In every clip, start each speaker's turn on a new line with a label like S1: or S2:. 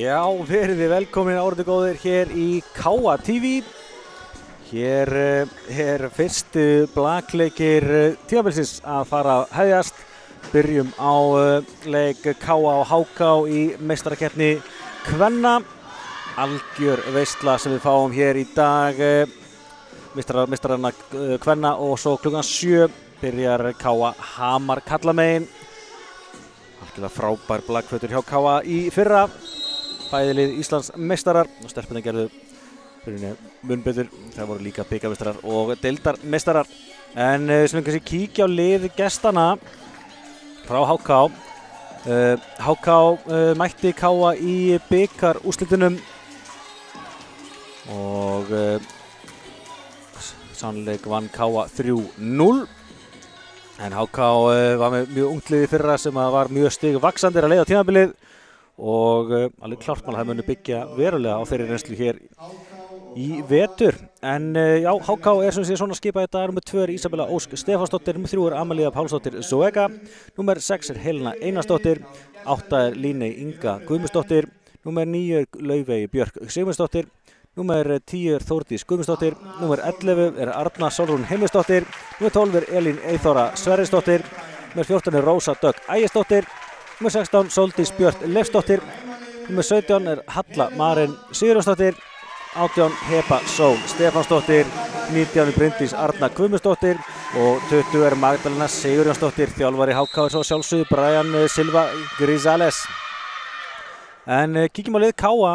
S1: Já, verið þið velkomin árið góðir hér í Káa TV. Hér fyrstu blakleikir tímabilsins að fara að hefjast. Byrjum á leik Káa og HK í meistarakeppni kvenna. Algjör veisla sem við fáum hér í dag. Meistarana kvenna og svo klukkan 7 byrjar Káa Hamar kallamegin. Algjörlega frábær blakfötur hjá Káa í fyrra. Bæði lið Íslands meistarar og stelpunni gerðu mun betur. Það voru líka bikarmeistarar og deildarmeistarar. En sem við kannski kíkja á lið gestana frá HK. HK mætti Káa í bikarúrslitunum og sannleik vann Káa 3-0. En HK var með mjög ungt lið í fyrra sem var mjög stigvaxandi að leiða tímabilið og alveg klart að það muni byggja verulega á þeirri reynslu hér í vetur. En já, HK sem sé svona skipað í dag. Númer 2 Ísabella Ósk Stefánsdóttir, númer 3 Amalía Pálsdóttir Zoega, númer 6 Helena Einarsdóttir, 8 Líney Inga Guðmundsdóttir, númer 9 Laufey Björk Sigmundsdóttir, númer 10 Þórdís Guðmundsdóttir, númer 11 Arna Sólrún Heimisdóttir, númer 12 Elín Eyþóra Sverrisdóttir, númer 14 Rósa Dögg Ægisdóttir, númer 16 Sóldís Björt Leifsdóttir, númer 17 Halla Maren Sigurjónsdóttir, 18 Heba Sól Stefánsdóttir, 19 Bryndís Arna Guðmundsdóttir og 20 Magdalena Sigurjónsdóttir. Þjálfari HK svo sjálfsögðu Brian Silva Grisales. En kíkjum á lið Káa.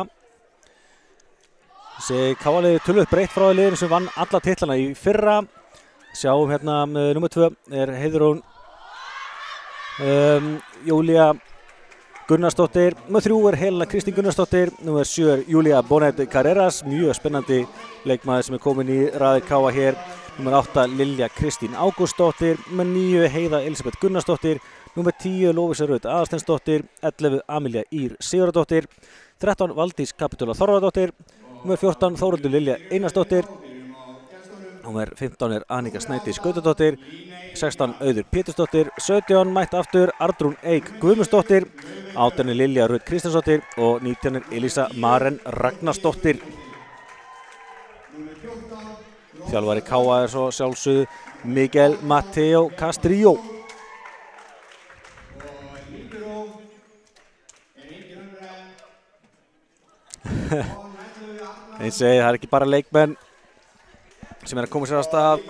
S1: Þessi Káa-liðið töluvert breytt frá liðinu sem vann alla titlana í fyrra. Sjáum hérna númer 2 Heiðrún Júlía Gunnarsdóttir, númer 3 Helena Kristín Gunnarsdóttir, númer 7 Júlía Bonet Carreras, mjög spennandi leikmaður sem komin í raðir Káa hér, númer 8 Lilja Kristín Ágústsdóttir, númer 9 Heiða Elisabeth Gunnarsdóttir, númer 10 Lovísa Rut Aðalsteinsdóttir, 11 Amelía Ír Sigurðardóttir, 13 Valdís Kapitúla Þorvarðardóttir, númer 14 Þórhildur Lilja Einarsdóttir, númer 15 Annika Snædís Gautadóttir, 16 Auður Pétursdóttir, 17 mætt aftur Arnrún Eik Guðmundsdóttir, 18 Lilja Rut Kristjánsdóttir og 19 Elísa Maren Ragnarsdóttir. Þjálfari Káa svo sjálfsögðu Miguel Mateo Castrillo. Eins og það ekki bara leikmenn sem að koma sér af stað.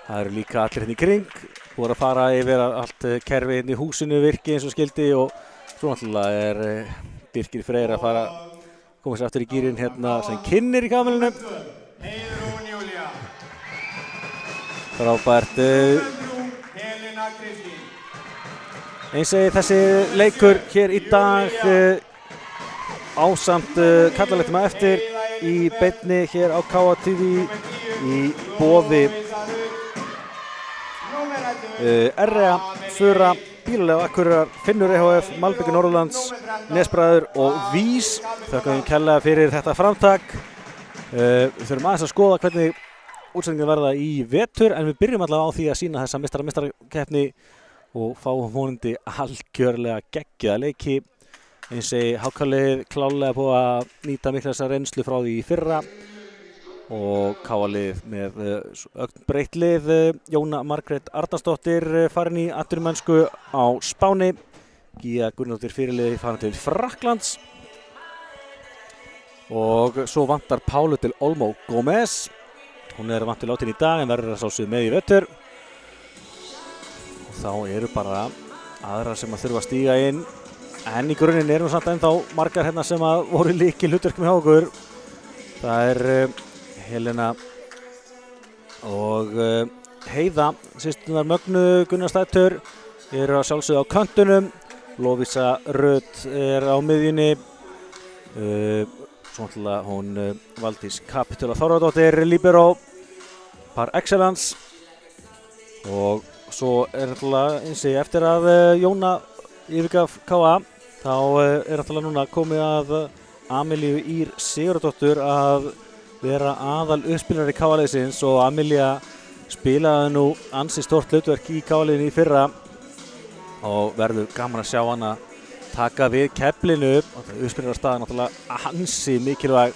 S1: Það eru líka allir hérna í kring, búið að fara yfir allt kerfi hérna í húsinu virki eins og skildi og svo náttúrulega Birkir Freyr að fara að koma sér aftur í gírinn hérna sem kynnir í kamerunum. Frábært. Eins og þessi leikur hér í dag ásamt kallarleitum að eftir í beinni hér á Káa TV í boði REA, Fura, Bílalega Akureyrar, Finnur EHF, Malbyggur Norðurlands, Nesbræður og Vís. Þakka þeim kærlega fyrir þetta framtak. Við þurfum aðeins að skoða hvernig útsendingar verða í vetur en við byrjum allavega á því að sýna þessa meistarakeppni og fáum vonandi algjörlega geggjaða leiki. Eins og HK-lið klálega búið að nýta mikla þessa reynslu frá því í fyrra og Káa-lið með breytt lið. Jóna Margrét Arnarsdóttir farin í atvinnumennsku á Spáni, Gía Gunnardóttir fyrirliði farin til Frakklands og svo vantar Pálu til Olmo Gómez. Hún vant til látin í dag en verður að sjálfsögðu með í vetur. Og þá eru bara aðrar sem að þurfa að stíga inn. En í grunninn nú samt ennþá margar hérna sem að voru lykilhlutverk með okkur. Það Helena og Heiða, systurnar Mögnu Gunnarsdættur eru að sjálfsögðu á kantunum. Lovísa Rut á miðjunni. Svona hún Valdís Kapitúla Þorvarðardóttir, libero par excellence. Og svo náttúrulega eins og eftir að Jóna yfirgaf Káa þá náttúrulega núna komið að Amelíu Ír Sigurðardóttur að vera aðal uppspilari Káa-liðsins og Amelía spilaði nú ansi stórt hlutverk í Káa-liðinu í fyrra og verður gaman að sjá hana taka við keflinu. Uppspilunarstaðan náttúrulega ansi mikilvæg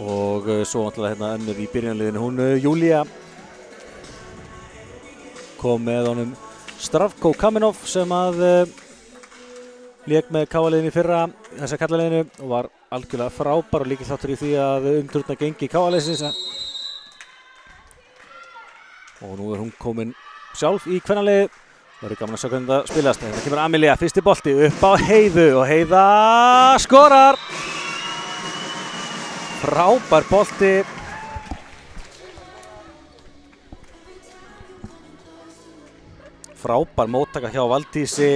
S1: og svo náttúrulega hérna önnur í byrjunarliðinu. Hún Júlía kom með honum Stravko Kamenov sem að lék með KA-liðinu í fyrra, þessa kallaliðinu, og var algjörlega frábær og lykilþáttur í því að umturna gengi KA-liðsins. Og nú hún komin sjálf í kvennalið. Það verður gaman að sjá hvernig það spilast. Það kemur Amelia, fyrsti bolti upp á Heiðu og Heiða skorar! Frábær bolti. Frábær móttaka hjá Valdísi.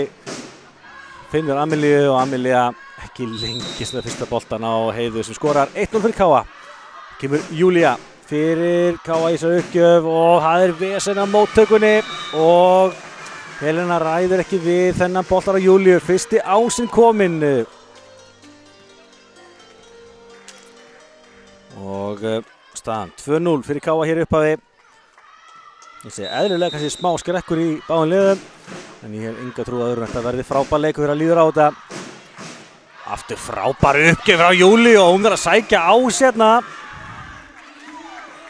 S1: Finnur Amelíu og Amelia ekki lengist með fyrsta boltan á Heiðu sem skorar 1-0 fyrir KA. Kemur Júlía fyrir KA í þessari uppgjöf og það er vesen á móttökunni og Helena ræður ekki við þennan boltar á Júlíu. Fyrsti ásinn kominn. Og staðan 2-0 fyrir KA hér upphafi. Ég segi eðlilega kannski smá skrekkur í báðum liðum, en ég hef enga trú að öðru en þetta verði frábær leikur fyrir að líður á þetta. Aftur frábær uppgjöf frá Júlíu og hún verður að sækja á sérna.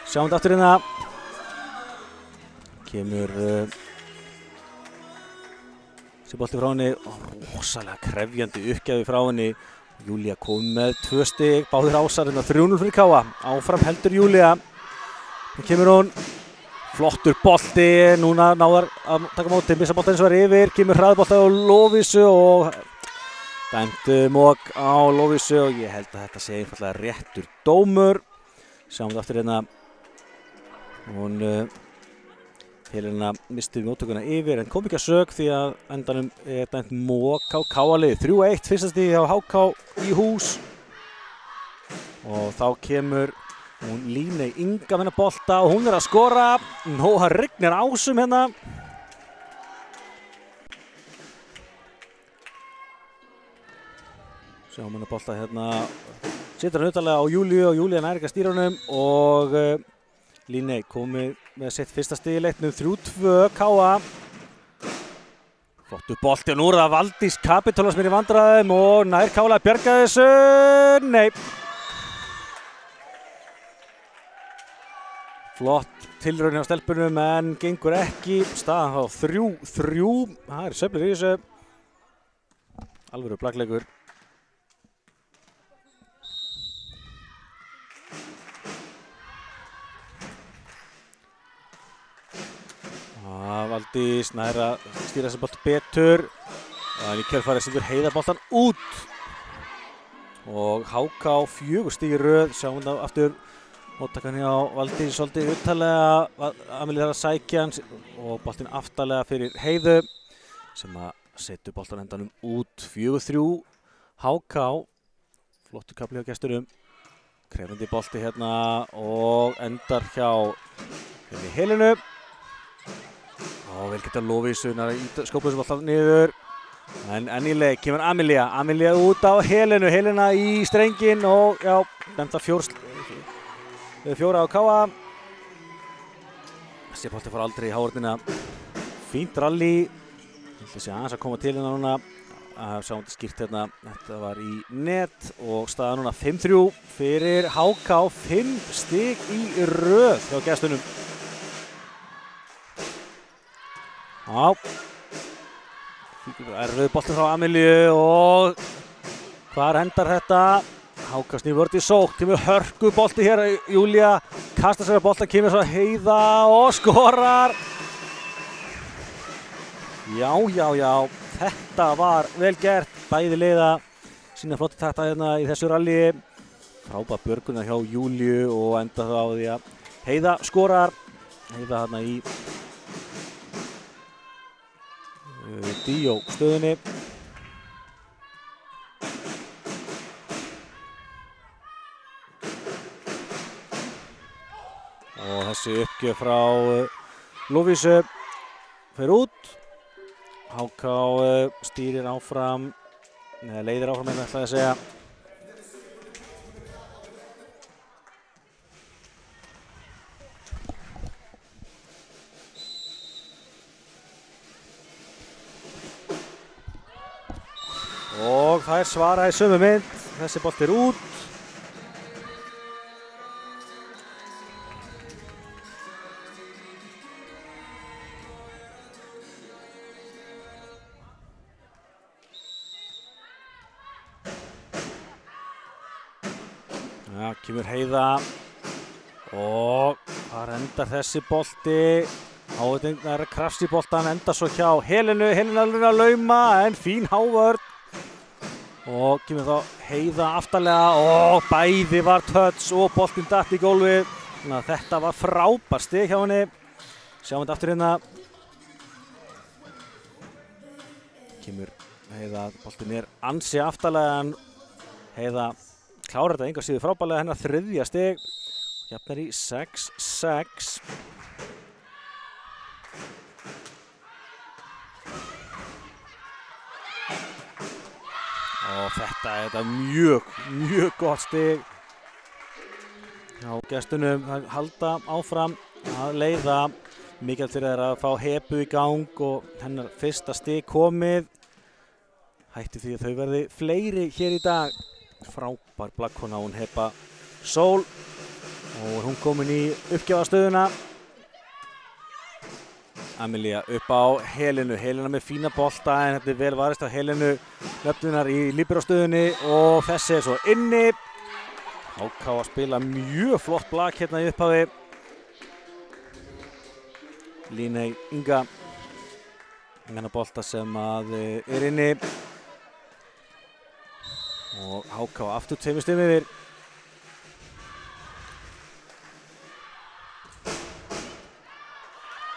S1: Sjáum þetta aftur hérna. Kemur þessi bolti frá henni. Rosalega krefjandi uppgjöf frá henni. Júlía kom með 2 stig, báðir ásar hérna 3-0 fyrir KA. Áfram heldur Júlía. Nú kemur hún. Flottur bolti, núna náðar að taka móti, missa boltan eins og var yfir, kemur hraðbolti á Lovísu og dæmt mók á Lovísu og ég held að þetta sé einfallega réttur dómur. Sjáum við aftur hérna, hún Helena misti móttökuna yfir en kom ekki að sök því að endanum er dæmt mók á KA-liði. 3-1 fyrsta stig hjá HK í hús og þá kemur hún Líney Inga með hennar bolta og hún er að skora. Nóa rignir ásum hérna. Sjáum hennar bolta hérna. Setur hann utanlega á Júlíu og Júlía nær ekki að stýra honum og Líney komið með sitt fyrsta stig í leiknum. 3-2 KA. Flottur bolti og nú er það Valdís Kapitola sem er í vandræðum og nær KA að bjarga þessu. Nei. Flott tilraun á stelpunum en gengur ekki. Staðan þá 3-3. Það er sveiflur í þessu. Alvöru blagleikur. Valdís nær að stýra þessi bolt betur. En í kjölfarið sendur Heiða boltan út. Og HK 4 stig í röð. Sjáum það aftur. Móttakan hjá Valdís svolítið uttalega, Amelia þarf að sækja hans og boltinn aftarlega fyrir Heiðu sem að setja boltan endanum út. 4-3 HK, flottur kafli á gesturum, krefandi bolti hérna og endar hjá Helenu. Og vel geta Lovísu skópur þessu boltan niður, en enn í leik kemur Amelia út á Helenu, Helena í strengin og já, dæmta 4 á KA. Þessi bolti fór aldrei í hávörnina. Fínt rally. Þessi aðeins að koma til hérna núna. Sjáum þetta skýrt hérna. Þetta var í net og staða núna 5-3 fyrir HK. 5 stig í röð hjá gestunum. Já. Erfið bolti frá Amelíu og hvar endar þetta? HK snýr vörð í sókn, kemur hörku bolti hér, Júlía kastar sér að bolta, kemur svo Heiða og skorar. Já, þetta var vel gert, bæði liða sína flotti takta hérna í þessu rally. Frábær björgunar hjá Júlíu og enda það á því að Heiða skorar. Heiða hérna í Díó stöðunni. Og þessi uppgjöf frá Lovísu fer út. HK stýrir áfram, eða leiðir áfram ætlaði að segja. og það svara í sömu mynd. Þessi bolti út. Já, kemur Heiða og þar endar þessi bolti. Það krafs í boltan, endar svo hjá Helenu. Helena alveg að lauma en fín hávörn. Og kemur þá Heiða aftarlega og bæði var touch og boltinn datt í gólfið. Þannig að þetta var frábær stig hjá henni. Sjáum þetta aftur hérna. Kemur Heiða, boltinn ansi aftarlega en Heiða klárar þetta enga síður frábærlega, hennar þriðja stig. Jafnar í 6-6. Og þetta mjög gott stig. Já, gestunum halda áfram að leiða. Mikilvægt fyrir að fá Hebu í gang og hennar fyrsta stig komið. Hætti því að þau verði fleiri hér í dag. Frábær blagkona hún Heba Sól og hún komin í uppgjafastöðuna. Amelia upp á Helenu. Helena með fína bolta en þetta vel varist á Helenu. Löfnunar í líberostöðunni og þessi svo inni. HK að spila mjög flott blak hérna í upphafi. Líney Inga hennar bolta sem að inni. Og HK aftur 2 stigum yfir.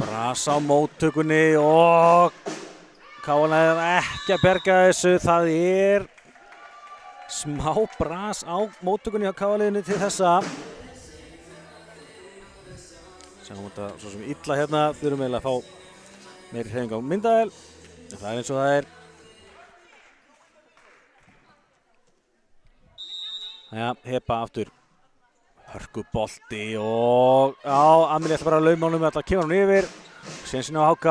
S1: Bras á móttökunni og Káana ekki að berga þessu. Það smá bras á móttökunni á Káaliðinu til þessa. Sjáum þetta svo sem illa hérna. Þurfum eiginlega að fá meiri hreyfingu á myndavél. Það eins og það Já, Heba aftur. Hörkubolti og Amelia ætla bara að lauma honum, ætla að kemur hún yfir. Sénsinn á HK.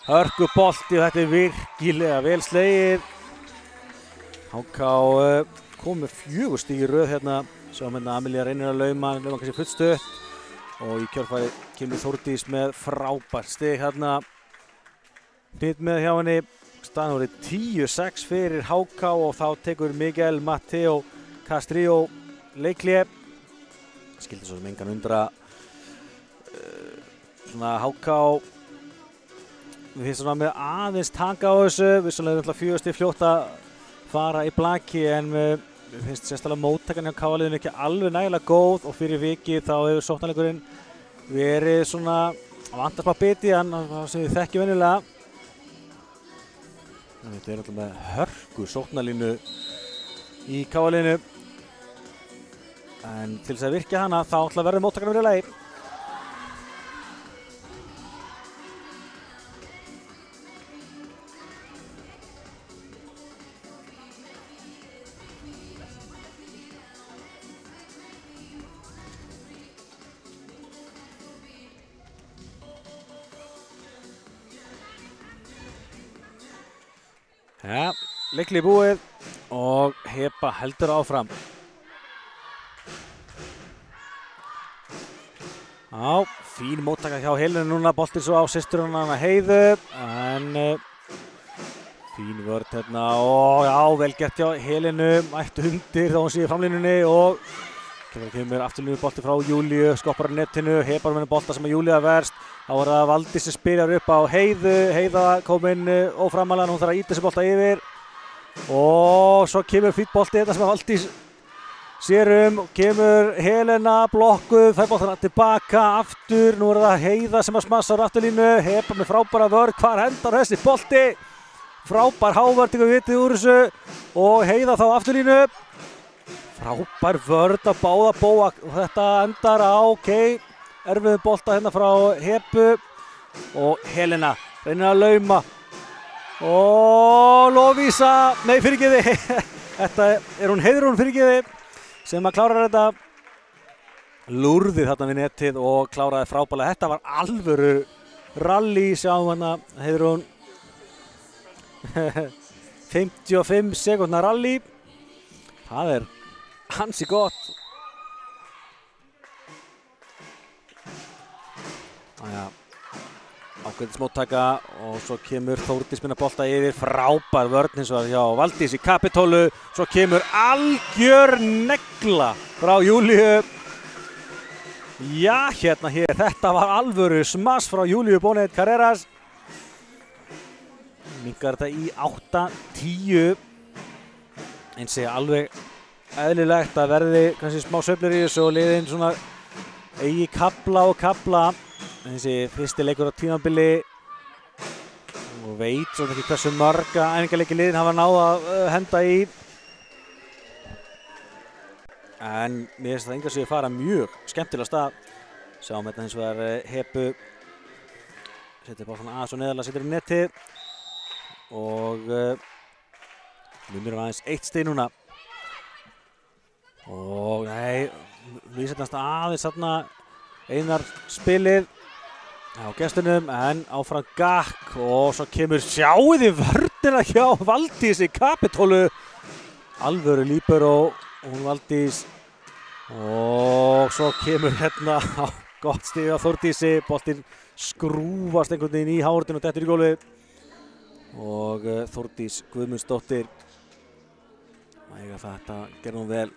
S1: Hörkubolti og þetta virkilega vel slegið. HK kom með 4 stig í röð hérna. Sjáum hérna Amelia reynir að lauma kannski fullstutt. Og í kjölfari kemur Þórdís með frábært stig hérna. Hnitt með hjá henni. Staðan voru 10-6 fyrir HK og þá tekur Miguel Mateo Castrillo leikhlé. Skildi svo sem engan undra. Svona HK við finnst svona með aðeins taka á þessu. Vissulega er 4 stig fljótt að fara í blaki en við finnst sérstaklega móttakan hjá Káaliðinu ekki alveg nægilega góð og fyrir vikið þá hefur sóknarleikurinn verið svona vantar smá biti en það sem við þekkjum venjulega. Þetta alltaf með hörku sóknarlínu í Káaliðinu. En til þess að virkja hana þá ætla að verða móttakan verið lagi. Ja, leikli búið og Heba heldur áfram. Já, fín móttaka hjá Helenu núna, boltinn svo á systurinn Heiðu, en fín vörn hérna og já, vel gert hjá Helenu, mætt undir þá hún sé í framlínunni og kemur afturlínu bolti frá Júlíu, skoppar á netinu, Heba með bolta sem að Júlía verst, þá er það Valdís sem spilar upp á Heiðu, Heiða kom inn óframalega, hún þarf að ýta þessi bolta yfir og svo kemur fínn bolti þetta sem að Valdís sér og kemur Helena blokkuð, fær boltana tilbaka aftur, nú er það Heiða sem að smassar afturlínu, Heba með frábæra vörn, hvar hendar þessi bolti? Frábær hávörn, við vitið úr þessu og Heiða þá afturlínu, frábær vörn að báða bóa og þetta endar á erfiðu bolta hérna frá Hebu og Helena reynir að lauma og Lovísa, nei fyrirgeði, þetta hún Heiðrún fyrirgeði sem að klára þetta, lúrði þarna við netið og kláraði frábælega. Þetta var alvöru rally, sjáum hana Heiðrún 55 sekúndna rally. Það ansi gott. Ákveðis móttaka og svo kemur Þórdís minna bolta yfir, frábær vörn hins vegar hjá Valdísi Kapítólu, svo kemur algjör negla frá Júlíu. Já, hér, þetta var alvöru smass frá Júlíu Bonet Carreras. Minnkar þetta í 8-10. Eins og alveg eðlilegt að verði kannski smá sveiflur í þessu og liðin svona eigi kafla og kafla. Þessi fyrsti leikur á tímabili og veit svona ekki hversu marga æfingarleiki liðin hafa náð að henda í. En mér finnst það enga sig fara mjög skemmtilega stað. Sjáum þetta hins vegar Hepu. Setur bara svona aðeins og neðarlega, setur í netið. Og munur aðeins 1 stig núna. Og nei, við setjumst aðeins þarna Einar spilið á gestunum, en áfram Gakk og svo kemur, sjáið í vörnina hjá Valdísi Kapítólu. Alvöru líbero og hún Valdís. Og svo kemur hérna á gott stig á Þórdísi. Boltinn skrúfast einhvern veginn í hárinu og dettur í gólfið. Og Þórdís Guðmundsdóttir. Þetta gerði hún vel.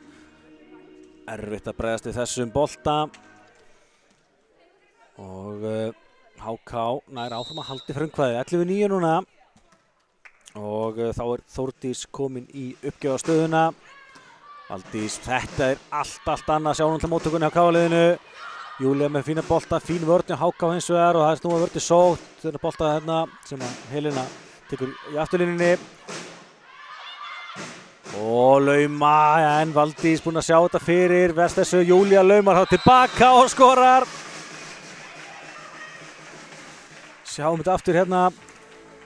S1: Erfitt að bregðast við þessum bolta. Og HK nær áfram að haldi frumkvæði, 11-9 núna. Og þá Þórdís komin í uppgjöfarstöðuna. Valdís, þetta allt annað, sjáum til móttökunni á KA-liðinu. Júlía með fína bolta, fín vörn hjá HK hins vegar og það snúa vörti sótt. Þetta bolta hérna sem að Helena tekur í afturlínunni. Og lauma, en Valdís búin að sjá þetta fyrir. Verst þessu, Júlía laumar þá tilbaka og skorar. Sjáum þetta aftur hérna,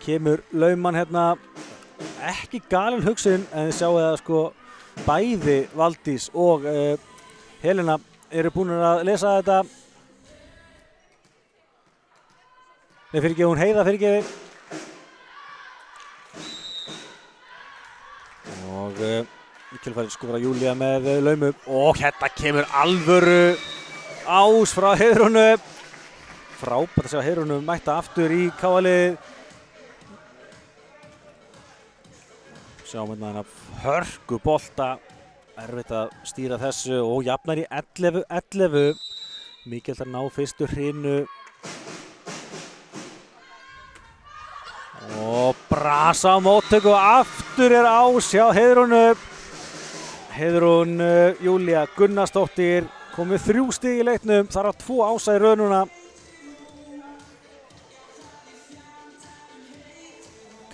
S1: kemur lauman hérna, ekki galin hugsun, en þið sjáu það sko bæði Valdís og Helena eru búin að lesa þetta. Nei, fyrirgefi, hún Heiða fyrirgefi. Og í kjölfarið skora Júlía með laumu og hérna kemur alvöru ás frá Heiðrúnu. Frábært að sjá Heiðrúnu mætta aftur í KA-liðið. Sjáum hérna hörku bolta. Erfitt að stýra þessu og jafnar í 11-11. Mikið að ná fyrstu hrinu. Og brasa á móttöku og aftur ás hjá Heiðrúnu. Heiðrún Júlía Gunnarsdóttir komið 3 stig í leiknum. Þar á 2 ása í röð núna.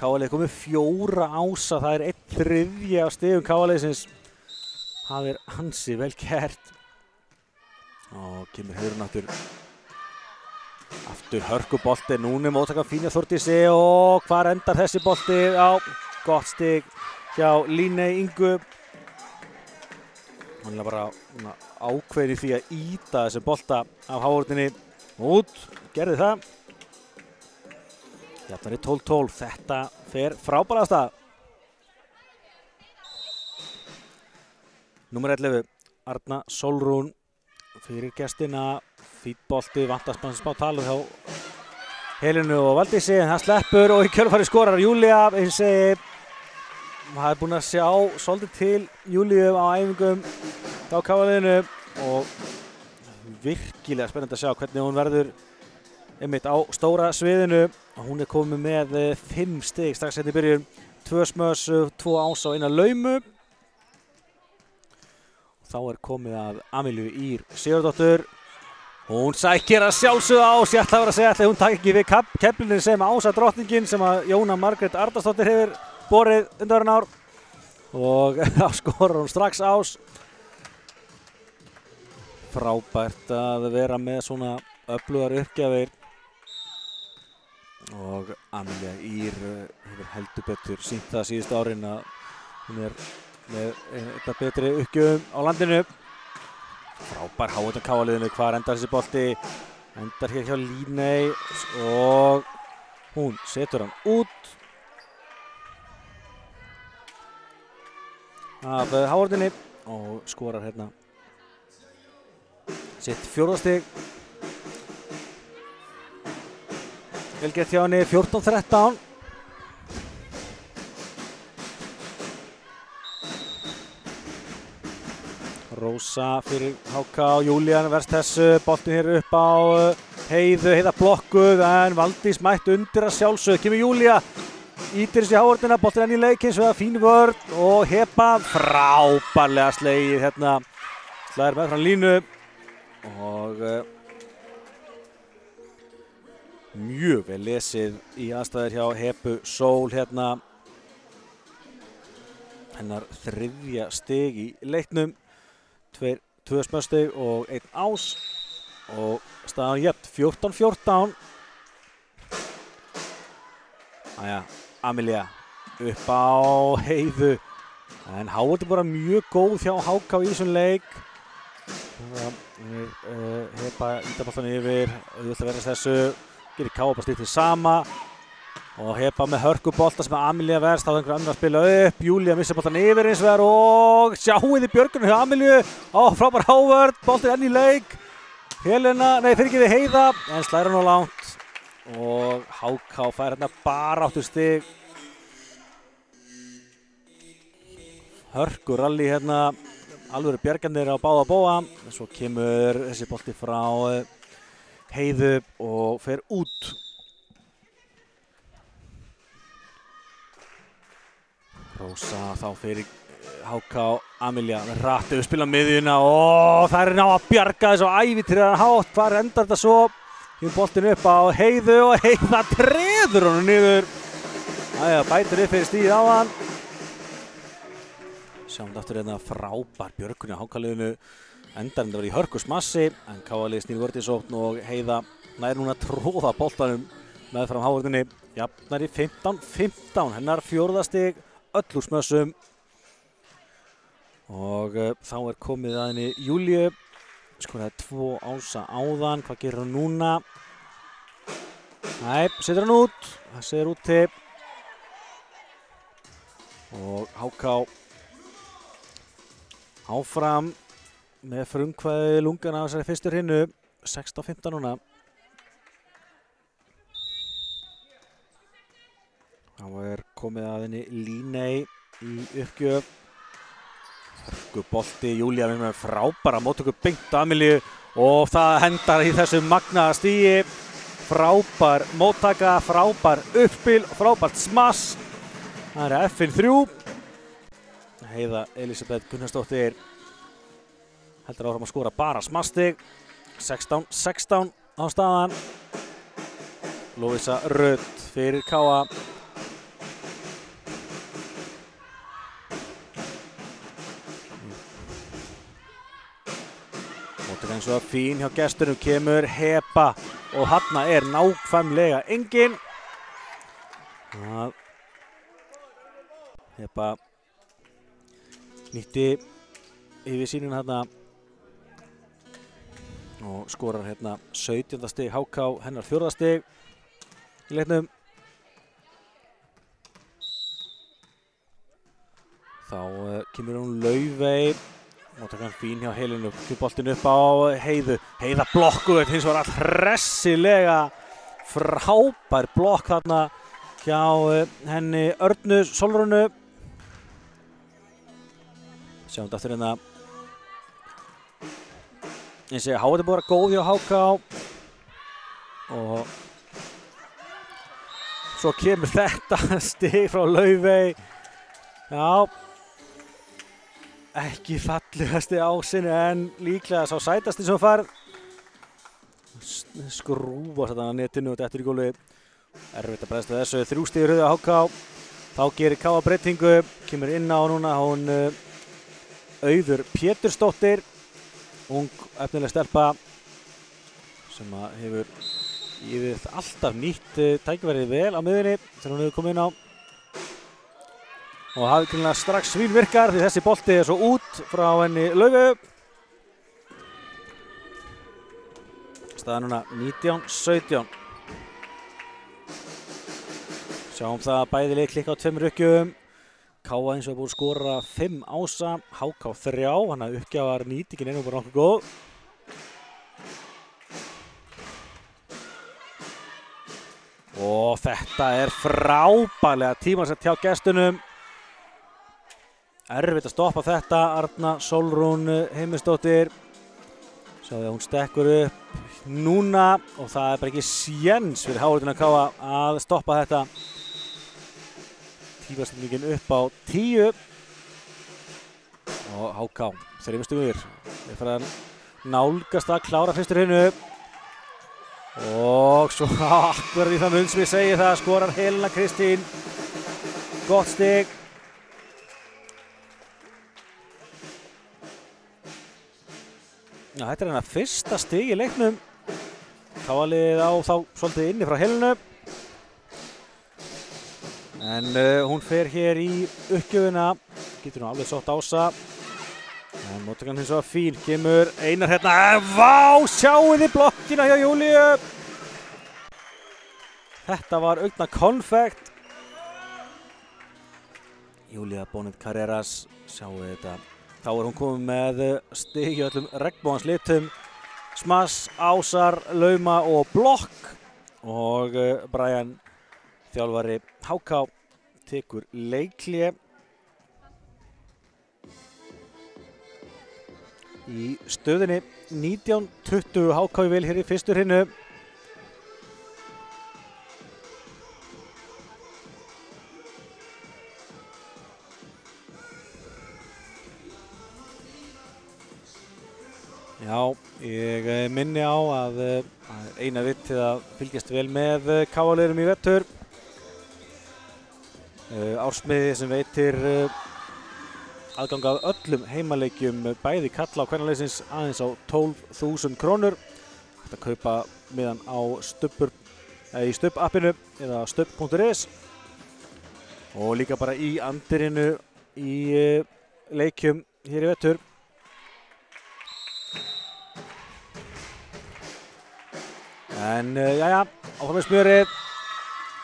S1: KA-lið komið 4 ása, það 1/3 af stigum KA-liðsins. Það ansi vel gert. Og kemur Heiðrún aftur hörkubolti. Núna móttakan fína Þórdísi og hvar endar þessi bolti? Á gott stig hjá Líney Ingu. Hann bara ákveðin í því að ýta þessi bolta af hávörðinni út. Gerði það. Jafnari 12-12, þetta fer frábæra af stað. Númer 11, Arna Sólrún fyrir gestina. Fínn bolti, vantast mann smá talið hjá Helenu og Valdísi, en það sleppur og í kjölfarið skorar Júlía. Maður búinn að sjá svolítið til Júlíu á æfingum á KA-liðinu og virkilega spennandi að sjá hvernig hún verður einmitt á stóra sviðinu. Hún komið með 5 stig strax hérna í byrjun. 2 smös, 2 ása og 1 laumu. Þá komið að Amelíu Ýr Sigurðardóttur. Hún sækir að sjálfsögðu ás. Ég ætla að vera að segja að hún taki ekki við keflinu sem ása drottningin sem að Jóna Margrét Arnarsdóttir hefur borið undanfarin ár. Og þá skorar hún strax ás. Frábært að vera með svona öflugar uppgjafir. Og Amelía Ýr hefur heldur betur sýnt það síðustu árin að hún með eitthvað betri uppgjöfum á landinu. Frábær hávættan KA-liðinu, hvar endar þessi bolti? Endar hér hjá Líney og hún setur hann út. af Hávardinni og skorar hérna sitt 4. stig. Vel gert hjá henni, 14-13. Rósa fyrir HK, Júlían verst þessu, boltin hér upp á Heiðu, Heiða blokkuð en Valdís mætt undir að sjálfsögðu, kemur Júlía, ítir þessi Hávardina, boltin enn í leik hins vegar, fín vörn og Heba frábærlega slegið hérna, slæðir með frá línu og mjög vel lesið í aðstæður hjá Hebu Sól hérna, hennar 3. stig í leiknum. 2 smörstig og 1 ás og staðan jöfn 14-14. Æja, Amelía upp á Heiðu en Hávard bara mjög góð hjá HK í þessum leik. Heba ítaboltan yfir, auðvitað verðast þessu, gerir Káa bara slítið sama og Heba með hörkubolta sem Amelía verst, þá einhver annar að spila upp, Júlía missir boltan yfir eins vegar og sjáuði björgunum hjá Amelíu, frábær Hávard, boltin enn í leik, Helena, nei fyrirgefið Heiða, en slæra nú langt og HK fær hérna baráttu stig, hörku rally hérna, alvöru björganir á báða bóa, en svo kemur þessi bolti frá Heiðu og fer út. Rósa þá fyrir HK, Amelía rættu við spila miðjuna og það er ná að bjarga þessu ævintýralega hátt, hvar endar þetta svo? Kemur boltin upp á Heiðu og Heiða treður honum niður. Æja, bætir upp fyrir stíð á hann. Sjáum þetta aftur hérna frábær björgun í HK-liðinu. Endar þetta var í hörkusmassi en Káa-liðið snýr vörð í sókn og Heiða nær núna að tróða boltanum meðfram Hávardinni. Jafnar í 15-15, hennar 4. stig öll úr smössum og þá er komið að henni Júlíu, skoraði 2 ása áðan, hvað gerir hann núna? Nei, setur hann út, það segir úti og HK áfram með frumkvæði lungana á þessari fyrstu hrinnu, 16-15 núna. Þá er komið að henni Líney í uppgjöf. Hörku bolti, Júlía með frábæra móttöku beint á Amelíu og það hendar í þessu magnaða stíi. Frábær móttaka, frábær uppspil, frábært smass. Það er F-in 3. Heiða Elísabeth Gunnarsdóttir heldur áfram að skora bara smassstig. 16-16 á staðan. Lovísa Rödd fyrir Káa. Eins og fín hjá gestunum kemur Heba og þarna er nákvæmlega engin. Heba nýtti yfir sínuna þarna og skorar hérna 17. stig HK, hennar 4. stig í leiknum. Þá kemur hún Laufey. Móttakan fín hjá Helenu, boltin upp á Heiðu. Heiða blokkuð, hins var all hressilega frábær blokk þarna hjá henni Örnu Sólrúnu. Sjáum þetta aftur hérna. Ég segi Hávard búið að vera góð hjá HK og svo kemur þetta stig frá Laufey. Já. Ekki fallegasti ásinn en líklega sá sætasti sem fær. Skrúfa þetta á netinu og dettur í gólfið. Erfitt að bregðast við þessu. 3 stig í röð á HK. Þá gerir Káa breytingu. Kemur inn á núna hún Auður Pétursdóttir. Ung efnileg stelpa sem hefur yfir alltaf nýtt tækifærið vel á miðjunni þegar hún hefur komið inn á. Og hafði strax svínvirkar því þessi bolti er svo út frá henni Laufey. Staðan núna 19-17. Sjáum það að bæði lið klikka á 2 uppgjöfum. Káa eins og búið að skora 5 Ása, HK 3, hann að uppgjafar nýtingin einu bara nokkuð góð. Og þetta frábærlega tímasett hjá gestunum. Erfitt að stoppa þetta, Arna Sólrún Heimisdóttir. Sjáðu að hún stekkur upp núna og það bara ekki séns fyrir Hávarðina Káa að stoppa þetta. Tímasetningin upp á 10. Og HK, 3 stigum yfir. Þeir fara að nálgast að klára fyrstur hinu. Og svo akkurat í það mun sem ég segi það skorar Helena Kristín. Gott stig. Já, þetta hennar fyrsta stig í leiknum. Káaliðið á þá svolítið inni frá Helenu. En hún fer hér í uppgjöfuna. Getur hún alveg sótt Ása. En móttakan hins vegar fín, kemur Einar hérna. Vá, sjáu þið blokkina hjá Júlíu. Þetta var augna konfekt. Júlía Bonet Carreras, sjáu þetta. Þá hún komið með stig í öllum regnbogans litum. Smass, Ásar, lauma og blokk. Og Brian, þjálfari HK, tekur leikhlé. Í stöðunni 19-20 HK vil hér í fyrstur hinu. Já, ég minni á að eina vitið að fylgjast vel með Káaliðum í vettur. Ársmiði sem veitir aðgang að öllum heimaleikjum bæði kalla á kvennaliðsins aðeins á 12.000 krónur. Þetta kaupa miðan á í Stubb-appinu eða stubb.is og líka bara í andirinu í leikjum hér í vettur. En jæja, áfram með smjörið.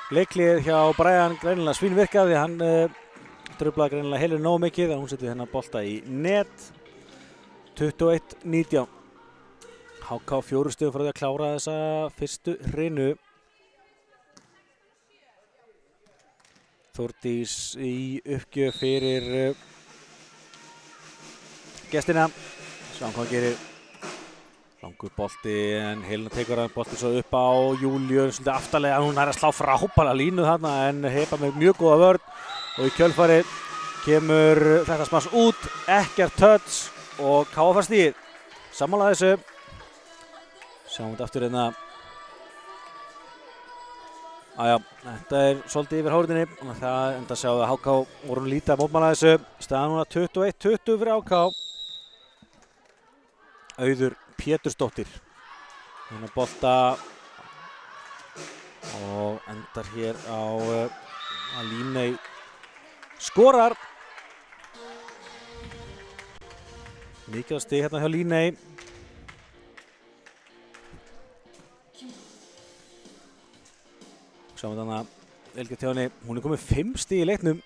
S1: Leiklið hjá Brian greinilega svínvirkaði, hann truflaði greinilega Helenu nógu mikið en hún setti hennar bolta í net. 21-19. HK 4 stigum frá því að klára þessa fyrstu hrinu. Þórdís í uppgjöf fyrir gestina. Sjáum hvað hann gerir. Langur bolti en Helena tekur hann bolti svo upp á Júlíu svolítið aftarlega. Hún að slá frábæra línu þarna en Heba með mjög góða vörn. Og í kjölfari kemur þetta smass út, ekkert touch og Káa fær stigið. Sammála þessu. Sjáum þetta aftur hérna. Aja, þetta svolítið yfir hórðinni. Það enda sjáum við að HK voru lítið að mótmæla þessu. Staðan núna 21-20 fyrir HK. Auður Pétursdóttir. Hérna bolta og endar hér á að Líney skorar. Mikið stig hérna hjá Líney. Sjáum við þarna Elga Tjáni. Hún komið 5 stig í leiknum.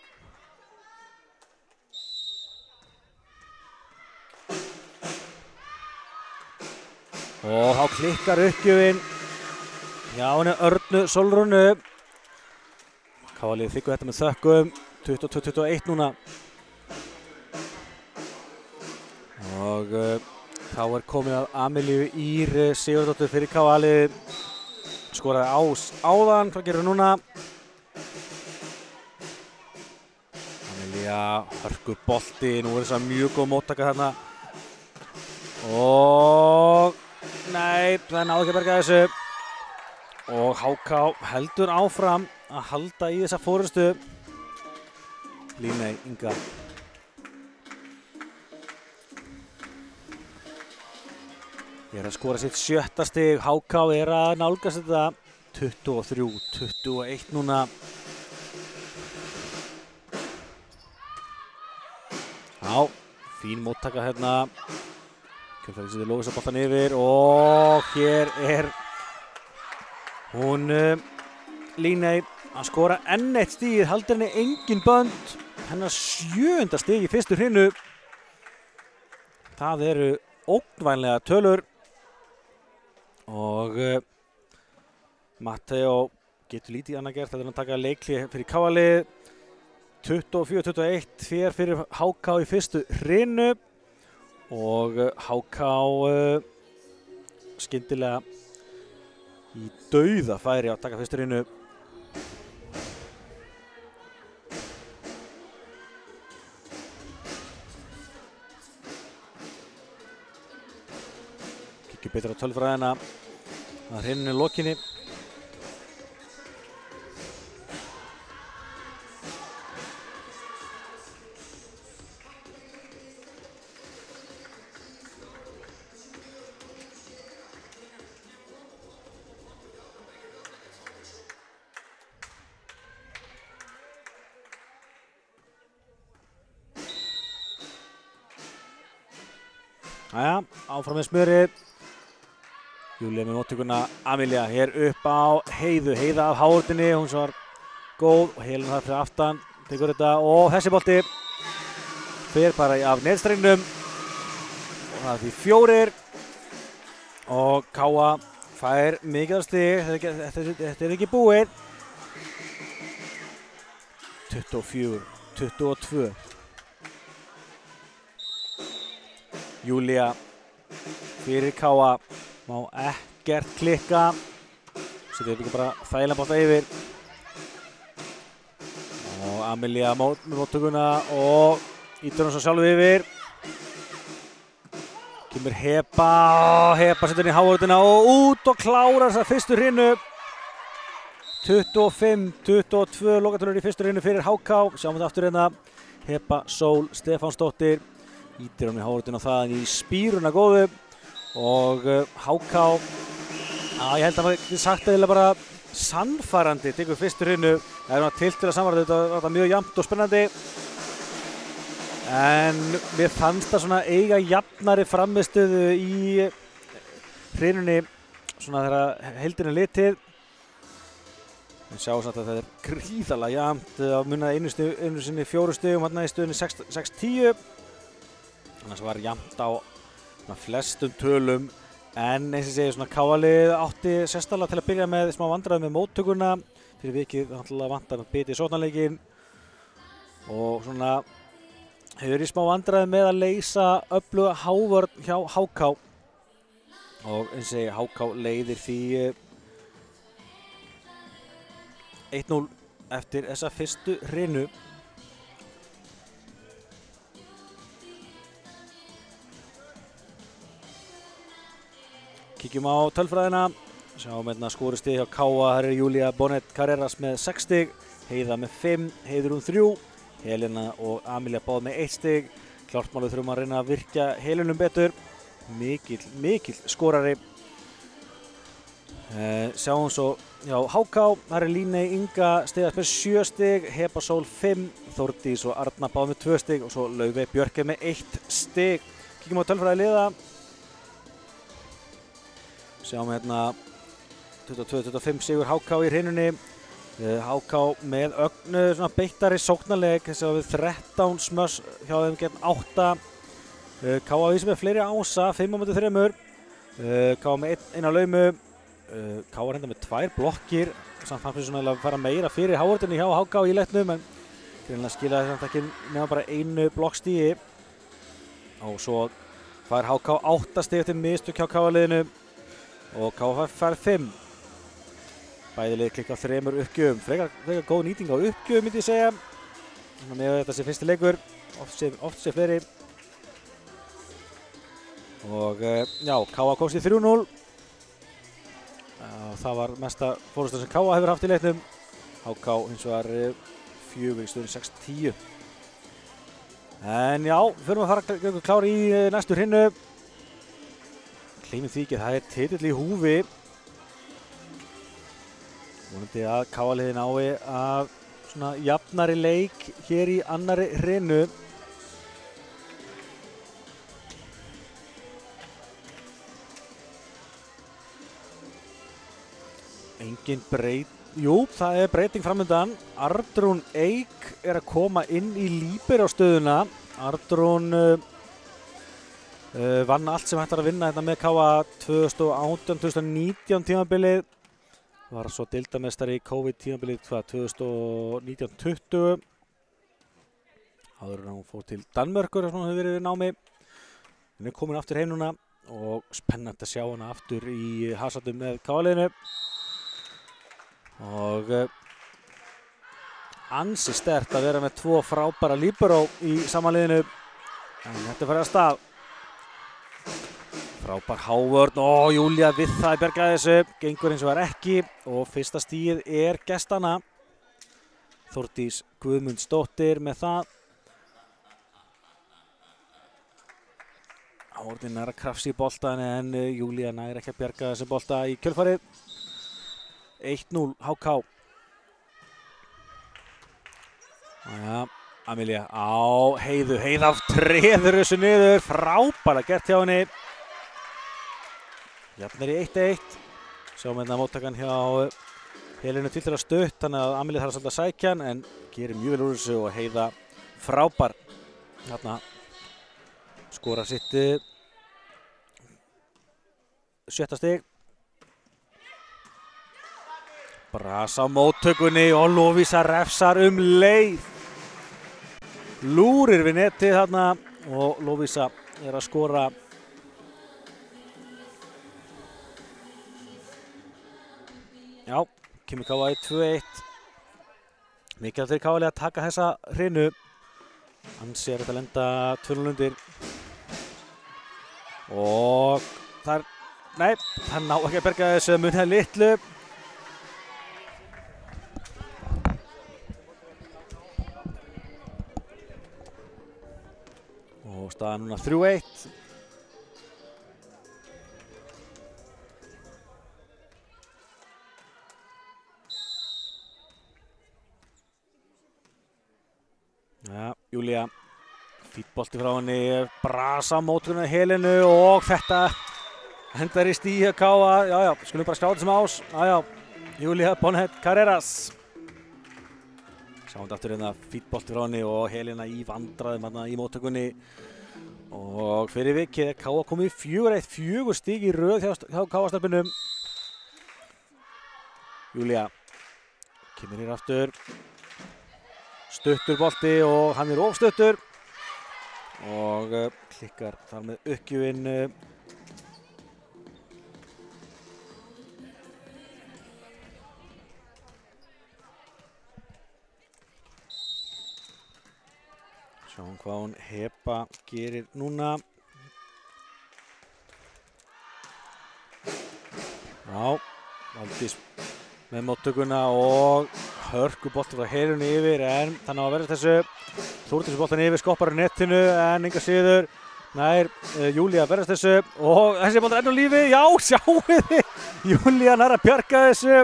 S1: Og þá klikkar uppgjöfin hjá henni Örnu Sólrúnu. Káaliðið þykku þetta með þökkum. 22-21 núna. Og þá komið að Amelíu Ír Sigurðardóttur fyrir Káaliðið. Skoraði áðan, hvað gerir núna? Amelía hörkur bolti, nú þess að mjög góð móttaka þarna. Og nei, það náði ekki að berga þessu. Og HK heldur áfram að halda í þessa forystu. Líney Inga. Að skora sitt 7. stig. HK að nálgast þetta. 23-21 núna. Já, fín móttaka hérna. Kjöldfæri setur Lóvísa boltan yfir og hér hún Líney að skora enn eitt stigið, haldir henni engin bönd hennar 7. stig í fyrstu hrinu. Það eru ógnvænlega tölur og Matteo getur lítið annað gert. Þetta er að taka leikli fyrir KA-lið. 24-21 fer fyrir HK í fyrstu hrinu og HK skyndilega í dauða færi að taka fyrstu hrinu. Kikki betur á tölfræðina að hrinu lokinni. Jæja, áfram með smjörið. Júlía með móttökuna. Amelia hér upp á Heiðu. Heiða af hávörðinni, hún var góð og Helena þar fyrir aftan. Tekur þetta og þessi bolti fer bara af neðstrengnum. Og það er því 4. Og Káa fær mikið af stig. Þetta er ekki búið. 24-22. Júlía fyrir Káa, má ekkert klikka. Setur líka bara þægilega bolta yfir. Og Amelia með móttökuna og ítur hann svo sjálf yfir. Kemur Heba, Heba setur henni í hávörðina og út og klárar þessa fyrstu hrinu. 25-22 lokatölur í fyrstu hrinu fyrir HK. Sjáum þetta aftur hérna. Heba Sól Stefánsdóttir. Ítir hann í hávörðina og það í spíruna góðu og HK, ég held að maður geti sagt eða bara sannfærandi tekur fyrstu hrinu. Það er tiltölulega samfærandi, þetta var mjög jafnt og spennandi en mér fannst það svona eiga jafnari frammistöðu í hrinunni svona þegar heildin er litið. Við sjáum samt að það er gríðarlega jafnt að munna einu sinni 4 stigum hérna í stöðunni 6-10. Annars var jafnt á flestum tölum en eins og segir svona KA-lið átti sérstaklega til að byrja með smá vandræði með móttökuna. Fyrir vikið vantar að biti í sóknarleikinn og svona hefur í smá vandræði með að leysa öfluga hávörn hjá HK og eins og segir HK leiðir því 1-0 eftir þessa fyrstu hrinu. Kíkjum á tölfræðina, sjáum hérna skorustig hjá Káa. Þar er Júlía Bonet Carreras með 6 stig, Heiða með 5, Heiðrún 3, Helena og Amelia báð með 1 stig. Klárt málið þurfum að reyna að virkja Helenum betur, mikill skorari. Sjáum svo hjá HK, þar er Líney Inga stigast með 7 stig, Heba Sól 5, Þórdís og Arna báð með 2 stig og svo Laufey Björk með 1 stig. Kíkjum á tölfræði liða. Sjáum hérna 22-25 sigur HK í hreinunni. HK með ögnu svona beittari sóknarleik. Þessi á við 13 smöss hjá þeim gegn 8. KA vísir með fleiri ása, 5-3. KA með eina laumu. KA reynda með 2 blokkir. Samt fannst mér svona að fara meira fyrir hávörðinni hjá HK í leiknum en greinilega skilaði þetta ekki nema bara einu blokkstígi. Og svo fær HK 8 stig eftir mistök hjá KA-liðinu. Og KA fær 5. Bæði lið klikka 3 uppgjöfum. Frekar góð nýting á uppgjöfum myndi ég segja. Þannig að þetta sé fyrsti leikur. Oft sé fleiri. Og já, KA komst í 3-0. Það var mesta fórustan sem KA hefur haft í leiknum. HK hins vegar 4 í stöðunni 6-10. En já, við förum að fara klára í næstu hrinu. Gleymum því ekki að það er titill í húfi. Vonandi að KA-liðið nái að svona jafnari leik hér í annari hrinu. Engin jú, það breyting framöndan. Arnrún Eik að koma inn í líberostöðuna. Arnrún vann allt sem hægt að vinna hérna með KA 2018-2019 tímabilið. Var svo deildarmeistari í COVID tímabilið 2019-20. Áður en hún fór til Danmörkur sem hún hefur verið í námi. Hún komin aftur heim núna og spennandi að sjá hana aftur í hasardum með KA-liðinu. Og ansi sterkt að vera með 2 frábæra líberó í samanliðinu. En þetta farið að stað. Frábær hávörn og Júlía við það bjargaði þessu. Gengur eins og var ekki og fyrsta stigið gestanna. Þórdís Guðmundsdóttir með það. Hávörnin að krafsa í boltan en Júlía nær ekki að bjarga þessu bolta í kjölfarið. 1-0 HK. Jæja, Amelía á Heiðu. Heiða treður þessu niður. Frábæra gert hjá henni. Jafnir í 1-1. Sjáum hérna móttakan hjá Helenu tiltölulega stutt. Þannig að Amelía þarf svolítið að sækja hann en gerir mjög vel úr þessu og Heiða frábær. Þarna skora sitt 7. stig. Brasa á móttökunni og Lovísa refsar leið. Lúrir við netið þarna og Lovísa að skora. Já, kemur KA í 2-1. Mikilvægt fyrir KA að taka þessa hrinu. Ansi þetta lenda 2-0 undir. Og það nei, það ná ekki að berga þessu munið litlu. Og staðan núna 3-1. Ja, Júlía, fítbolti frá henni, brasa móttökunni Helenu og þetta hendar í stíu KA. Já, skulum bara skrá þetta sem ás. Já, Júlía Bonnet Carreras. Sjáum þetta aftur hérna fítbolti frá henni og Helena í vandræðum hérna í móttökunni. Og fyrir vikið KA komið í 4-1, 4 stig í röð hjá KA-stelpunum. Júlía kemur hér aftur. Stuttur bolti og hann ofstuttur. Og klikkar þar með uppgjöfin. Sjáum hvað hún Heba gerir núna. Já, Valdís með móttökuna og hörkubolti frá Helenu yfir en þannig að verða þessu. Þórdís boltan yfir, skoppar á netinu en enga síður. Nær Júlía verðast þessu og þessi boltar enn á lífi. Já, sjáum þið. Júlía nær að bjarga þessu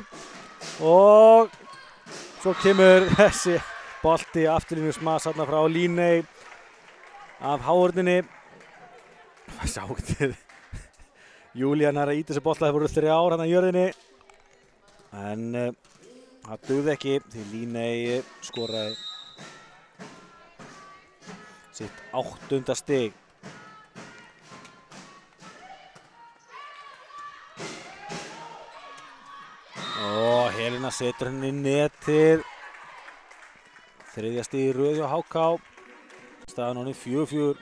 S1: og svo kemur þessi bolti afturlínu smas þarna frá Líney af hávörninni. Sjáum þið. Júlía nær að íta þessu bolta, það voru 3 ár hérna í jörðinni. En það dugði ekki því Líney skoraði sitt 8. stig. Og Helena setur henni í netið. 3. stig í röð hjá HK. Staðan honum 4-4.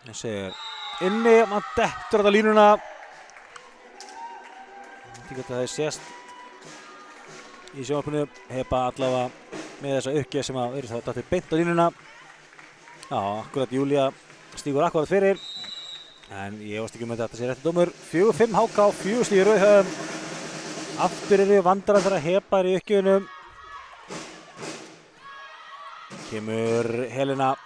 S1: Þessi inni, maður dettur þetta línuna. Þetta sést í sjónvarpinu. Heba allavega með þessa uppgjöf sem að þá dettur beint á línuna. Já, akkurat Júlía stígur akkurat fyrir. En ég varst ekki með þetta sé rétti dómur. 4-5 HK, 4 stígur rauðhöfum. Aftur við vandræðar þegar Heba í uppgjöfunum. Kemur Helena.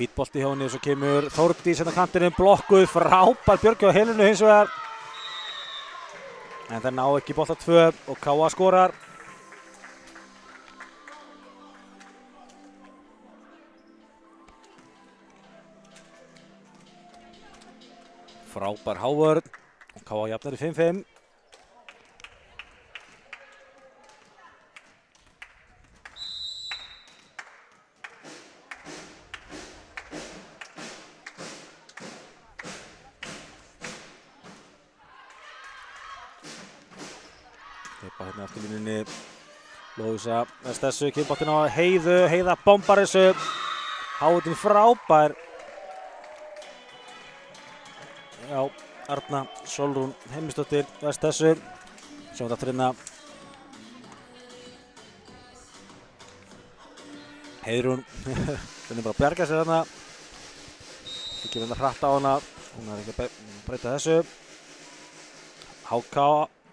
S1: Fítbolti hjá henni og svo kemur Þórdís hérna kantinu blokkuð. Frábær björgi á Helenu hins vegar. En þeir ná ekki bolta 2 og K.A. skorar. Frábær hávörn og K.A. jafnar í 5-5. Hleypa hérna eftir línunni. Lóðísa verðst þessu, kemur á Heiðu. Heiða bombar þessu. Hávörnin frábær. Já, Arna Solrún Heimisdóttir verðst þessu. Sjáum þetta aftur hérna. Heiðrún, henni bara að bjarga sér hérna. Ekki verða hratt á hana. Hún er ekki að breyta þessu. HK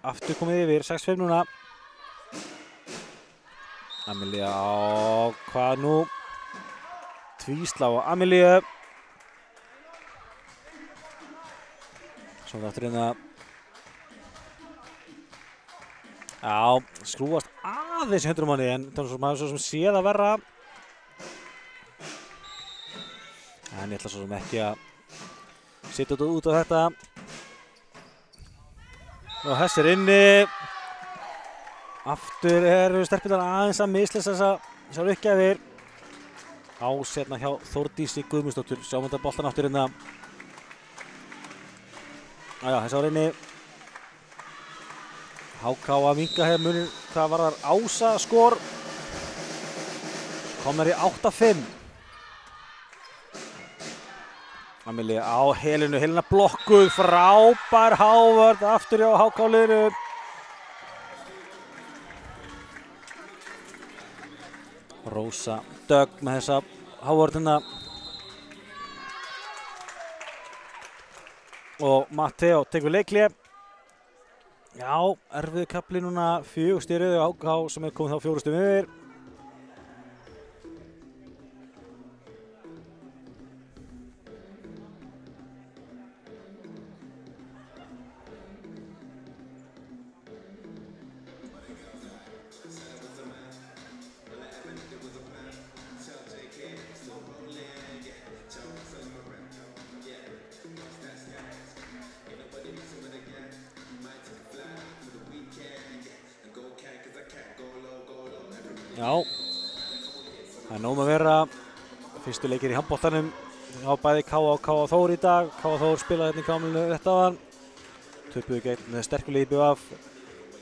S1: aftur komið yfir, 6-5 núna. Amelía á hvað nú? Tvíslá á Amelíu. Svo aftur hérna. Já, skrúast aðeins í höndunum á henni en það er maður svo sem séð að verra. En ég ætla svo sem ekki að setja út á þetta. Og þessi er inni. Aftur eru stelpurnar aðeins að misleysa þessa uppgjafir. Ás hérna hjá Þórdísi Guðmundsdóttur. Sjáum þetta boltan aftur hérna. Jájá, þessi var inni. HK að minnka hefur munir hvað varðar Ása skor. Komnar í 8-5. Amelía á helinu, helina blokkuð, frábær hávörn aftur hjá HK-liðinu. Rósa Dögg með þessa hávörnina. Og Matteo tekur leikhlé. Já, erfiður kafli núna, 4 stig í röð og HK sem er komið þá 4 stigum yfir. Já, það er nóg með að vera. Fyrstu leikir í handboltanum á bæði K.A. og K.A. Þór í dag. K.A. Þór spilaði hérna í Kámlinu rétt áðan. Töpuðu gegn sterkulið í BVF.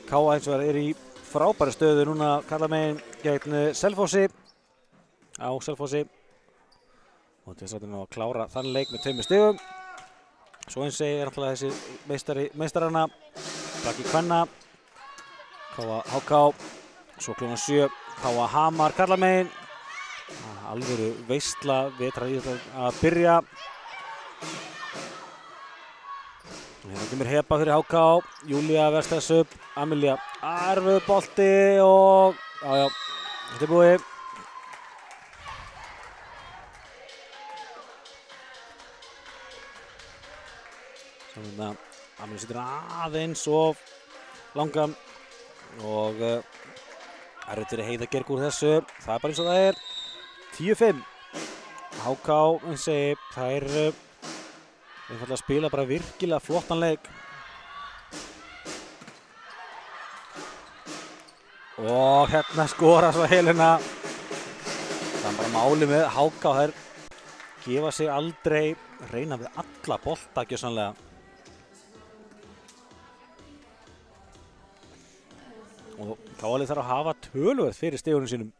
S1: K.A. eins og er í frábæri stöðu núna karlamegin gegn Selfossi. Á Selfossi. Og þess að klára þann leik með 2 stigum. Svo eins er alltaf þessi meistarana. Baki kvenna. K.A. HK. Svo klukkan 7. K.A. Hamar karlamegin. Alvöru veisla vetraríðar að byrja. Hérna kemur Heba fyrir HK. Júlía verðst þessu upp. Amelía erfiður bolti og já, þetta er búið. Svona Amelía situr aðeins og langan og erfitt fyrir Heiða Gerg úr þessu. Það er bara eins og það er. 10-5. HK, eins og ég, það er einfallega að spila bara virkilega flottan leik. Og hérna skora svo Helena. Það er bara máli með HK, þær gefa sig aldrei, reyna við alla bolta gjörsamlega. Og K.A. þarf að hafa töluvert fyrir stigunum sínum.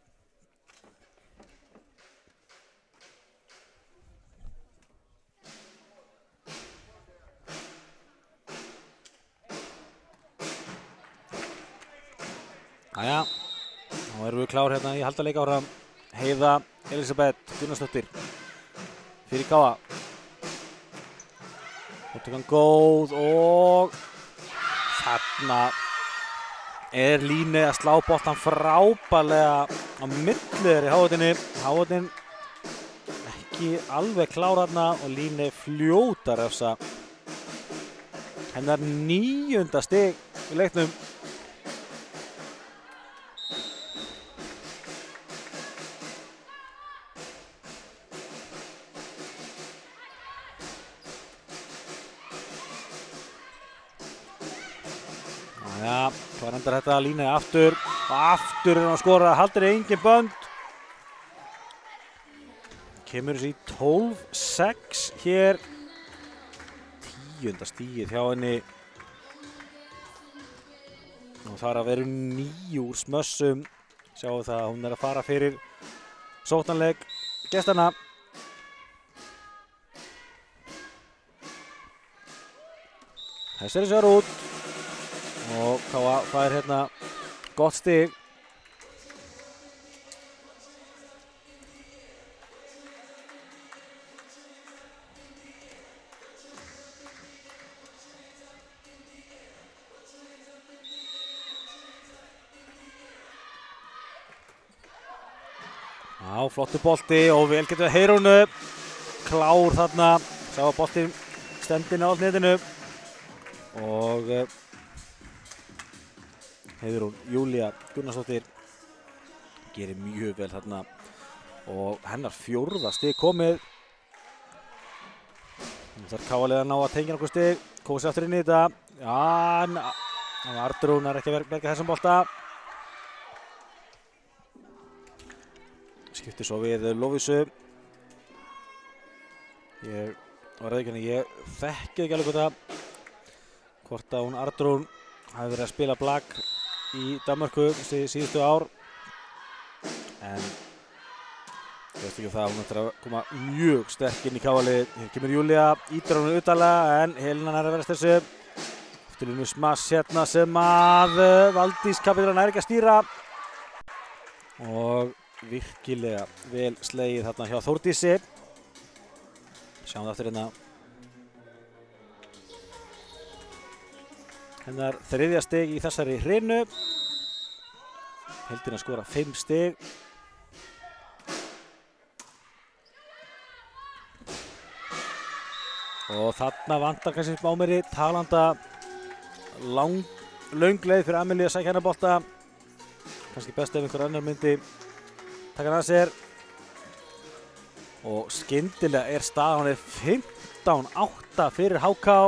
S1: Jæja, þá erum við klár hérna í haldaleik ára. Heiða Elisabeth Gunnarsdóttir fyrir K.A. Móttökan góð og þarna er Líne að slá boltan frábærlega á millir í Hávarninni. Hávarnin ekki alveg klár þarna og Líne fljótar refsa. Hennar 9. stig í leiknum. Já, hvað endar þetta að lína aftur og aftur er hann að skora, haldir engin bönd. Kemur þessi í 12-6 hér. 10. stigið hjá henni. Og það er að vera 9 úr smössum. Sjáum það að hún er að fara fyrir sóknarleik gestanna. Þessi er sér út. Og Káa fær hérna gott stig. Já, flottur bolti og vel getur við Heiðrúnu. Klár þarna. Sá að boltinn stefndi nálægt netinu. Og Heiðrún Júlía Gunnarsdóttir gerir mjög vel þarna og hennar 4. stig komið. Nú þarf Káa-liðið að ná að tengja nokkuð stig. Kósi aftur inn í þetta. Já, Arnrún er ekki að berga þessum bolta. Skiptir svo við Lovísu. Ég þekki ekki alveg hvort að hún Arnrún hafi verið að spila blak í Danmörku síðustu ár, en ég veist ekki það að hún ættir að koma mjög sterk inn í Káa-liðið. Hér kemur Júlía, ítir hún utanlega, en Helena er að vera þessu. Afturlínu smass hérna sem að Valdís kapitán er ekki að stýra. Og virkilega vel slegið þarna hjá Þórdísi. Sjáum það aftur hérna. Hennar 3. stig í þessari hrinu. Heldinn að skora 5 stig. Og þarna vantar kannski smá meiri talanda. Löng leið fyrir Amelíu að sækja hennar bolta. Kannski best ef einhver annar myndi taka hann að sér. Og skyndilega er staðan 15-8 fyrir HK.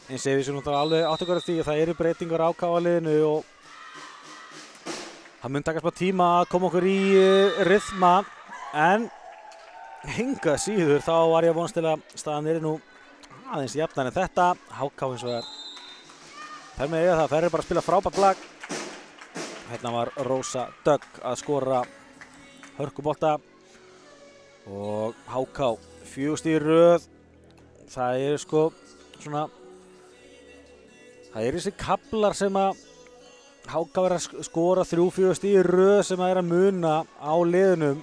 S1: Eins og við séum alveg áttökur af því að það eru breytingar á Káa-liðinu og það mun taka smá tíma að koma okkur í ryþma, en hingað síður þá var ég að vonast til að staðan er nú aðeins jafnar en þetta. HK eins og það fer með eiga það, þær eru bara að spila frábært lag. Hérna var Rósa Dögg að skora hörkubolta og HK 4 stig í röð. Það eru sko svona, það eru þessi kaflar sem að HK verið að skora 3-4 stig í röð sem að er að muna á liðunum.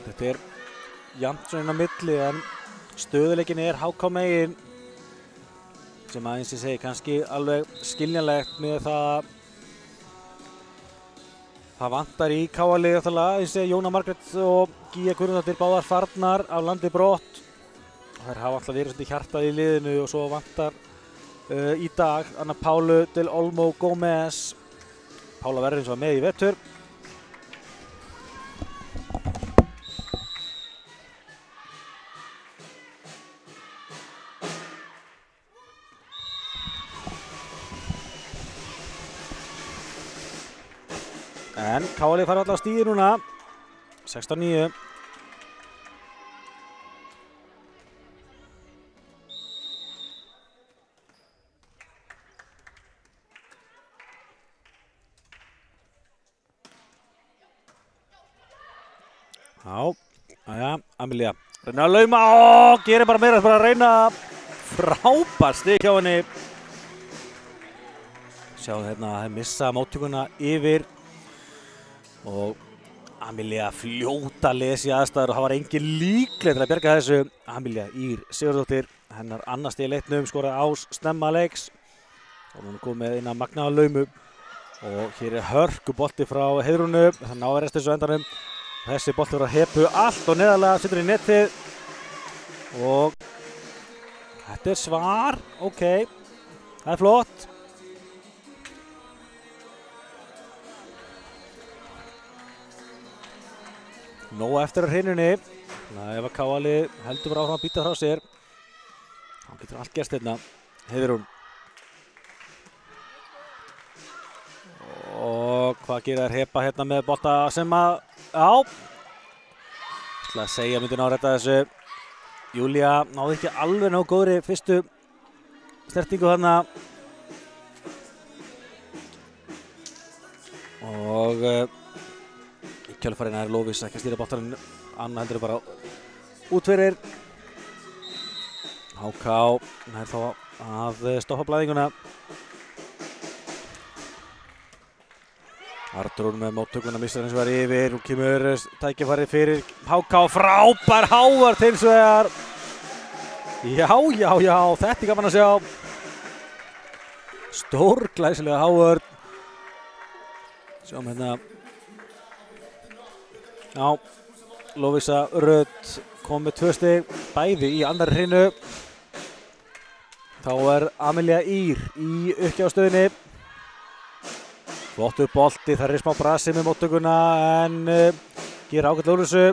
S1: Þetta er jafnt svona inn á milli, en stöðuleikin er HK megin, sem að eins og ég segi kannski alveg skiljanlegt með það. Það vantar í Káa-liðið náttúrulega, eins og Jóna Margrét og Gíja Guðrúndóttir báðar farnar af landi brott. Þær hafa alltaf verið svolítið hjartað í liðinu og svo vantar í dag Anna Pálu del Olmo Gómez. Pála verður eins og með í vetur. En Káa-liðið fara alltaf að stíði núna. 16-9. Já, Amelía reyna að lauma og gerir bara meira, bara að reyna frábært stig hjá henni. Sjáum hérna að það missa móttökuna yfir og Amelía fljóta lesi aðstæður og það var engin líkleg til að bjarga þessu. Amelía Ýr Sigurðardóttir, hennar annars stig í leiknum, skoraði ás snemma leiks og hún er komið inn að magnaða laumu og hér er hörkubolti frá Heiðrúnu, það náður rest þessu endanum. Þessi bolti voru að hepu allt og neðarlega, setur í netið og þetta svar, ok, það flott. Nóg eftir hreininni, ef að KA-lið heldur bara áfram að býta frá sér, þá getur allt gerst hérna, Heiðrún. Og hvað gerir þær Heba hérna með bolta sem að, ætla að segja myndi ná að redda þessu. Júlía náði ekki alveg nógu góðri fyrstu stertingu þarna. Og í kjölfarið er Lovísa ekki að stýra boltanum, Anna heldur bara út fyrir. HK nær þá að stoppa blæðinguna. Arnrún með móttökuna missar hins vegar yfir, hún kemur tækifæri fyrir HK, frábær Hávard hins vegar. Já, þetta er gaman að sjá. Stórglæsilega Hávard. Sjáum hérna. Já, Lovísa Rödd kom með 2 stig, bæði í annarri hreinu. Þá er Amelía Ýr í uppgjafstöðinni. Flottur bolti, það er smá brasi með móttökuna en gerir ágætlega úr þessu.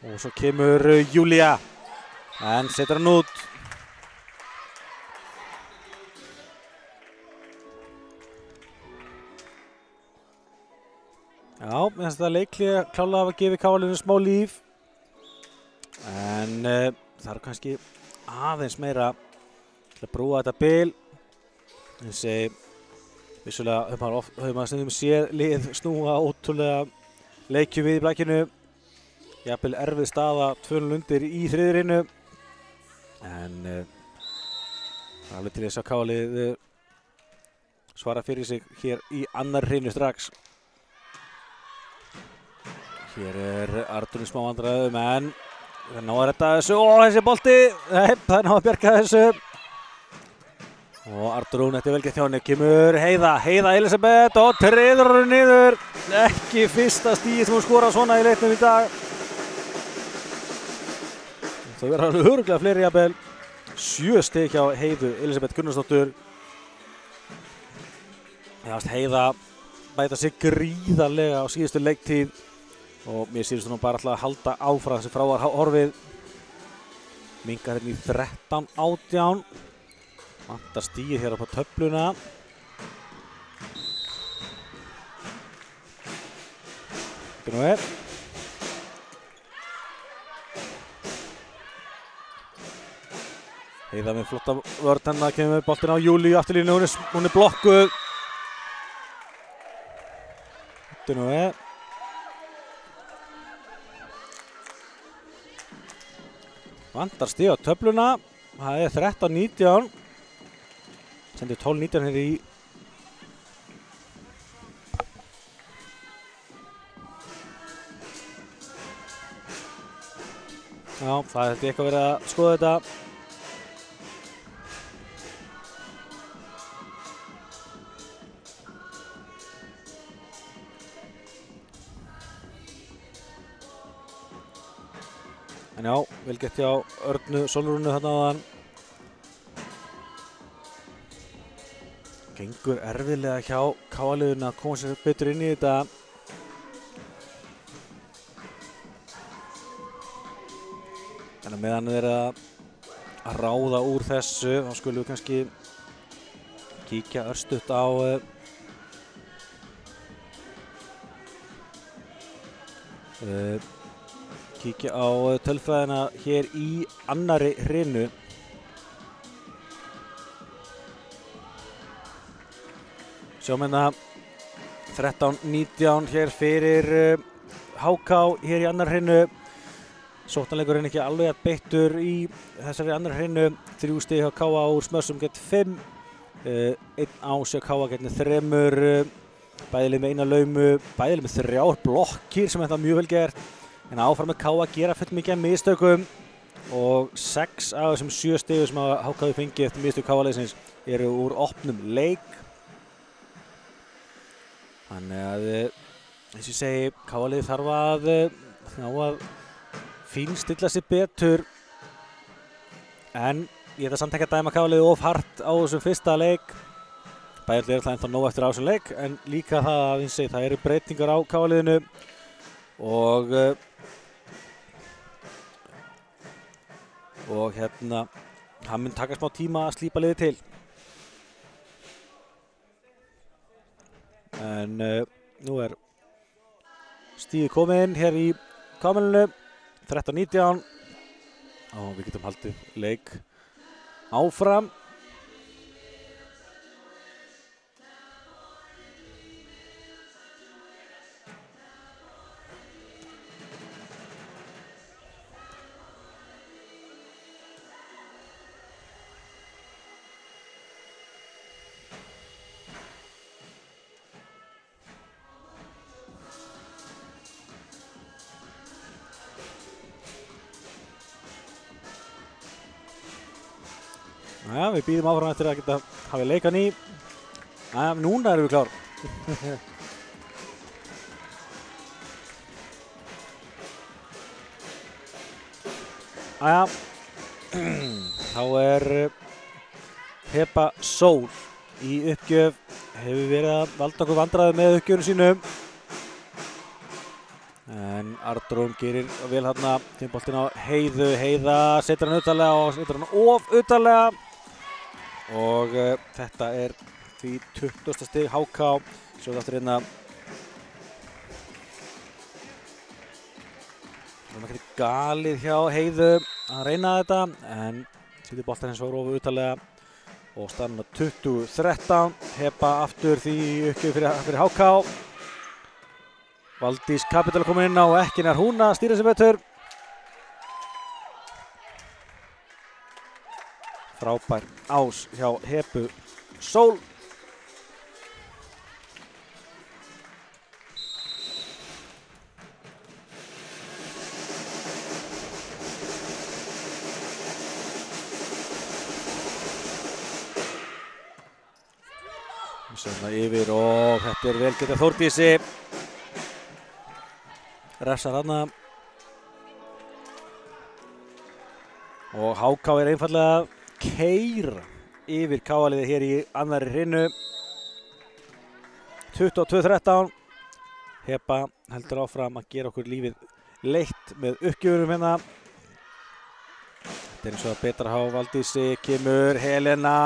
S1: Og svo kemur Júlía en setur hann út. Já, mér finnst þetta leiklega klálega að gefa KA-liðinu smá líf. En það er kannski aðeins meira til að brúa þetta bil. Þessi vissulega höfum maður stundum séð lið snúa ótrúlega leikju við í blækinu. Jafnvel erfið staða 2-0 undir í þriðju hreinu. En það er alveg til þess að KA-lið svara fyrir sig hér í annarri hreinu strax. Hér er Arnrún í smá vandræðum en það er ná að redda þessu. Þessi bolti! Nei, það er ná að bjarga þessu. Og Arnrún eftir velgert hjá henni, kemur Heiða Elisabeth og treður hún niður. Ekki fyrsta stíð sem hún skora svona í leiknum í dag. Það verður alveg örugglega fleiri jafnvel. 7 stig hjá Heiðu Elisabeth Gunnarsdóttur. Heiða bæta sig gríðarlega á síðustu leiktíð og mér sýnist hún bara alltaf að halda áfram þessi fráar horfið. Minkar hérna í 13-18. Vantar stíð hér upp á töfluna. Þetta nú er. Heiða með flotta vörn hennar, kemur boltinn á Júlíu afturlínu, hún er blokkuð. Þetta nú er. Vantar stíð á töfluna. Það er 13-19. Sendir 12-19 hér í. Já, það er eitthvað verið að skoða þetta. En já, vel gett hjá Örnu Sólrúnu þarna áðan. Gengur erfiðlega hjá KA-liðinu að koma sér betur inn í þetta. En að meðan þeir að ráða úr þessu, þá skulum við kannski kíkja örstutt á tölfræðina hér í annarri hreinu. Sjáum hérna 13-19 hér fyrir HK hér í annar hreinu. Sóknarleikurinn ekki alveg að beittur í þessari annar hreinu. 3 stig hjá KA úr smössum gegn 5. 1 ás hjá KA gegn 3. Bæðilið með 1 laumu, bæðilið með 3 blokkir sem þetta mjög vel gert. En áfram með KA að gera full mikið af mistökum. Og 6 af þessum 7 stigum sem HK hefur fengið eftir mistök KA-liðsins eru úr opnum leik. Þannig að, eins og ég segi, KA-liðið þarf að fínstilla sig betur En ég ætla samt ekki að dæma KA-liðið of hart á þessum fyrsta leik. Bæjarlið er alltaf ennþá nóg eftir á þessum leik, en líka það eru breytingar á KA-liðinu og hérna, hann mun taka smá tíma að slípa liðið til. En nú er stíði komið inn hér í KA-liðinu, 13-19 og við getum haldið leik áfram. Við býðum áfram eftir að geta hafið leikan í. Núna erum við klár. Þá er Heba Sól í uppgjöf. Hefur verið að valda okkur vandræði með uppgjöfunu sínum. En Arnrún gerir vel hérna. Boltinn á Heiðu. Heiða setur hann utarlega og setur hann of utarlega. Og þetta er því 20. stig HK. Svo aftur hérna. Það er ekkert galið hjá Heiðu að reyna þetta, en setur boltann hins vegar of utarlega og staðan 20-13. Heba aftur því uppgjöf fyrir HK. Valdís Kapital komin inn á og ekki nær hún að stýra sig betur. Frábær ás hjá Hebu Sól. Svona yfir og þetta er vel getað Þórdísi. Refsar þarna. Og HK er einfallega keyra yfir KA-liðið hér í annarri hrinu. 22-13. Heba heldur áfram að gera okkur lífið leitt með uppgjöfurum hérna. Þetta er eins og að betra á Valdísi. Kemur Helena,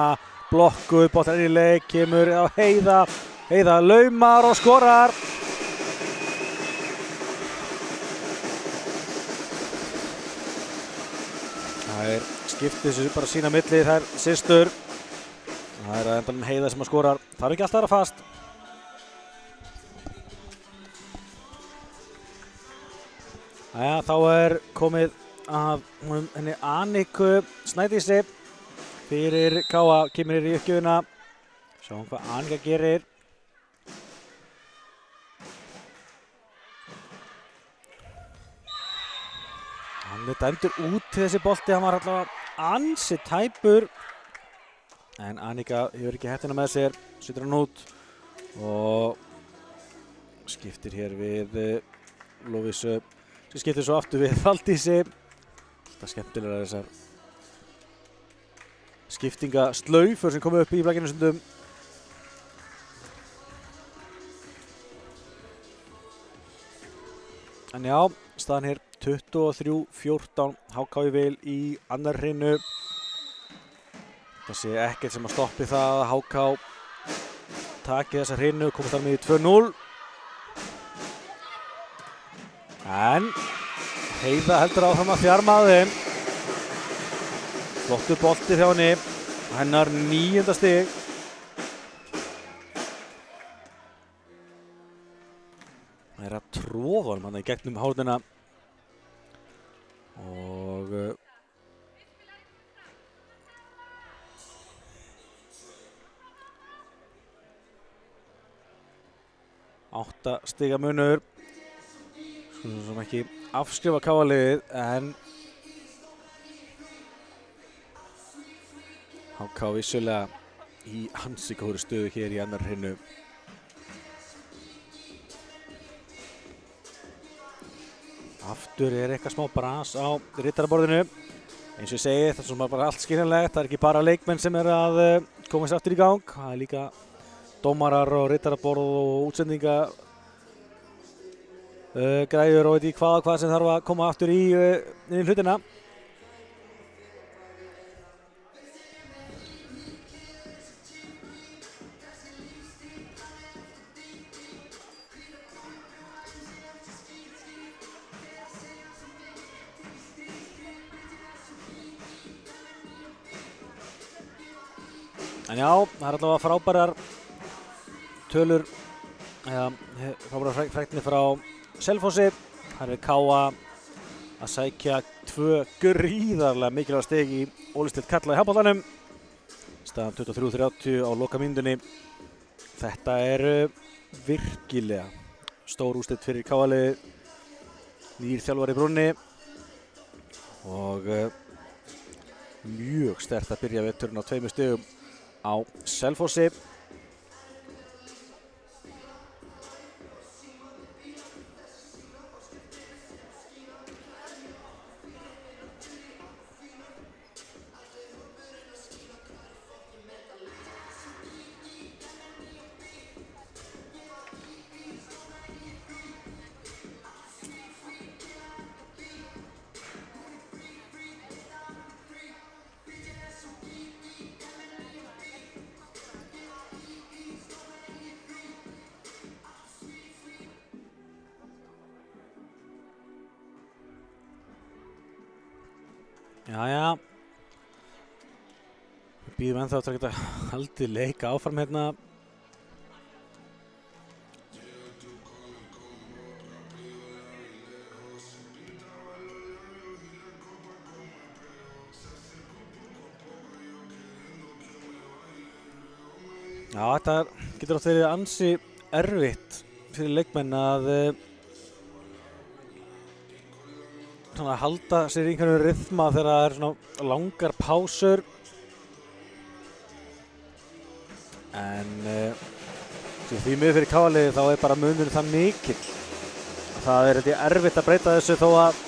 S1: blokkuð, boltar í leik, kemur á Heiða. Heiða laumar og skorar. Það er skiptið þessu bara sína milli, þær systur. Það er að endanum Heiða sem að skorar. Það er ekki alltaf að vera fast. Þá er komið að henni Aniku Snædísi fyrir KA. Kemur hér í uppgjöfuna. Sjáum hvað Anika gerir. Hann er dæmdur út til þessi bolti, hann var allavega ansi tæpur. En Anika hefur ekki hettina með sér, setur hann út og skiptir hér við Lovísu, sem skiptir svo aftur við Valdísi. Þetta skemmtilega þessar skiptingaslaufur sem komu upp í flækinu stundum. En já, staðan hér 23-14, HK vil í annar hrinu. Það sé ekkert sem að stoppi það að HK taki þessa hrinu, komast þar með í 2-0. En Heiða heldur áfram að þjarma að þeim. Flottur bolti hjá henni, hennar 9. stig. Það er að tróða honum hann í gegnum hárnina. Og 8 stiga munur. Svo sem ekki afskrifa KA-liðið, en HK vissulega í ansi góðri stöðu hér í annar hrinu. Aftur er eitthvað smá bras á rittaraborðinu. Eins og ég segi, það er svona bara allt skiljanlegt, það er ekki bara leikmenn sem að koma sér aftur í gang, það er líka dómarar og rittaraborð og útsendinga græjur og veit ég hvað sem þarf að koma aftur í hlutina. En já, það er allavega frábærar tölur, frábærar frækni frá Selfossi. Það er KA að sækja 2 gríðarlega mikilvæg stig í ólistelt karla í handboltanum. Staðan 23-30 á lokamínútunni. Þetta er virkilega stór úrslit fyrir KA-liðið. Nýr þjálfari í brúnni og mjög sterkt að byrja veturinn á 2 stigum á Selfossi. Jæja, við býðum ennþá eftir að geta haldið leika áfram hérna. Já, þetta getur oft verið ansi erfitt fyrir leikmenn að halda sér í einhvern rytma þegar það er svona langar pásur. En því miður fyrir KA-liðið þá er bara munurinn það mikill. Það er erfitt að breyta þessu þó að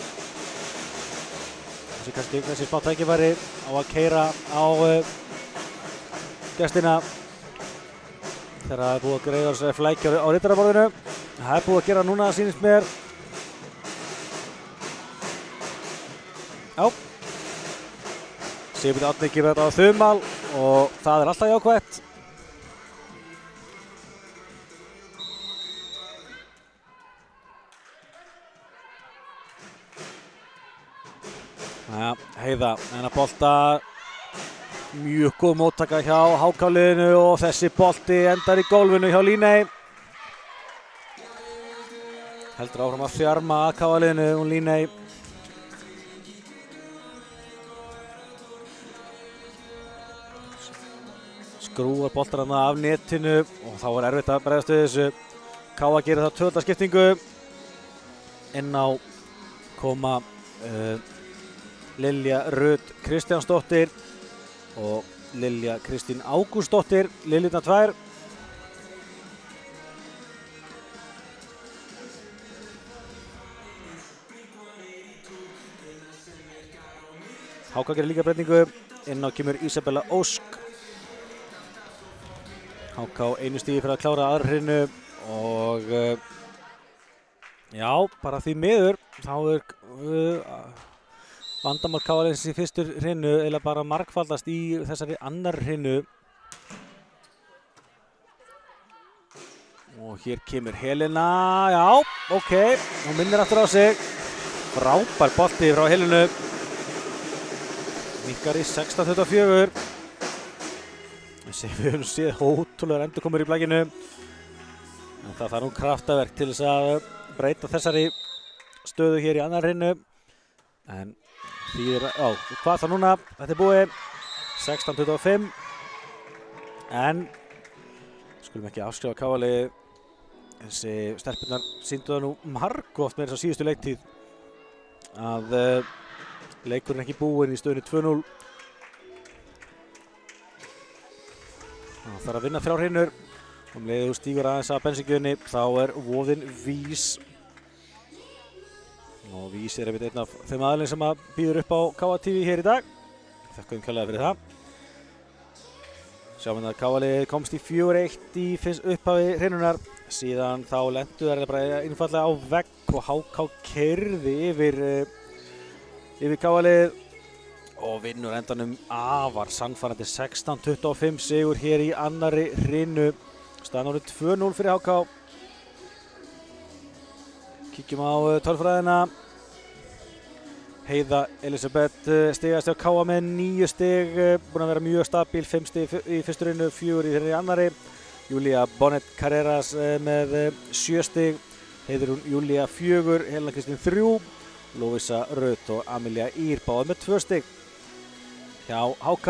S1: þessi smá tækifæri á að keyra á gestina þegar það er búið að greiða sér flækja á rittaraborðinu. Það er búið að gera núna, sýnist mér. Já, Sigurbjörn Árni gefur þetta á þumal og það er alltaf jákvætt. Jæja, Heiða, hennar bolta, mjög góð móttaka hjá HK-liðinu og þessi bolti endar í gólfinu hjá Líney. Heldur áfram að þjarma að KA-liðinu og Líney. Skrúar boltarna af netinu og þá er erfitt að bregðast við þessu. KA gerir það tvöfaldaskiptingu. Inn á koma Lilja Rut Kristjánsdóttir og Lilja Kristín Ágústsdóttir, Liljurnar 2. HK gerir líka breytingu. Inn á kemur Ísabella Ósk. HK einu stigi fyrir að klára aðra hrinu og já, bara því miður þá er vandamál KA-liðsins í fyrstu hrinu eiginlega bara margfaldast í þessari annar hrinu. Og hér kemur Helena, já, ok, hún minnir aftur á sig. Frábær bolti frá Helenu. Minnkar í 16-24. Við höfum séð ótrúlegar endurkomur í blaginu. En það þarf nú kraftaverk til þess að breyta þessari stöðu hér í annar hrinu. En hvað það núna? Þetta er búið 16-25. En skulum ekki afskrifa KA-liðið. Þessi stelpurnar sýndu það nú margoft með þess að síðustu leiktíð að leikurinn ekki búinn í stöðunni 2-0. Það þarf að vinna 3 hrinur. Leiðið þú stígur aðeins að bensíngjöfunni þá er voðinn vís. og Vísir er einn af þeim aðilum sem býður upp á KA-TV hér í dag. Þakkum kærlega fyrir það. Sjáum að KA-liðið komst í 4-1 í upphafi hreinunar. Síðan þá lentu þær bara einfallega á vegg og HK keyrði yfir KA-liðið og vinnur endanum afar sannfærandi 16-25 sigur hér í annarri hreinu. Staðan orðið 2-0 fyrir HK. Kíkjum á tölfræðina. Heiða Elisabeth stigast hjá KA með 9 stig, búin að vera mjög stabíl, 5 stig í fyrstu hreinu, 4 í þeirri annari. Júlia Bonnet Carreras með 7 stig, Heiðrún Júlia 4, Helena Kristín 3, Lovisa Rut og Amelia Ír báðar með 2 stig. Hjá HK,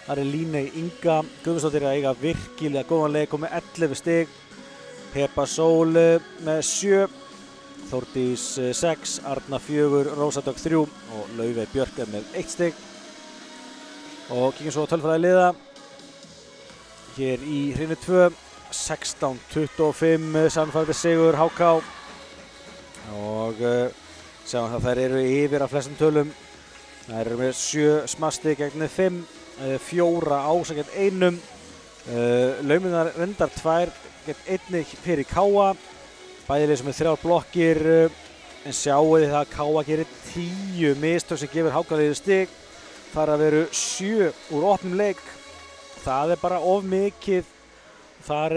S1: þar er Líney Inga Guðmundsdóttir að eiga virkilega góðan leik og með 11 stig. Heba Sól með 7. Þórdís 6, Arna 4, Rósa Dögg 3 og Laufey Björk með 1 stig. Og kíkjum svo á tölfræði liða. Hér í hreinu 2, 16-25 sannfærandi sigur HK. Og sjáum að þær eru yfir af flestum tölum. Þær eru með 7 smastig gegn 5, 4 ása gegn 1. Laumunar reyndar 2 gegn 1 fyrir KA. Bæðilið sem er 3 blokkir, en sjáu þið það að KA gerir 10 mistök sem gefur HK-liðið stig. Þar að veru 7 úr opnum leik. Það er bara of mikið. Þar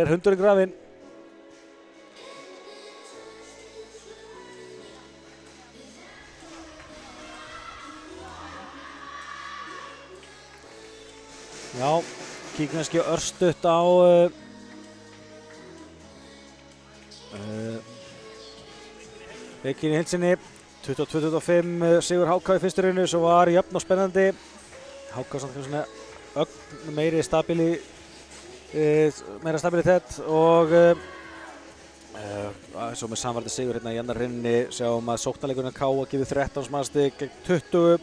S1: er hundurinn grafinn. Já, kíkjum kannski örstutt á leikin í heilsinni. 22-25 sigur HK í fyrstu hreinu, svo var jöfn og spennandi. HK samt svona meira stabilitet og svo með samvarandi sigur hérna í annar hreinu. Sjáum að sóknarleikurinn KA gefur 13 stig gegn 20.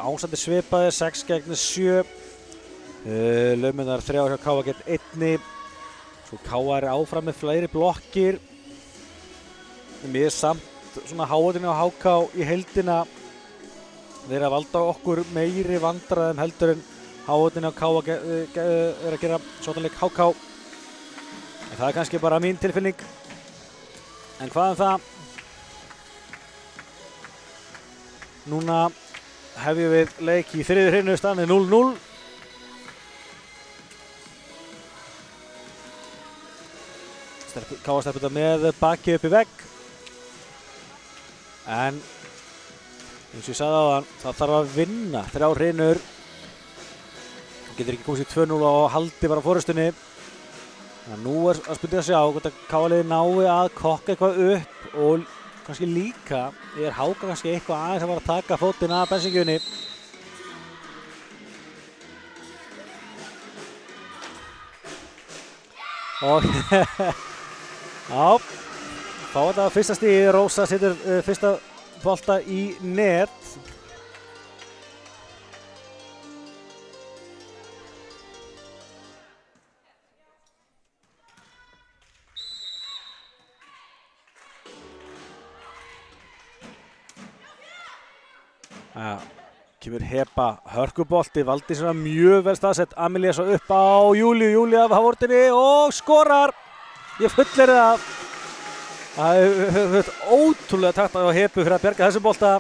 S1: Ásandi svipaði 6 gegn 7. Laumunar 3 hjá KA gegn 1. Svo KA er áfram með fleiri blokkir. Mér er samt svona háatinni á HK í heildina verið að valda okkur meiri vandræðum heldur en háatinni á KA er að gera sóknarleik HK. En það er kannski bara mín tilfinning. En hvað það? Núna hefjum við leik í þriðju hreinu, staðan er 0-0. KA stelpur þetta með baki upp í vegg. En eins og ég sagði áðan, það þarf að vinna 3 hrinur. Getur ekki komist í 2-0 og haldi bara fórustunni. Nú er að spurning að sjá hvort að KA-liðið nái að kokka eitthvað upp og kannski líka er HK kannski eitthvað aðeins að fara að taka fótinn af bensingjunni. Og já, þá er þetta fyrsta stigið. Rósa setur fyrsta bolta í net. Kemur Heba, hörkubolti, Valdís er mjög vel staðsett. Amelia svo upp á Júlíu, Júlía af hafvortinni og skorar. Ég fullir það. Það hefur ótrúlega takt á Hebu fyrir að bjarga þessum bolta.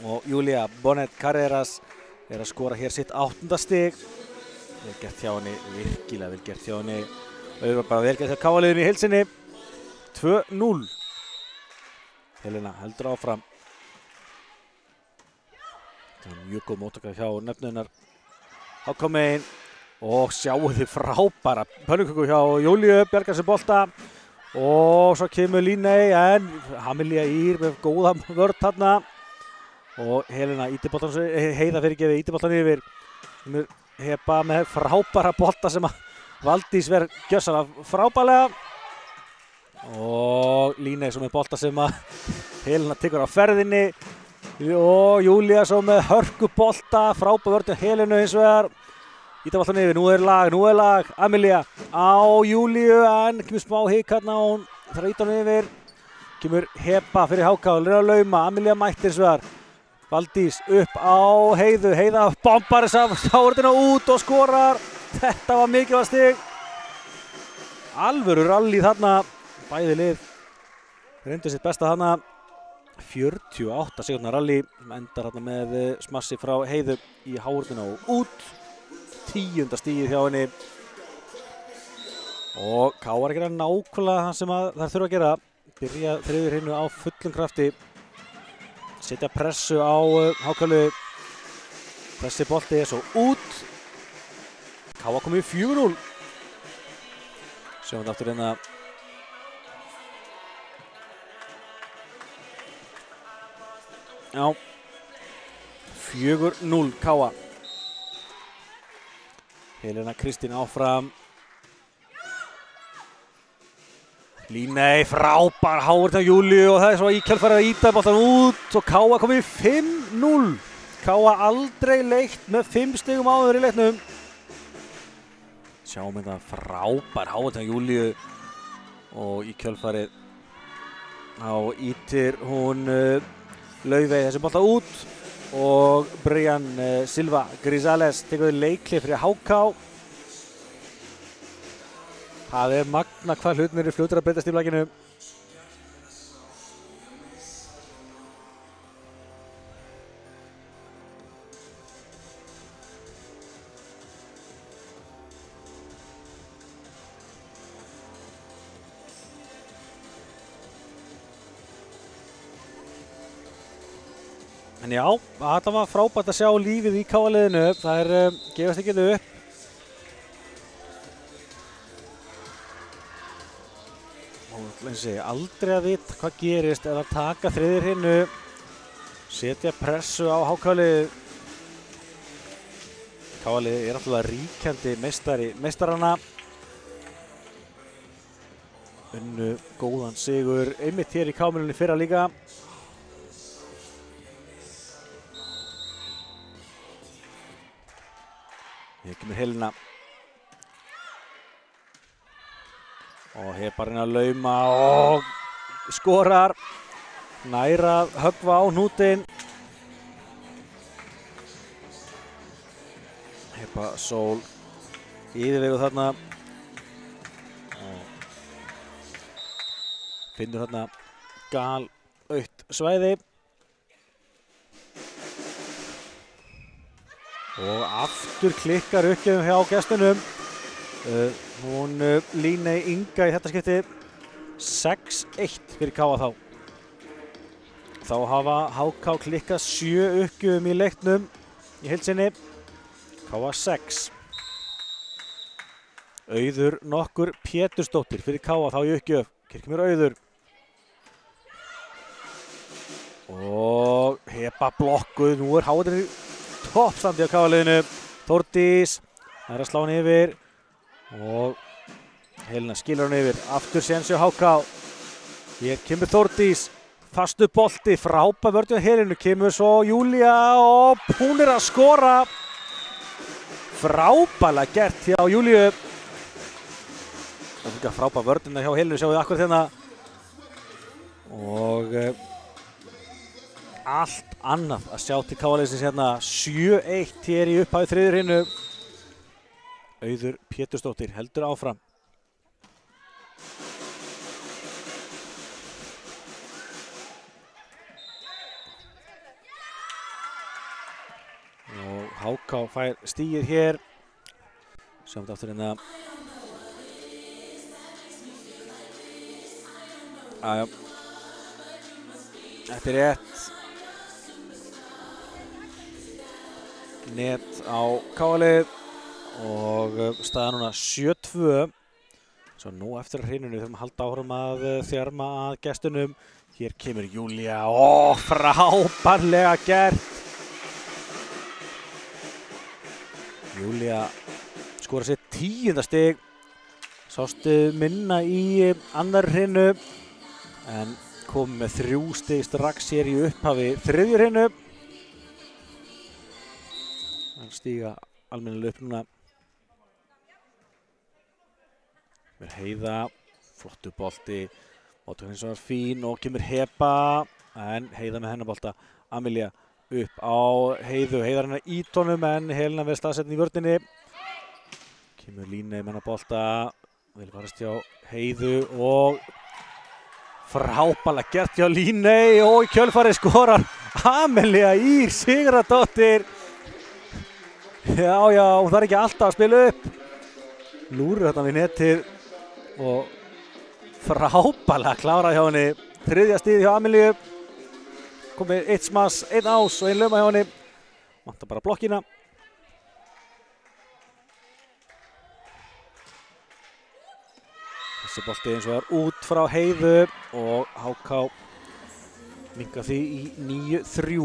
S1: Og Júlia Bonnet Carreras er að skora hér sitt 8. stig. Vel gert hjá henni, virkilega vel gert hjá henni. Það er bara vel gert hjá KA-liðinu í heilsinni. 2-0. Helena heldur áfram. Það er mjög góð móttaka hjá nefnunar. HK megin og sjáu þið frábæra pönnuköku hjá Júlíu, bjargar sem bolta og svo kemur Líney en Amelia Ír með góða vörn þarna og Helena Heiða fyrirgefið íti boltan yfir. Heba með frábæra bolta sem að Valdís verður gjörsamlega frábælega og Líney svo með bolta sem að Helena tekur á ferðinni. Og Júlía svo með hörkubolta, frábær vörn Helenu hins vegar. Íta boltan yfir, nú er lag. Amelia á Júlíu en kemur smá hik hérna og hún þarf að íta hann yfir. Kemur Heba fyrir HK, að lauma, Amelía mættir svar. Valdís upp á Heiðu, Heiða bombar þess af hártina út og skorar. Þetta var mikilvægt stig. Alvöru rally þarna, bæði lið reyndu sitt besta þarna. 48 sekúndna rally sem endar þarna með smassi frá Heiðu í hártina og út. 10. stigið hjá henni. Og KR að gera nákvæmlega það sem þær þurfa að gera. Byrja þriðju hreinu á fullum krafti. Setja pressu á HK-liðið. Þessi bolti er svo út. KR komið í 4-0. Sjáum við aftur hérna. Já. 4-0 KR. Helena Kristín áfram. Líney, frábær hárið á Júlíu og það er svo í kjölfarið að íta boltan út og KR komið í 5-0. KR aldrei leitt með 5 stigum áður í leiknum. Sjáum þetta frábær hárið á Júlíu og í kjölfarið á ítir hún Laufey þessi bolta út og Brian Silva Grisales tekur leikli fyrir HK. Það er magna hvað hlutinir eru fljótir að breytast í blakinu. En já, þetta var frábært að sjá lífið í KR-liðinu. Það gefast ekki upp. Aldrei að vita hvað gerist eða taka þriðju hreinu, setja pressu á HK-liðið. KR-liðið er náttúrulega ríkjandi meistarana. Unnu góðan sigur einmitt hér í K-milunni fyrra líka. Hér kemur Helena. Og Heba reyna að lauma og skorar. Nær að höggva á hnútinn. Heba Sól yfirveguð þarna. Og finnur þarna galautt svæði. Og aftur klikkar uppgjöfum hjá gestunum. Hún Líney Inga í þetta skipti 6-1 fyrir KR þá. Þá hafa HK klikkað 7 uppgjöfum í leiknum í heild sinni. KR 6. Auður nokkur Pétursdóttir fyrir KR þá í uppgjöf. Kirkjumur Auður. Og Heba blokkuð. Nú er háðinni toppstandi á KR-liðinu. Þórdís. Það er að slá hann yfir. Og Helena skilur hann yfir. Aftur séns hjá HK. Hér kemur Þórdís. Fastu bolti. Frábær vörn hjá Helenu. Kemur svo Júlía og hún er að skora. Frábærlega gert hjá Júlíu. Það er líka frábær vörnina hjá Helenu. Sjáum við akkurat hérna. Og allt annað að sjá til KR-liðsins hérna. 7-1 hér í upphæðu þriðju hreinu. Auður Pétursdóttir heldur áfram. Og HK fær stigið hér. Sjáum þetta aftur hérna. Aðja. Þetta er rétt. Net á KR-lið. Og staða núna 7-2. Svo nú eftir hreinunni þurfum að halda áfram að þjarma að gestunum. Hér kemur Júlía. Ó, frábærlega gert. Júlía skora sitt 10. stig. Sástu minna í annar hreinu. En kom með 3 stig strax hér í upphafi þriðju hreinu. Hann stíga almennilega upp núna. Heiða, flottu bolti Móttaka hins vegar fín og kemur Heba, en Heiða með hennar bolta. Amelía upp á Heiðu, Heiðar hennar í tónum en Helena við staðsettin í vörninni. Kemur Líney með hennar bolta, vil varast hjá Heiðu og frábælega gert hjá Líney og í kjölfarið skorar Amelía Ýr Sigurðardóttir. Já, það er ekki alltaf að spila upp. Lúrir þetta við netið og frábælega klárað hjá henni. Þriðja stigið hjá Amelíu. Komið eitt smass, einn ás og einn lauma hjá henni. Vantar bara blokkina. Þessi bolti eins og er út frá Heiðu og HK minnka því í 9-3.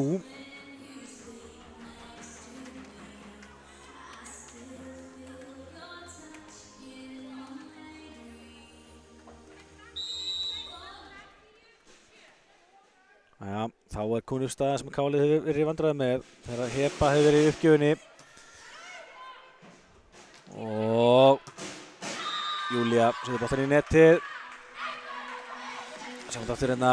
S1: Jæja, þá er komin upp staða sem Kálið hefur verið í vandræðum með þegar Heba hefur verið í uppgjöfinni. Og Júlía setur boltann í netið. Sjáum þetta aftur hérna.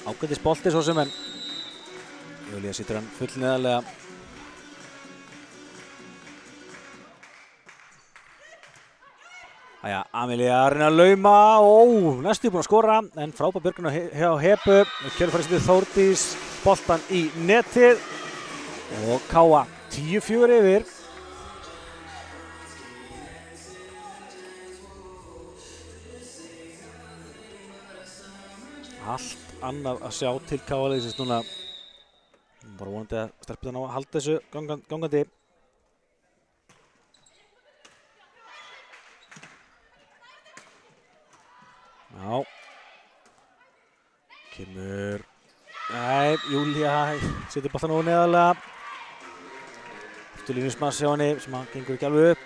S1: Ágætis bolti svo sem en Júlía situr hann fullneðarlega. Æja, Amelía að reyna að lauma, næstu búin að skora, en frábær björgun hjá Hebu. Kjölfarið setur Þórdís boltan í netið og Káa 10-4 yfir. Allt annað að sjá til Káa-liðsins núna. Bara vonandi að stelpurnar ná að halda þessu gangandi. Já, kemur, Júlía setur boltan ofan neðarlega. Eftir línusmass hjá henni sem hann gengur ekki alveg upp.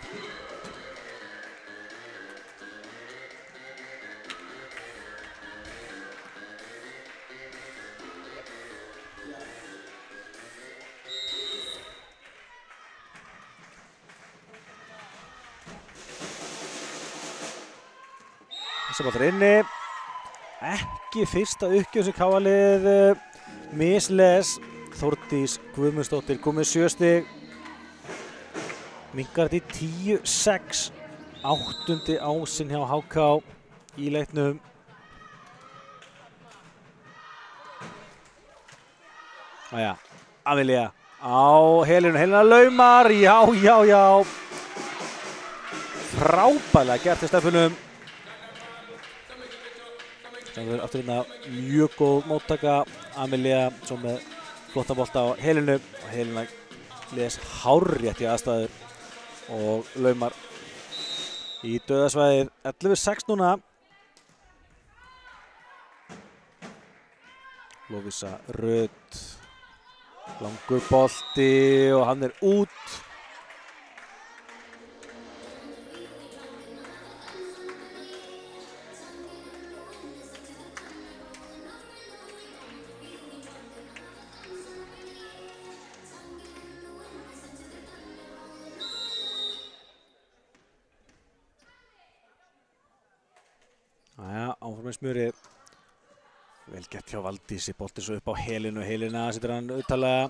S1: Þessi boltar inni. Ekki fyrsta uppgjöf sem Káa-lið misles. Þórdís Guðmundsdóttir komið 7 stig. Minnkar þetta í 10-6. 8. ásinn hjá HK í leiknum. Æja, Amelía á Helenu. Helena laumar. Já. Frábælega gert í stelpunum. Það er aftur hérna mjög góð móttaka. Amelía svo með flottan bolta á Helenu og Helena les hárrétt í aðstæður og laumar í dauðasvæðið. 11-6 núna. Lovísa Rut, langur bolti og hann er út. Áfram með smjörið. Vel gett hjá Valdísi, bolti svo upp á Helenu. Helena setur hann auðtalega.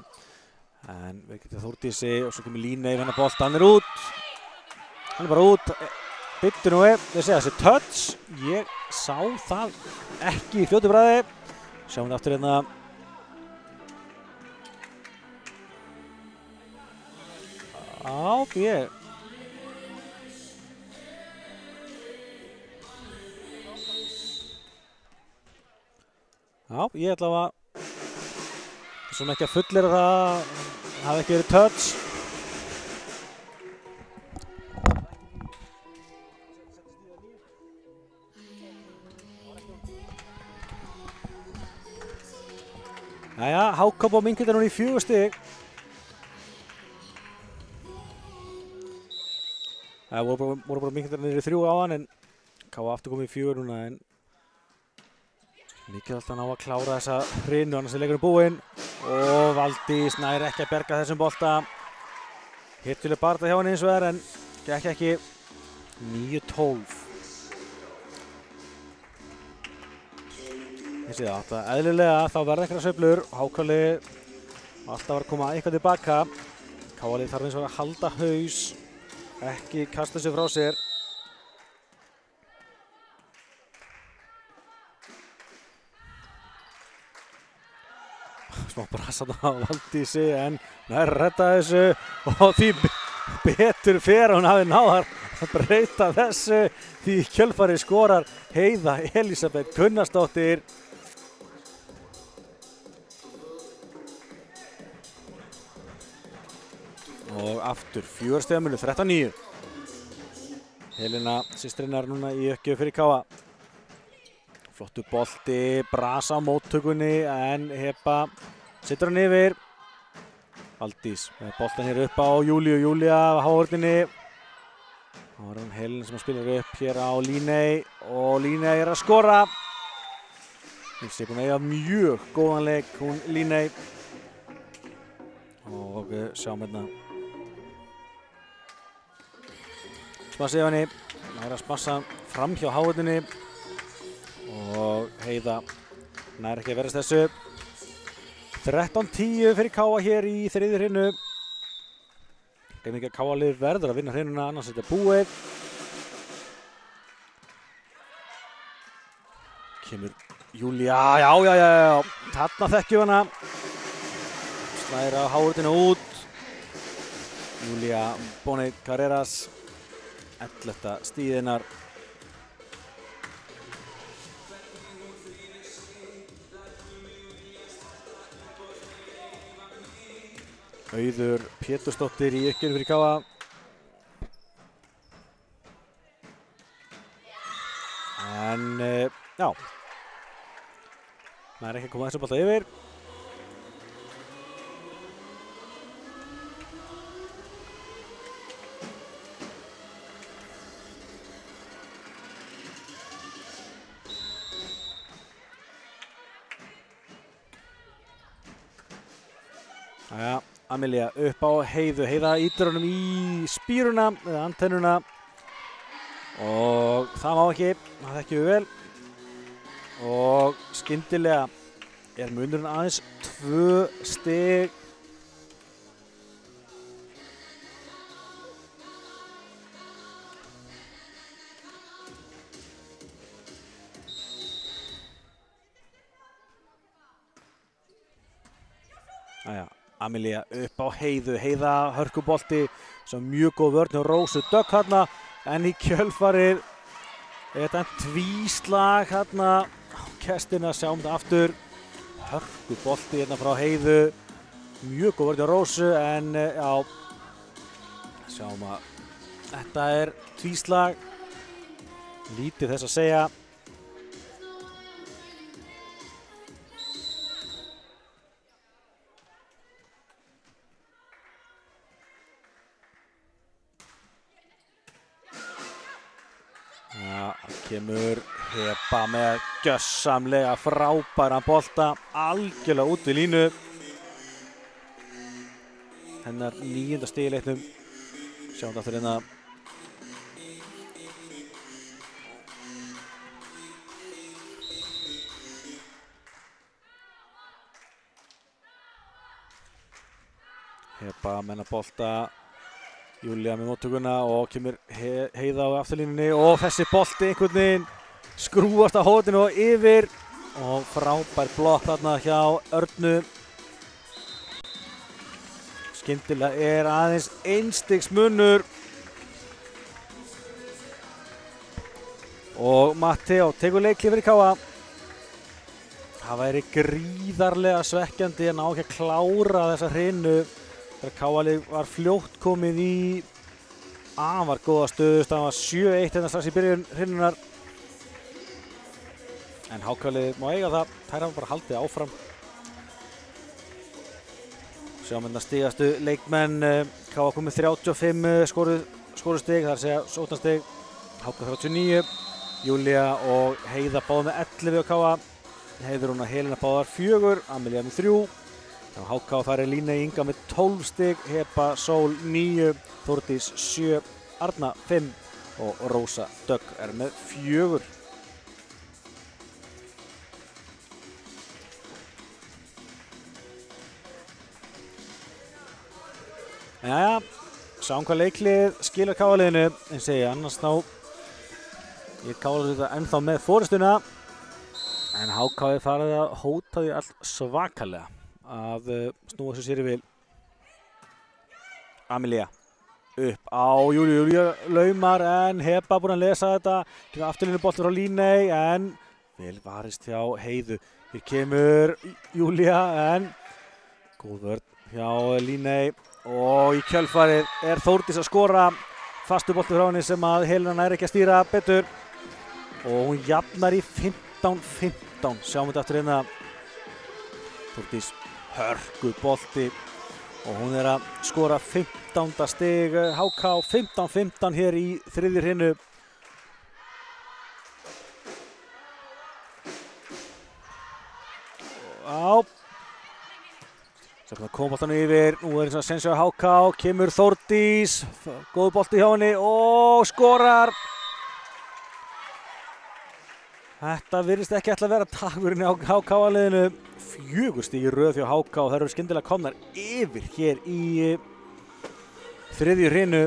S1: En vel gett hjá Þórdísi og svo kemur Líney hennar bolt. Hann er út. Hann er bara út. Byttu nú við. Þeir segja þessi touch. Ég sá það ekki í fljótu bragði. Sjáum við aftur hérna. Já, ég ætla að svona ekki að fullera það hafi ekki verið touch. Jæja, HK á minnkita núna í 4 stig. Það voru bara minnkita niður í 3 áðan en Káa aftur komið í 4 núna en mikið alltaf ná að klára þessa hrinu, annars er leikurinn búinn og Valdís nær ekki að berga þessum bolta. Hittileg barða hjá henni eins og það en gekk ekki 9-12. Ég sé það, eðlilega þá verða einhverja sveiflur. HK alltaf var að koma eitthvað tilbaka. KA þarf eins og að halda haus, ekki kasta sig frá sér. Smá brassan á Valdísi en nær redda þessu og því betur fer hún hafi náðar að breyta þessu því í kjölfarið skorar Heiða Elísabet Gunnarsdóttir. Og aftur 4 stiga munur, 13-9. Helena systrinnar núna í uppgjöf fyrir KA. Flottu bolti, brasa á móttökunni en Heba setur hann yfir. Valdís með boltan hér upp á Júlíu, Júlía á hávörninni. Það var hann Helena sem spilar upp hér á Líney og Líney að skora. Hún sé búin að eiga mjög góðan leik, hún Líney. Og sjáum hérna. Spassi af henni, nær að spassa fram hjá hávörninni. Og Heiða nær ekki að verðast þessu. 13-10 fyrir KA hér í þriðju hreinu. Gleymum ekki að KA-lið verður að vinna hreinuna, annars er þetta búið. Kemur Júlía, já. Þarna þekkjum hana. Slæðir á hávörðinu út. Júlía Bonet Carreras, 11. stíðinnar. Auður Pétursdóttir í uppgjörinu fyrir KA. En já, það er ekki að koma þessu bolta yfir. Jæja. Amelia upp á Heiðu, Heiða ítir honum í spíruna eða antennuna og það má ekki, það þekkjum við vel og skyndilega er munurinn aðeins 2 stig. Jæja. Amelia upp á Heiðu, Heiða hörkubolti sem mjög góð vörn hjá Rósu Dögg hérna en í kjölfarið er þetta tvíslag hérna á kestina, sjáum þetta aftur. Hörkubolti hérna frá Heiðu, mjög góð vörn hjá Rósu en já, sjáum að þetta er tvíslag, lítið þess að segja. Kemur Heba með gjörsamlega frábæran bolta, algjörlega út við línu. Hennar 9. stig í leiknum. Sjáum þetta aftur hérna. Heba menna bolta. Júlía með móttökuna og kemur Heiða á afturlínunni og þessi bolti einhvern veginn skrúast á hótinu og yfir og frábær blokk þarna hjá Örnu. Skyndilega er aðeins 1 stigs munur og Matteo tekur leikhlé fyrir KA. Það væri gríðarlega svekkjandi að ná ekki að klára þessa hreinu. Þegar KA-lið var fljótt komið í afar góða stöðu, það var 7-1 hérna strax í byrjun hreinunar. En HK-lið má eiga það, þær hafa bara haldið áfram. Sjáum hérna stigastu leikmenn, KA komið 35 skorustig, það er að segja 17 stig, HK 39, Júlía og Heiða báða með 11 á KA. Heiður hún að Helena báðar 4, Amelia með 3. HK þar Líney Inga með 12 stig, Heba Sól 9, Þórdís 7, Arna 5 og Rósa Dögg með 4. Jæja, sáum hvað leiklið skilar KA-liðinu, en segja annars þá ég KA-liðið þetta ennþá með forystuna, en HK farið að hóta því allt svakalega að snúa þessu sér í vil. Amelia upp á Júlíu laumar, en Heba búin að lesa þetta, kemur afturlínu boltur á Líney, en vel varist hjá Heiðu. Hér kemur Júlía, en góð vörn hjá Líney. Og í kjölfarið Þórdís að skora, fastu bolti frá henni sem að Helena nær ekki að stýra betur og hún jafnar í 15-15. Sjáum þetta aftur hérna. Þórdís hörku bolti og hún að skora 15. stig HK, 15-15 hér í þriðju hrynu. Svo kom boltan yfir, nú eins og sensjá HK, kemur Þórdís, góð bolti hjá henni og skorar. Þetta virðist ekki ætla að vera takmurinn á HK-liðinu. 4 stig í röð hjá HK og þær eru skyndilega komnar yfir hér í þriðju hrynu.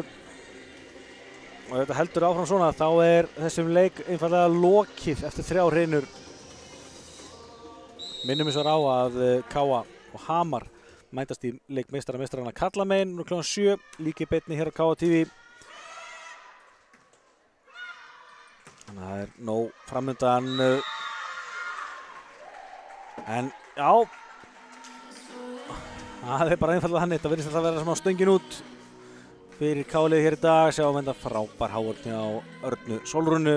S1: Og ef þetta heldur áfram svona þá þessum leik einfallega lokið eftir 3 hrynur. Minnum eins og á að KA og Hamar mætast í leik meistarana karlamegin nú kl. 7, líki beinni hér á KA TV. Þannig að það nóg framundan. En já, það bara einfallega hann. Þetta virðist alltaf að vera smá stöngin út fyrir KA-liðið hér í dag. Sjáum þetta frábær hávörn hjá Örnu Sólrúnu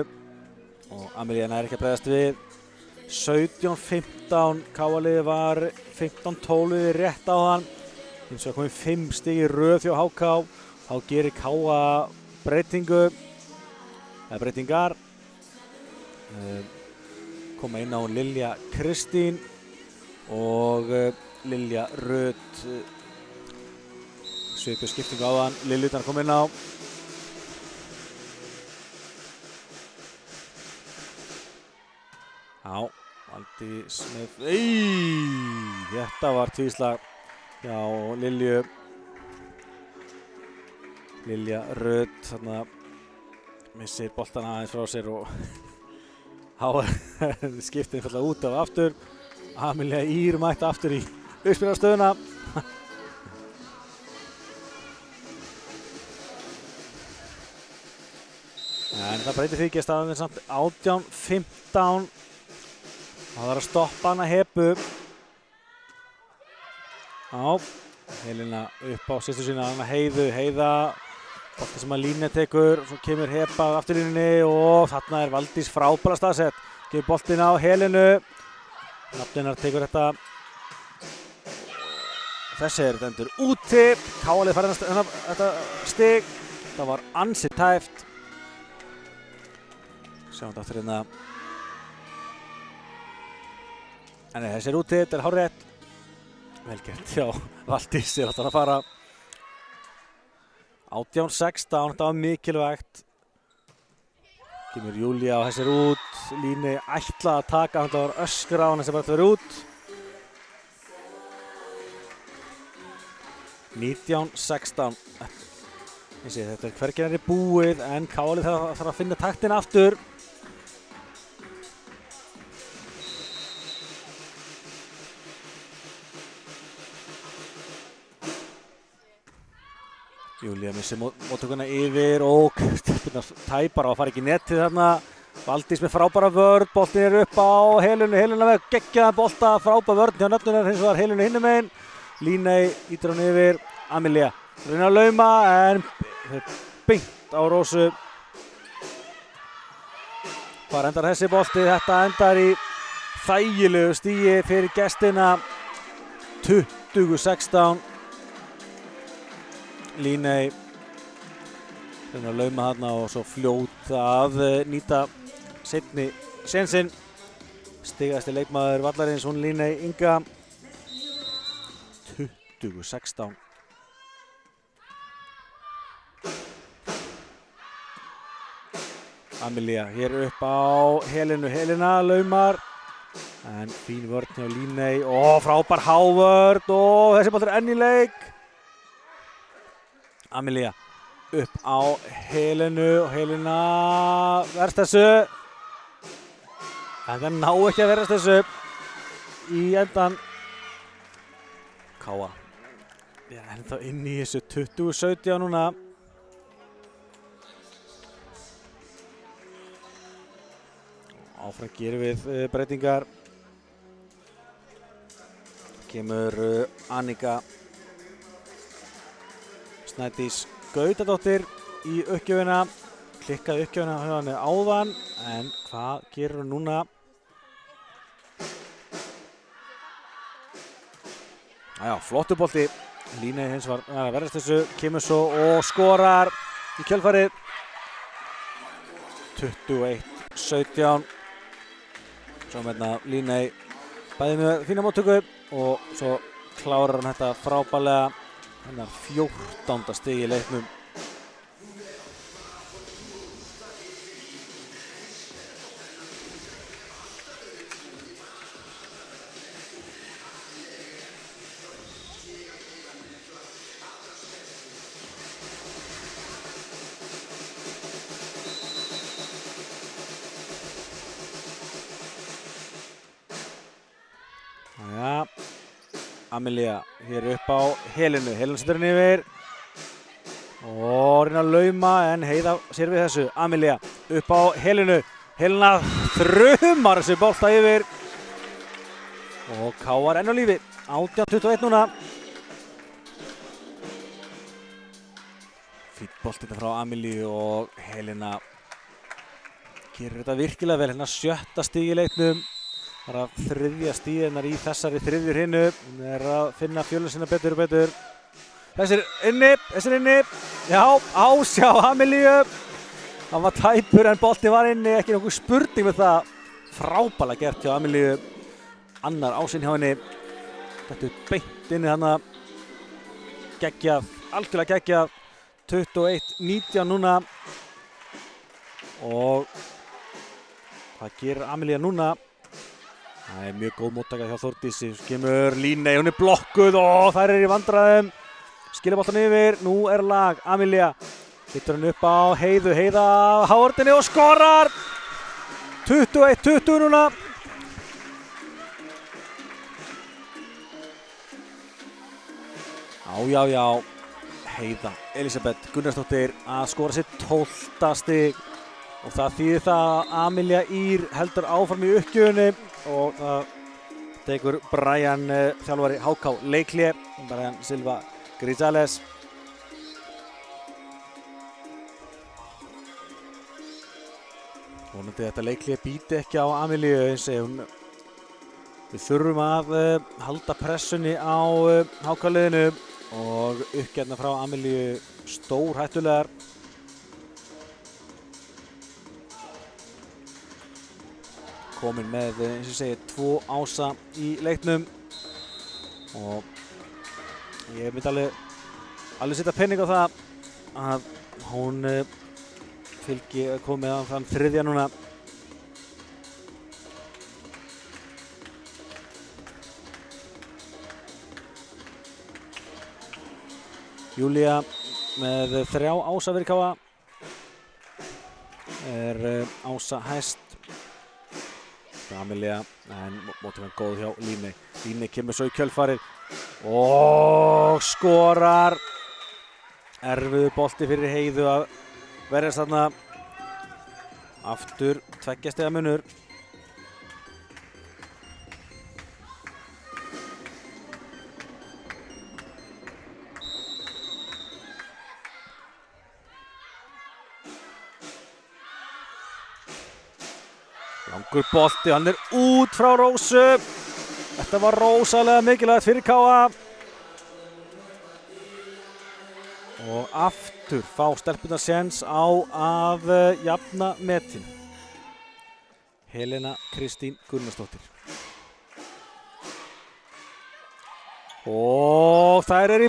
S1: og Amelia nær ekki að bregðast við. 17-15, KA-liðið var 15-12 rétt á hann. Hins vegar komið 5 stig í röð hjá HK. Þá gerir KA breytingar. Koma inn á Lilja Kristín og Lilja Rut. Svipið skiptingu á hann. Liljutan kom inn á. Já, Valdís með, þetta var tvíslag hjá Lilju. Lilja Rut, þarna missir boltan aðeins frá sér og skipti einfallega út af aftur. Amelia Ír mætti aftur í uppspilnarstöðuna. En það breytir því ekki að staðan samt 18-15. Það var að stoppa hana Hebu. Já, Helena upp á sýstu sína, hana Heiða. Bolti sem að Líney tekur, svo kemur Heba af afturlínunni og þarna Valdís frábæra staðsett. Gefur boltin á Helenu. Nafninar tekur þetta. Þessi endur úti. KA-lið fær þetta stig. Það var ansi tæft. Sjáum þetta aftur hérna. En nei, þessi úti, þetta hárrétt. Vel gert, já, Valdís alltaf að fara. 18-16, þetta var mikilvægt. Kemur Júlía og þessi út. Líney ætlaði að taka, þetta var öskra á hann sem bara verið út. 19-16. Þetta hvergi búið, en KA-lið þarf að finna taktin aftur. Júlía missir móttökuna yfir og tæpar á að fara ekki í netið þarna. Valdís með frábæra vörn, boltin upp á Helenu. Helena með geggjaðan bolta, frábæra vörn hjá nöfnunar, hins vegar Helenu hinum megin. Líney ítir hann yfir, Amelia reynir að lauma en beint á Rósu. Hvar endar þessi bolti? Þetta endar í þægilegu stigi fyrir gestina. 20-16. Líney reynir að lauma þarna og svo fljóta að nýta seinni sénsinn. Stigasti leikmaður vallarins, hún Líney Inga. 20-16. Amelía hér upp á Helenu, Helena laumar en fín vörn hjá Líney og frábær hávörn og þessi boltur enn í leik. Amelía upp á Helenu og Helena verðst þessu en það ná ekki að verðast þessu í endan. Káa ennþá inn í þessu 20-17 núna. Áfram gerum við breytingar. Kemur Annika Snædís Gautadóttir í uppgjöfina. Klikkaði uppgjöfina hjá henni áðan en hvað gerir hún núna? Já, flottur bolti. Líney hins var að verðast þessu. Kemur svo og skorar í kjölfarið. 21-17. Svo meðna Líney bæði með fína móttöku og svo klárar hann þetta frábærlega. Hennar 14. stig í leiknum. Amelía hér upp á Helenu. Helena setur henni yfir og reyna að lauma en Heiða sér við þessu. Amelía upp á Helenu. Helena þrumar þessi bolta yfir og Káar enn á lífi. 18-21 núna. Fínn bolti þetta frá Amelíu og Helena gerir þetta virkilega vel. Hérna 7. stig í leiknum. Það er 3. stig hennar í þessari 3. hrinu. Hún er að finna fjölun sinna betur og betur. Þessir inni. Já, ásjá Amelíu. Hann var tæpur en bolti var inni. Ekki nokkuð spurning með það. Frábærlega gert hjá Amelíu. Annar ásinn hjá henni. Þetta er beint inni hana. Geggjað, algjörlega geggjað. 21-19 núna. Og hvað gerir Amelía núna? Það er mjög góð móttaka hjá Þórdísi. Kemur Líney, hún er blokkuð og þær er í vandræðum. Skilja boltan yfir, nú er lag. Amelía hittur hann upp á Heiðu. Heiða á hávörðinni og skorar. 21-20 núna. Já. Heiða Elísabet Gunnarsdóttir að skora sitt 12. stig. Og það þýðir það að Amelía Ýr heldur áfram í uppgjöfunni og það tekur Brian þjálfari HK leikhlé, Brian Silva Grisales. Vonandi þetta leikhlé bíti ekki á Amelíu eins og við þurfum að halda pressunni á HK liðinu og uppgjörna frá Amelíu stór hættulegar. Komin með, eins og ég segi, 2 ása í leiknum og ég myndi alveg setja penning á það að hún fylgi komið á þann 3. núna. Júlía með 3 ása fyrir Káa er ása hæst. Amelía en móttökan góð hjá Líney. Líney kemur svo í kjölfarið og skorar. Erfiður bolti fyrir Heiðu að verjast þarna. Aftur 2 stiga munur. Langur bolti, hann er út frá Rósu. Þetta var rosalega mikilvægt fyrir Káa. Og aftur fá stelpurnar séns á að jafna metin. Helena Kristín Gunnarsdóttir. og þær í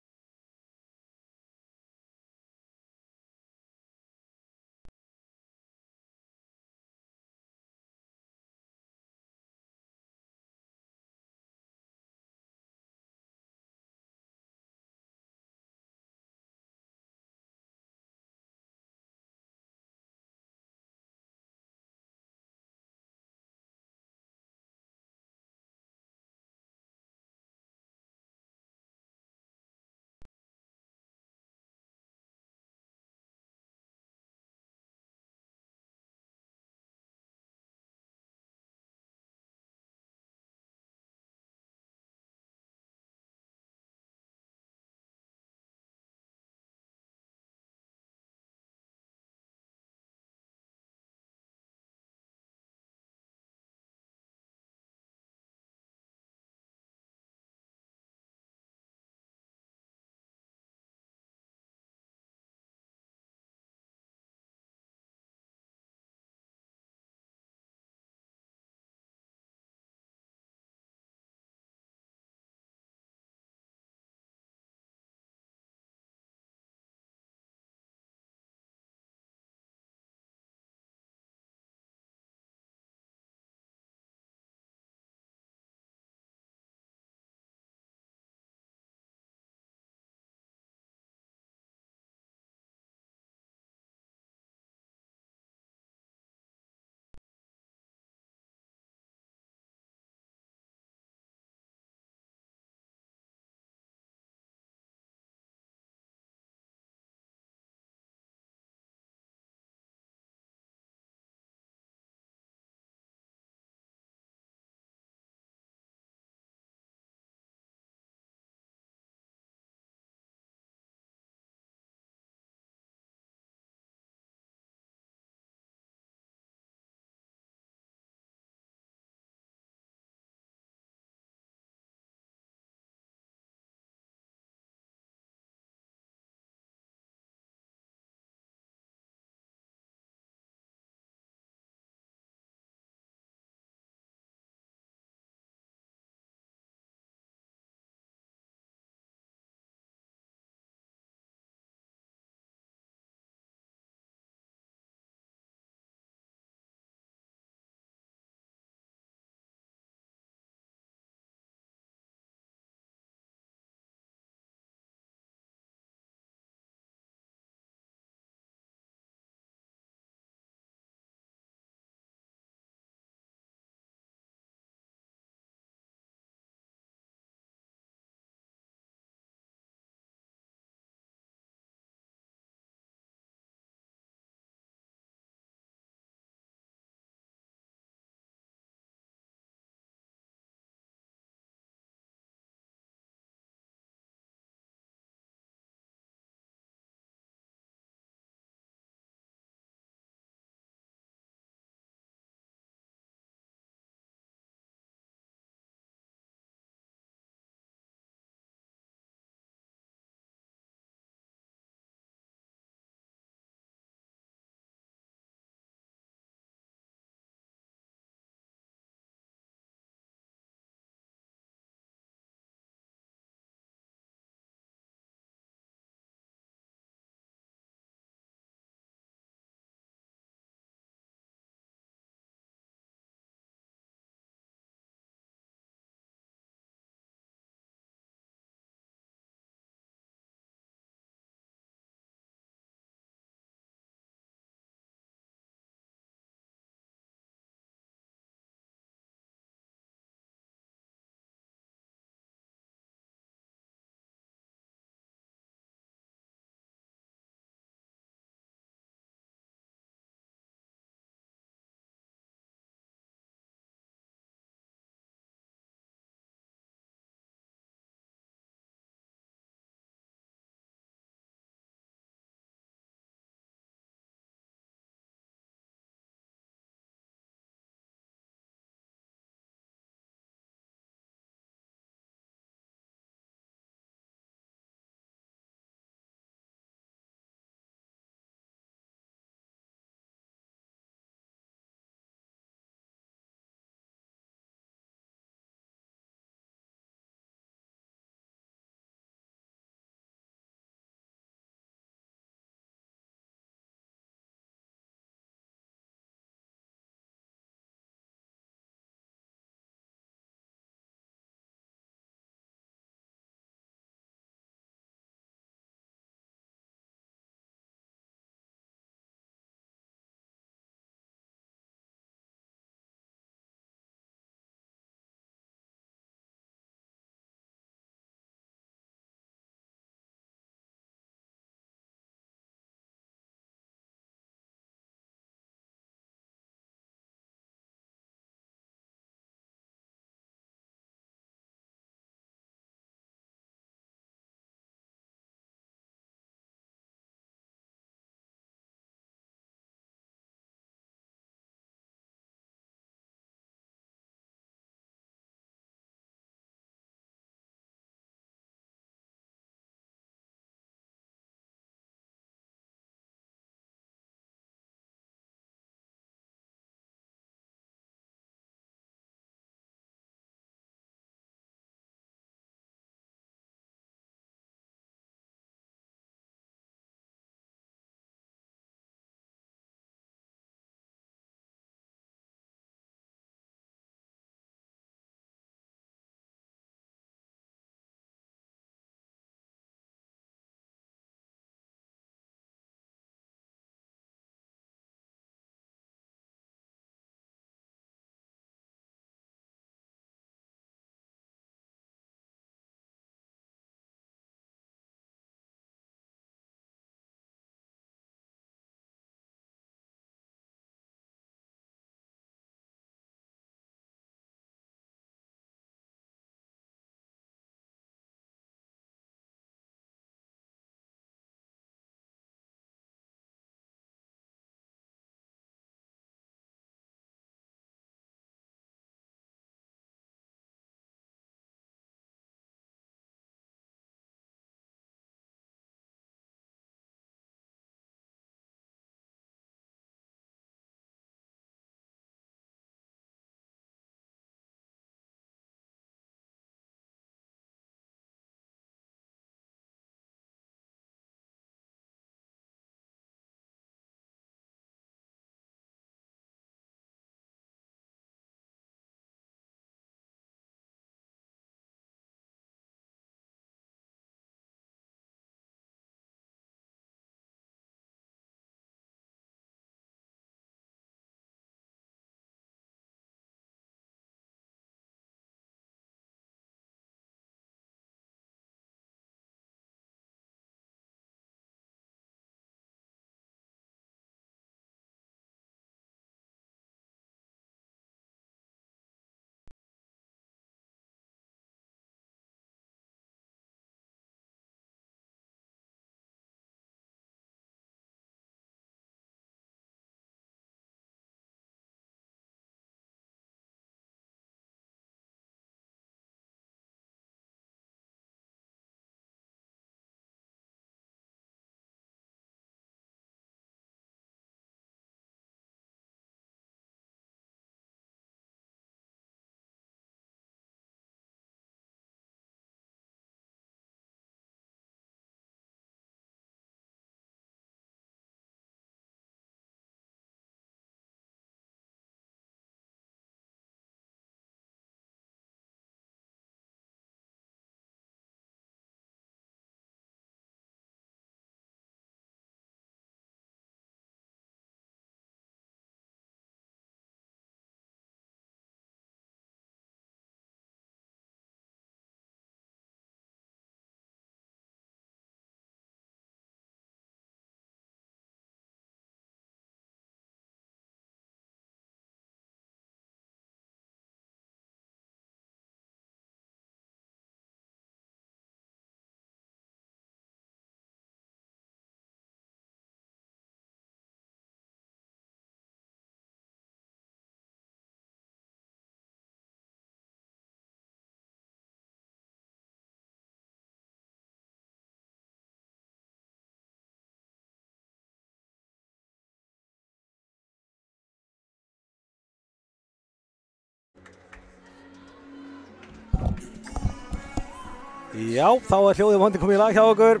S1: Já, þá hljóðið vonandi komið í lag hjá okkur.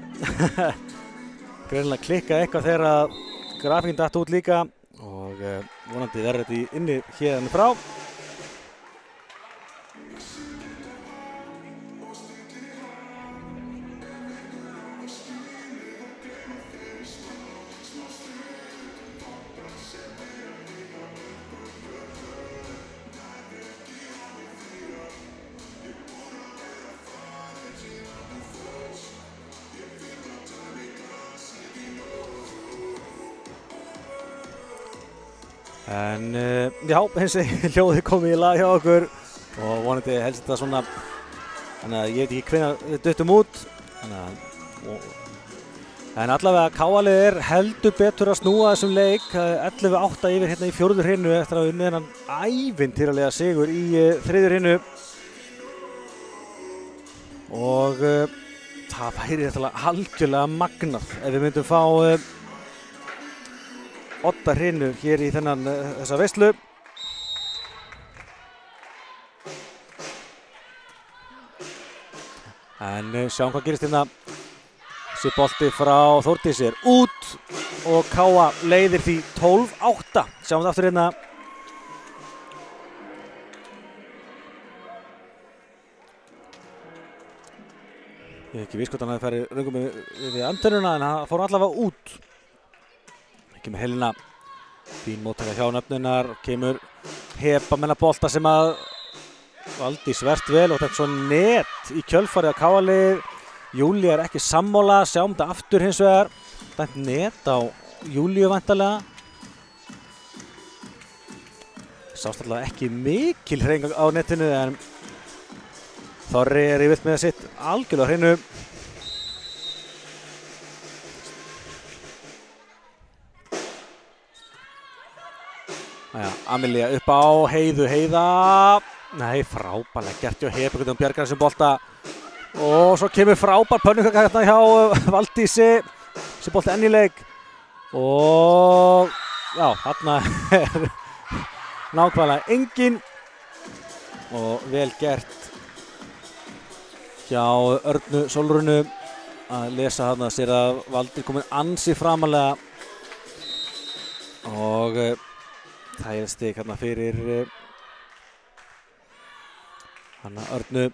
S1: Greinilega klikkaði eitthvað þegar grafíkin datt út líka og vonandi verður þetta inni hérna frá. En já, eins og hljóðið komið í lag hjá okkur og vonandi helst þetta svona, þannig að ég veit ekki hvenær við duttum út. En allavega KA-liðið heldur betur að snúa þessum leik, 11-8 yfir hérna í 4. hrynu eftir að unnið þennan ævintýralega sigur í 3. hrynu. Og það væri þetta algjörlega magnað ef við myndum fá Odda hrynu hér í þessa veislu. En sjáum hvað gerist hérna. Þessi bolti frá Þórdísi út og KA leiðir því 12-8. Sjáum það aftur hérna. Ég hef ekki viss hvort hann hafi farið röngum við antennuna en hann fór allavega út. Kemur Helena, fín móttaka hjá nöfnunar, kemur Heba með bolta sem að valdi svert vel og þetta er svo net í kjölfarið að KA-lið. Júlía ekki sammála, sjáum þetta aftur hins vegar. Dæmt net á Júlíu væntanlega. Sást allavega ekki mikil hreyfing á netinu en Þorri yfirleitt með sitt algjörlega hreinu. Amelia upp á Heiðu, Heiða. Nei, frábærlega gert hjá Hebu, hvernig hún bjargar þessum bolta. Og svo kemur frábær pönnukaka hérna hjá Valdísi. Þessi bolti enn í leik. Og já, hérna er nákvæmlega engin. Og vel gert hjá Örnu Sólrunu að lesa hérna sér að Valdi komin ansi framalega. Og það er stig hérna fyrir hana Örnu.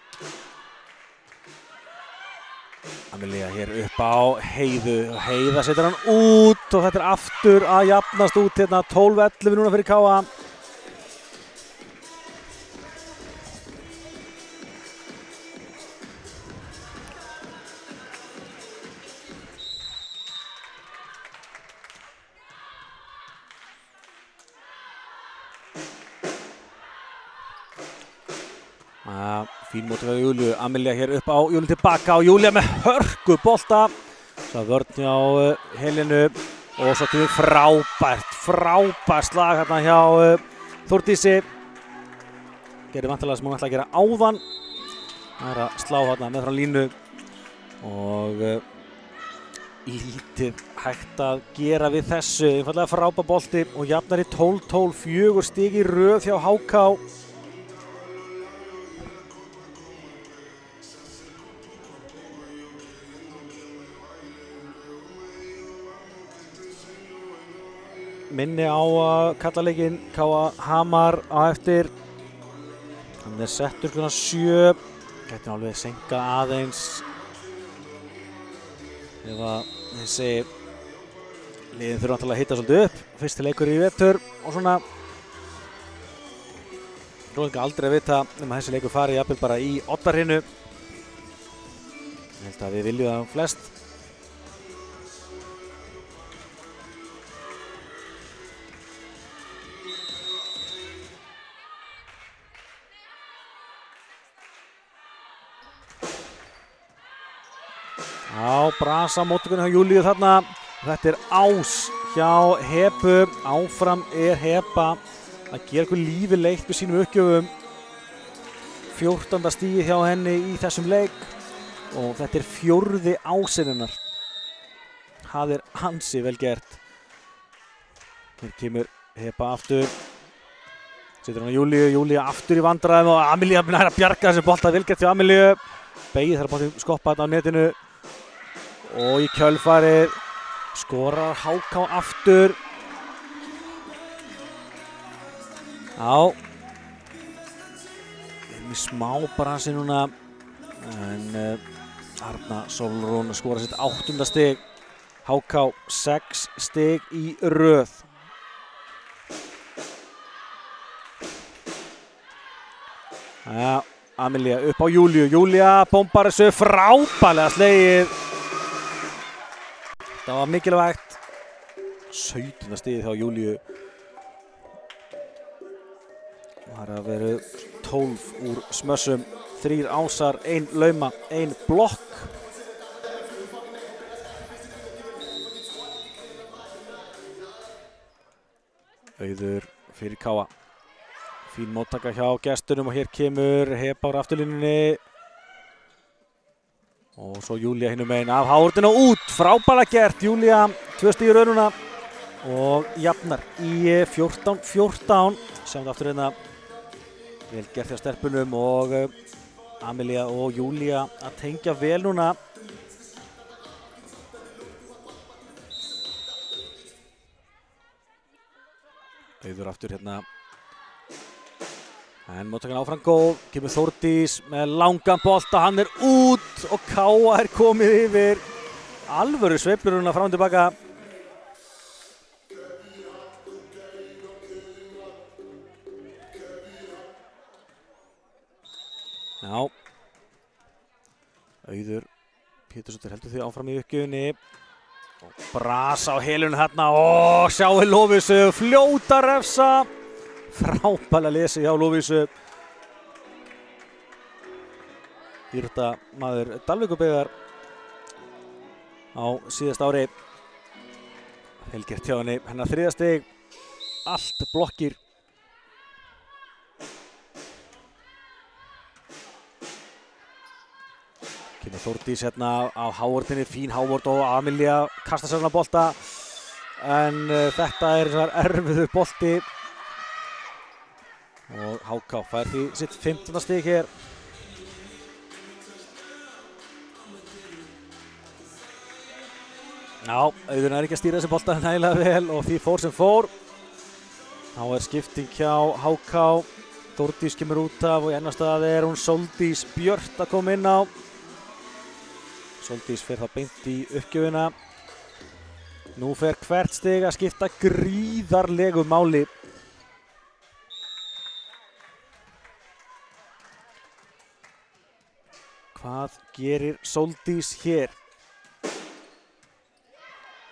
S1: Amelia hér upp á Heiðu. Heiða setur hann út og þetta er aftur að jafnast út hérna 12-11 núna fyrir KA. Fín móttöku á Júlíu, Amelia hér upp á Júlíu tilbaka og Júlía með hörku bolta. Svo vörn hjá Helenu og svo kemur frábært slag hérna hjá Þórdísi. Gerir vantarlega sem hún ætla að gera áðan. Það er að slá hérna með frá línu og lítið hægt að gera við þessu. Einfallega frábær bolti og jafnar í 12-12, 4 stig í röð hjá HK. Minni á að kalla leikinn KA Hamar á eftir. Hann er settur klukkan 7. Gæti alveg senka aðeins ef að þessi liðin þurfa náttúrulega að hitta svolítið upp. Fyrsti leikur í vetur og svona rólega aldrei að vita nema þessi leikur fari jafnvel bara í Oddahrinu. Ég held að við viljum það flest. Já, brasa móttökunni hjá Júlíu þarna. Þetta er ás hjá Hebu. Áfram er Heba að gera eitthvað lífi leitt með sínum uppgjöfum. 14. stigi hjá henni í þessum leik og þetta er 4. ásinn hennar. Það er ansi vel gert. Hér kemur Heba aftur. Setur hann á Júlíu, Júlíu aftur í vandræðum og Amelia nær að bjarga þessu bolta, vel gert hjá Amelia. beigð þar bóttið skoppa þetta á netinu og í kjölfarið skorar HK aftur. Já, erum í smá bransi núna en Arna Sólrún skorar sitt 8. stig. HK 6 stig í röð. Ja, Amelia upp á Júlíu. Júlía bombar þessu frábærlega slegið. Það var mikilvægt. 17. stigið hjá Júlíu. Það har verið 12 úr smössum. 3 ásar, 1 lauma, 1 blokk. Auður fyrir Káa. Fín móttaka hjá gestunum og hér kemur Heba á afturlínunni. Og svo Júlía hinum megin af hárinu og út. Frábærlega gert. Júlía 2 stig í röðuna og jafnar í 14-14. Sjáum aftur hérna. Vel gert hjá stelpunum og Amelia og Júlía að tengja vel núna. Auður aftur hérna. En móttakan áfram góð. Kemur Þórdís með langan bolta. Hann er út og Káa er komið yfir. Alvöru sveiflur núna fram og tilbaka. Já. Auður Pétursdóttir heldur því áfram í uppgjöfinni. Og brasa á helunum hérna. Og sjáu Lovísu fljóta refsa. Frábærlega lesi hjá Lovísu. Íþróttamaður Dalvíkurbyggðar á síðasta ári. Vel gert hjá henni. Hennar 3. stig. Allt blokkir. Kemur Þórdís hérna á hávordinni. Fín hávord og Amelia kastar sér hana bolta. En þetta er erfiður bolti. Og HK fær því sitt 15. stig hér. Já, Auður er ekki að stýra þessi bolta nægilega vel og því fór sem fór. Þá er skipting hjá HK. Þórdís kemur út af og í annar stað er hún Sóldís Björt að koma inn á. Sóldís fer það beint í uppgjöfina. Nú fer hvert stig að skipta gríðarlegu máli. Hvað gerir Sóldís hér?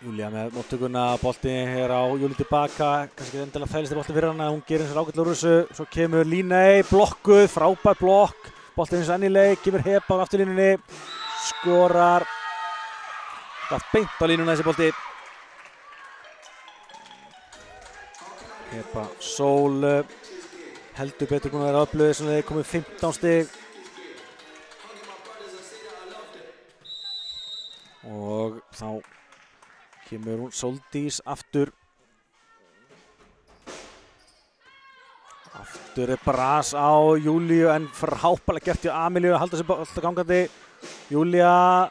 S1: Júlía með móttökuna, boltinn hér á Júlíu tilbaka. Kannski ekki endilega þægilegasti boltinn fyrir hana, hún gerir eins og ágætlega úr þessu. Svo kemur Líney, blokkuð, frábær blokk. Boltinn eins og enn í leik, kemur Heba á afturlínunni. Skorar. Það beint á línuna þessi bolti. Heba Sól heldur betur búin að vera öflugir sem þeir komið 15 stig. Og þá kemur hún Sóldís aftur. Aftur er bras á Júlíu en frábærlega gert hjá Amelíu að halda sér alltaf gangandi. Júlía,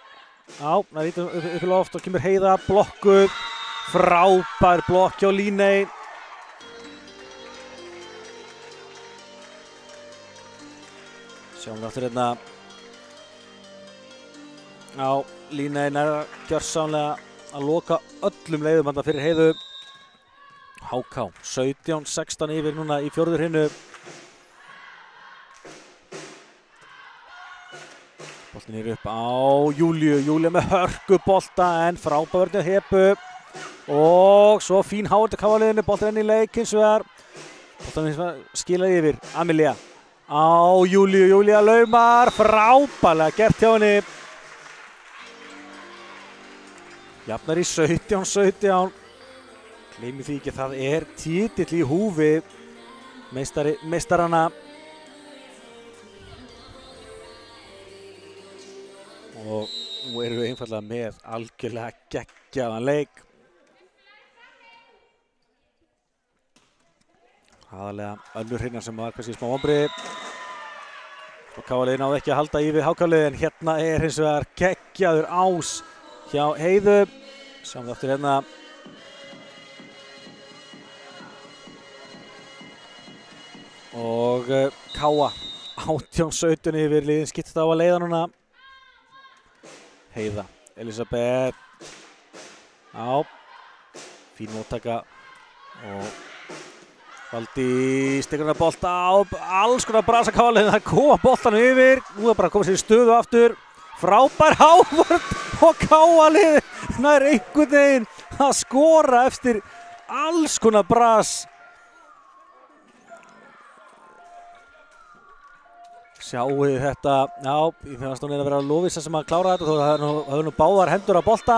S1: já, það er lítið upp í loft og kemur Heiða, blokkuð. Frábær blokk hjá Líney. Sjáum við aftur hérna. Já, Líney er gjörsamlega að loka öllum leiðum þarna fyrir Heiðu. HK 17-16 yfir núna í fjórðu hrinnu. Boltinn er upp á Júlíu. Júlía með hörkubolta en frábær vörn hjá Hebu. Og svo fín hávörd á Káa-liðinu. Boltinn enn í leik hins vegar. Boltinn skilaði yfir. Amelia á Júlíu. Júlía laumar. Frábærlega gert hjá henni. Jafnar í 17-17. Gleymi því ekki, það er titill í húfi. Meistarana. Og nú erum við einfallega með algjörlega geggjaðan leik. Aðalega önnur hrinnar sem var kannski smá vonbrigði. og KA-liðið náði ekki að halda í við HK-liðið en hérna hins vegar geggjaður ás hjá Heiðu. Sjáum við aftur hérna. Og KA 18-17 yfir liðin skiptist á að leiða núna. Heiða, Elisabeth. Já, fín móttaka og Valdís tekur hérna bolta á alls konar brasa KA-liðið að koma boltanum yfir. Nú bara að koma sér í stöðu aftur. Frábær Hávörð og KA-liðið nær einhvern veginn að skora eftir alls konar bras. Sjáu þetta, já, ég finnst hún að vera Lovísa sem að klára þetta þó það hefur nú báðar hendur á bolta.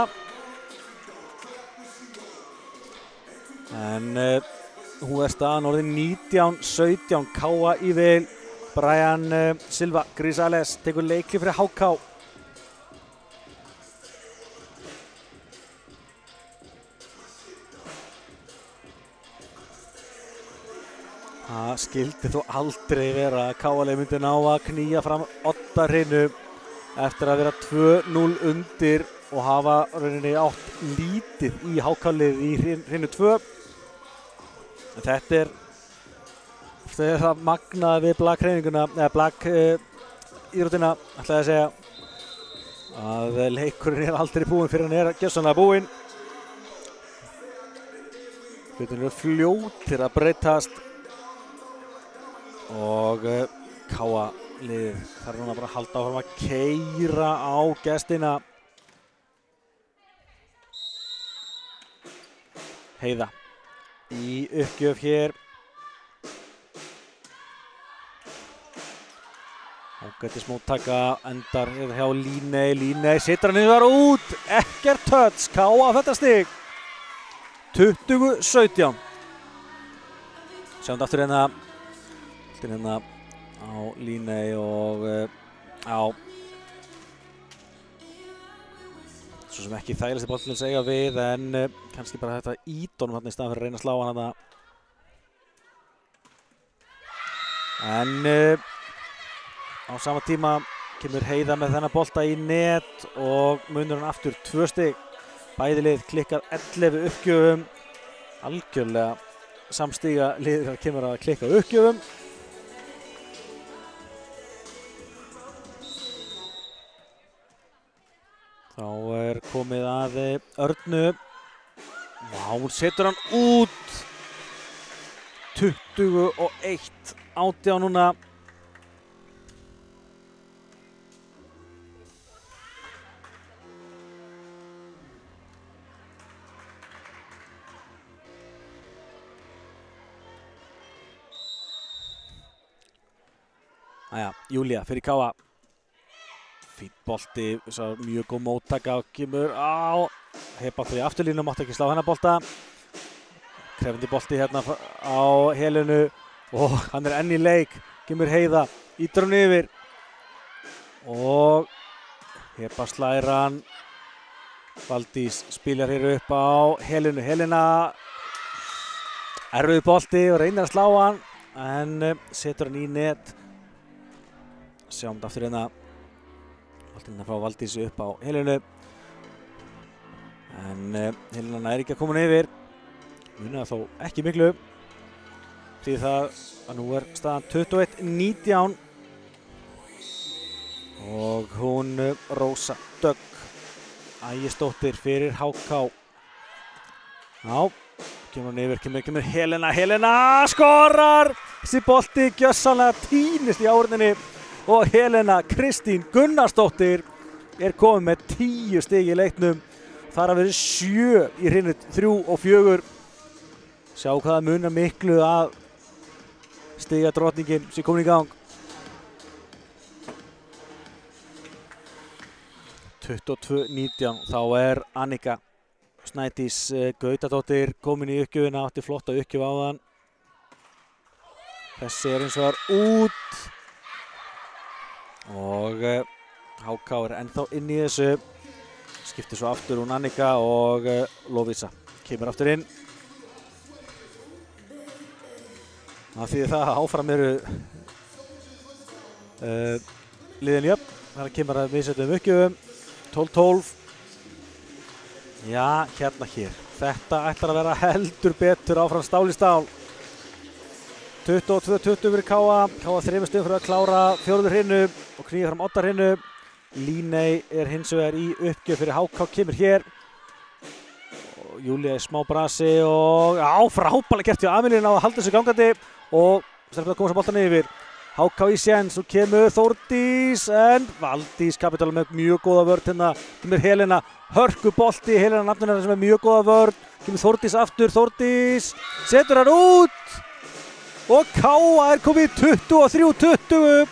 S1: En hún staðan orðin 19-17, KA í vil. Brian Silva Grisales tekur leikli fyrir HK. Það skildi þó aldrei vera að KA-liðið myndi ná að knýja fram Odda-Hreinu eftir að vera 2-0 undir og hafa rauninni átt lítið í HK-liðið í Hreinu 2. En þetta er það magnaði við Blak-hreininguna, eða Blak-íþróttina, ætlaði að segja að leikurinn er aldrei búinn fyrir hann er gjörsamlega búinn. Hlutin eru fljótir að breytast. Og KA-liðið þarf núna bara að halda áfram að keyra á gestina. Heiða í uppgjöf hér. Ágætis móttaka endar hjá Líney. Líney setur hann yfir út. Ekkert touch. KA þetta stig. 20-17. Sjáum aftur hérna. Hérna á Líney og á svo sem ekki þægilegasti bolti til að segja við en kannski bara þetta ídónum þarna í staðan fyrir að reyna að slá hann þarna. En á sama tíma kemur Heiða með þennan bolta í net og munur hann aftur 2 stig. Bæði lið klikkað 11 uppgjöfum. Algjörlega samstíga lið þegar kemur að klikka uppgjöfum. Þá er komið að Örnu. Vá, hún setur hann út. 21-18 núna. Æja, Júlía fyrir KA. Fínt bolti, mjög góð móttaka og kemur á Heba fyrir afturlínu, mátti ekki slá hennar bolta. Krefandi bolti hérna á Helenu og hann er enn í leik. Kemur Heiða, ítur hann yfir og Heba slær hann. Valdís spilar hér upp á Helenu. Helena erfiður bolti og reynir að slá hann en setur hann í net. Sjáum þetta aftur hérna. Boltinn frá Valdísi upp á Helenu. En Helena nær ekki að koma yfir. Munar þó ekki miklu. Því það að nú er staðan 21-19. Og hún Rósa Dögg Ægisdóttir fyrir HK. Já, kemur hann yfir, kemur Helena. Helena skorar! Þessi bolti gjörsamlega týnist í áhorninni. Og Helena Kristín Gunnarsdóttir er komið með 10 stig í leiknum. Þar að verið 7 í Hreinu 3 og 4. Sjá hvað munar miklu að stiga drottningin sem komin í gang. 22-19. Þá er Annika Snædís Gautadóttir komin í uppgjöfina. Átti flotta uppgjöf áðan. Þessi er eins og var út. Og HK er ennþá inn í þessu. Skiptir svo aftur hún Annika og Lovísa kemur aftur inn. Það þýðir það að áfram eru liðin jöfn, þar kemur að missettum uppgjöfum, 12-12. Já, hérna hér. Þetta ætlar að vera heldur betur áfram stál í stál. 22-20 fyrir Káa. Káa 3 stigum fyrir að klára 4. hrynu og knýja fram 8. hrynu. Líney hins vegar í uppgjöf fyrir HK, kemur hér. Og Júlía í smá brasi og frábærlega gert hjá Amelíu að halda þessu gangandi og stelpur að koma svo boltan yfir. HK í séns og kemur Þórdís en Valdís Kapitál með mjög góða vörn hérna. Kemur Helena, hörku bolti, Helena nafninu sem er mjög góða vörn. Kemur Þórdís aftur, Þórdís setur hann út og Káa komið 23-20.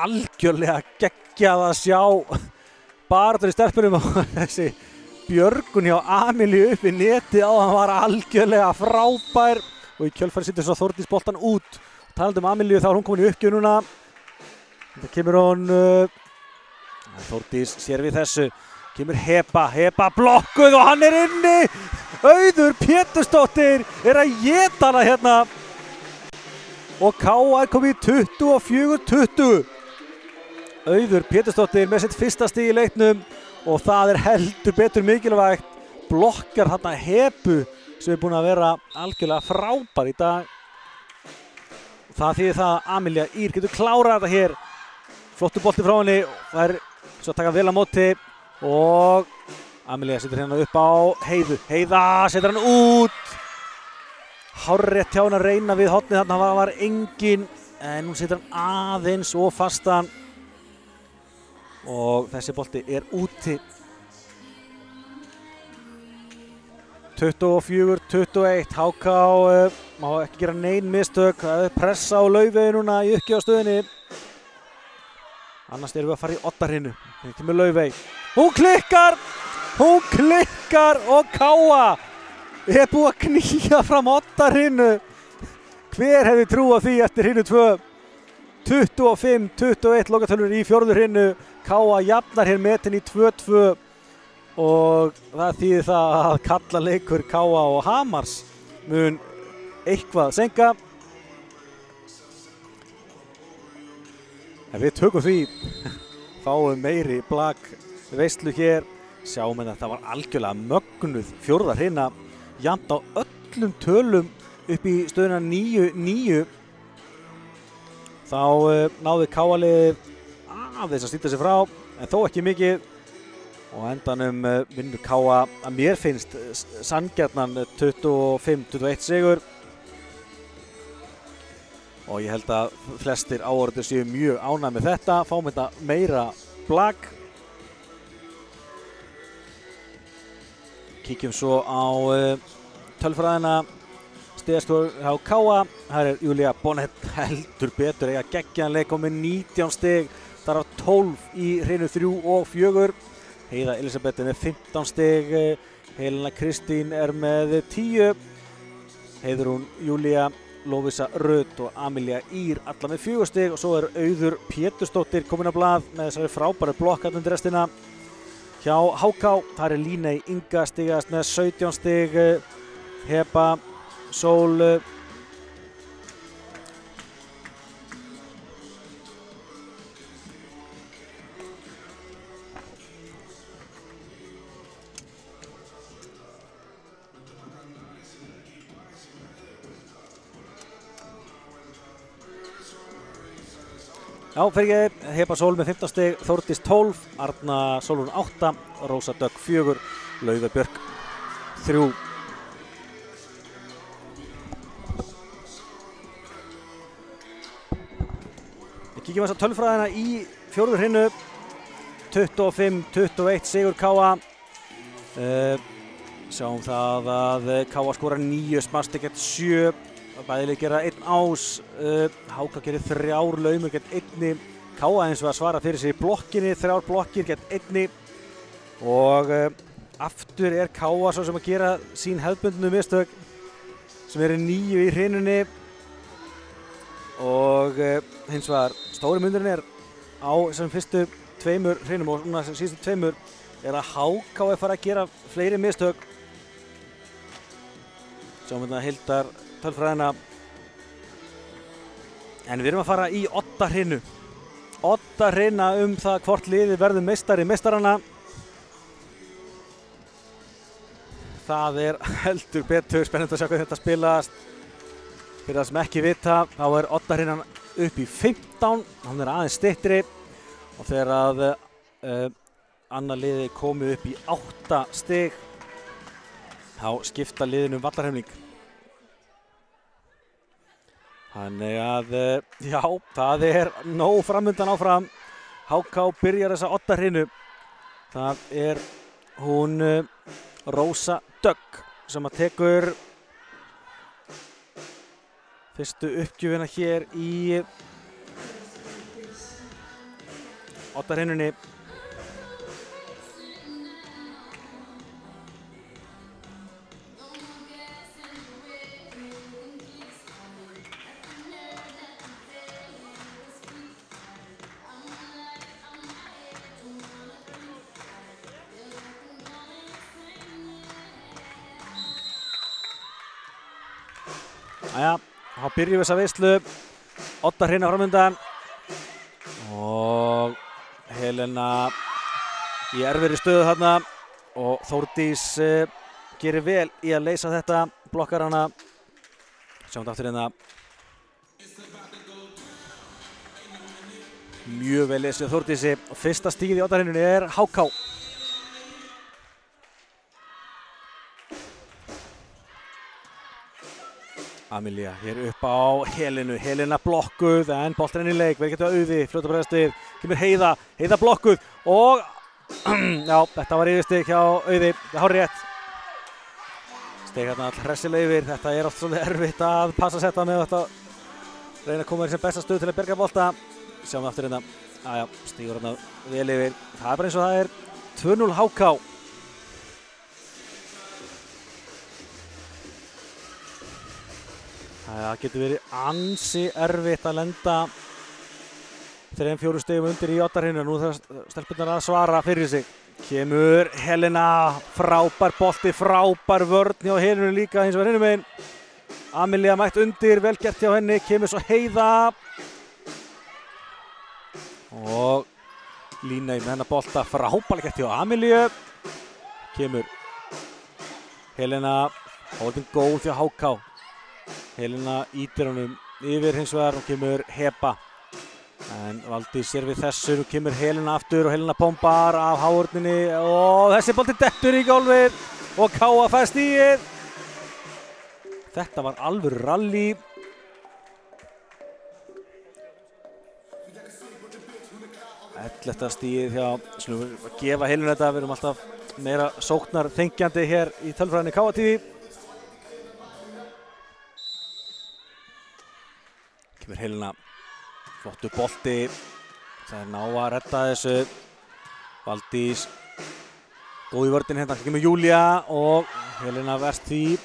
S1: Algjörlega geggjað að sjá baráttur í stelpunum og þessi björgun hjá Amelíu upp í netið hann var algjörlega frábær og í kjölfari setur svo Þórdís boltan út. Talandi Amelíu þá hún komin í uppgjöf núna. Þetta kemur hún Þórdís sér við þessu. Kemur Heba blokkuð og hann inni. Auður Pétursdóttir að éta hana hérna. Og Káa komið 24-20. Auður Pétursdóttir með sitt fyrsta stig í leiknum og það heldur betur mikilvægt. Blokkar þarna Hebu sem búin að vera algjörlega frábær í dag. Það þýðir það að Amelía Ýr getur klárað þetta hér. Flottur bolti frá henni. Það svo að taka vel á móti. Og Amelía setur hérna upp á Heiðu. Heiða setur hann út. Hárrétt hjá hann að reyna við hornið þarna var engin. En hún setur hann aðeins og fastan. Og þessi bolti úti. 24-21, HK má ekki gera nein mistök, það pressa á Laufey núna í uppgjöfastöðinni. Annars erum við að fara í 8. hrynu, það kemur Laufey. Hún klikkar og Káa búið að knýja fram 8. hrynu. Hver hefði trúað því eftir hrynu 2? 25-21 lokatölur í 4. hrynu, Káa jafnar hér metin í 2-2. Og það þýðir það að kalla leikur Káa og Hamars mun eitthvað senka. En við tökum því, fáum meiri blak veislu hér. Sjáum að þetta var algjörlega mögnuð 4. hryna, jafnt á öllum tölum upp í stöðuna 9-9. Þá náði Káa-liðið aðeins að slíta sig frá, en þó ekki mikið. Og endanum vinnur Káa að mér finnst sanngjarnan 25-21 sigur. Og ég held að flestir áhorfendur séu mjög ánægðir með þetta, fáum þetta meira blak. Kíkjum svo á tölfræðina. Stigaskor hjá Káa. Her Júlía Bonnet heldur betur eiga geggjaðan leik og með 19 stig. Þar af 12 í hrynu 3 og 4. Heiða Elisabeth með 15 stig, Helena Kristín með 10, Heiðrún Júlía, Lóvísa Rut og Amelía Ýr alla með 4 stig og svo Auður Pétursdóttir komin á blað með þessari frábæru blokk undir restina. Hjá HK, þar Líney Inga stigast með 17 stig, Heba, Sól, Já, fyrir ekki, Heba Sól með 15 stig, Þórdís 12, Arna Sólrún 8, Rósa Dögg 4, Laufey Björk 3. Við kíkjum þess að tölfræðina í 4. hrynu, 25-21 sigur Káa. Sjáum það að Káa skora 9, Smastik 7. Bæðilið gera 1 ás, HK gerir 3 laumur gegn 1, Káa eins og að svara fyrir sig í blokkinni, 3 blokkir gegn 1 og aftur Káa svo sem að gera sín hefðbundnu mistök sem 9 í hrynunni og hins vegar stóri munurinn á þessum fyrstu 2 hrynum og núna síðustu 2 að HK fara að gera fleiri mistök. Sjáum þetta heildar tölfræðina. En við erum að fara í oddahrinnu. Oddahrinna það hvort liðið verður meistari meistaranna. Það heldur betur spennandi að sjá hvað þetta spilast. Fyrir það sem ekki vita, þá oddahrinnan upp í 15. Hann aðeins styttri. Og þegar að annað liðið komið upp í 8 stig, þá skipta liðinu vallarhelming. Þannig að, já, það nóg framundan áfram. HK byrjar þessa oddahrinnu. Það hún Rósa Dögg sem að tekur fyrstu uppgjöfina hér í oddahrinnunni. Jæja, þá byrjum við þessa veislu. Oddahrinna framundan. Og Helena í erfiðri stöðu þarna. Og Þórdís gerir vel í að leysa þetta. Blokkar hana. Sjáum þetta aftur hérna. Mjög vel lesið Þórdísi. Og fyrsta stigið í oddahrinnunni HK. Amelia hér upp á Helenu. Helena blokkuð en boltinn í leik. Vel getur Auði. Fljóta bregðastig. Kemur Heiða. Heiða blokkuð. Og já, þetta var yfirstig hjá Auði. Það hár rétt. Steg hérna hressilega yfir. Þetta oft svolítið erfitt að passa að setja með þetta. Reyna að koma í sem besta stöð til að berga bolta. Sjáum við aftur hérna. Aja, stígur hérna vel yfir. Það bara eins og það 2-0 HK. Það getur verið ansi erfitt að lenda 3-4 stigum undir í oddahrinnu. Nú þarf stelpurnar að svara fyrir sig. Kemur Helena, frábær bolti, frábær vörn hjá Helenu líka hins vegar hinum megin. Amelia mætt undir, vel gert hjá henni, kemur svo Heiða. Og lína í með hennar bolta, frábær gert hjá Amelia. Kemur Helena, hóðin gól hjá HK. Helena ítir honum yfir hins vegar og kemur Heba. En Valdís sér við þessu, nú kemur Helena aftur og Helena bombar af hávörninni og þessi bolti dettur í gólfið og Káa fær stigið. Þetta var alvöru rally. Ellefta stigið hjá, slúum við að gefa Helenu þetta, við erum alltaf meira sóknar þengjandi hér í tölfræðinni Káa TV. Kemur Helena, flottu bolti, það ná að redda þessu. Valdís, góð í vörðin hérna, kemur Júlia og Helena verst því.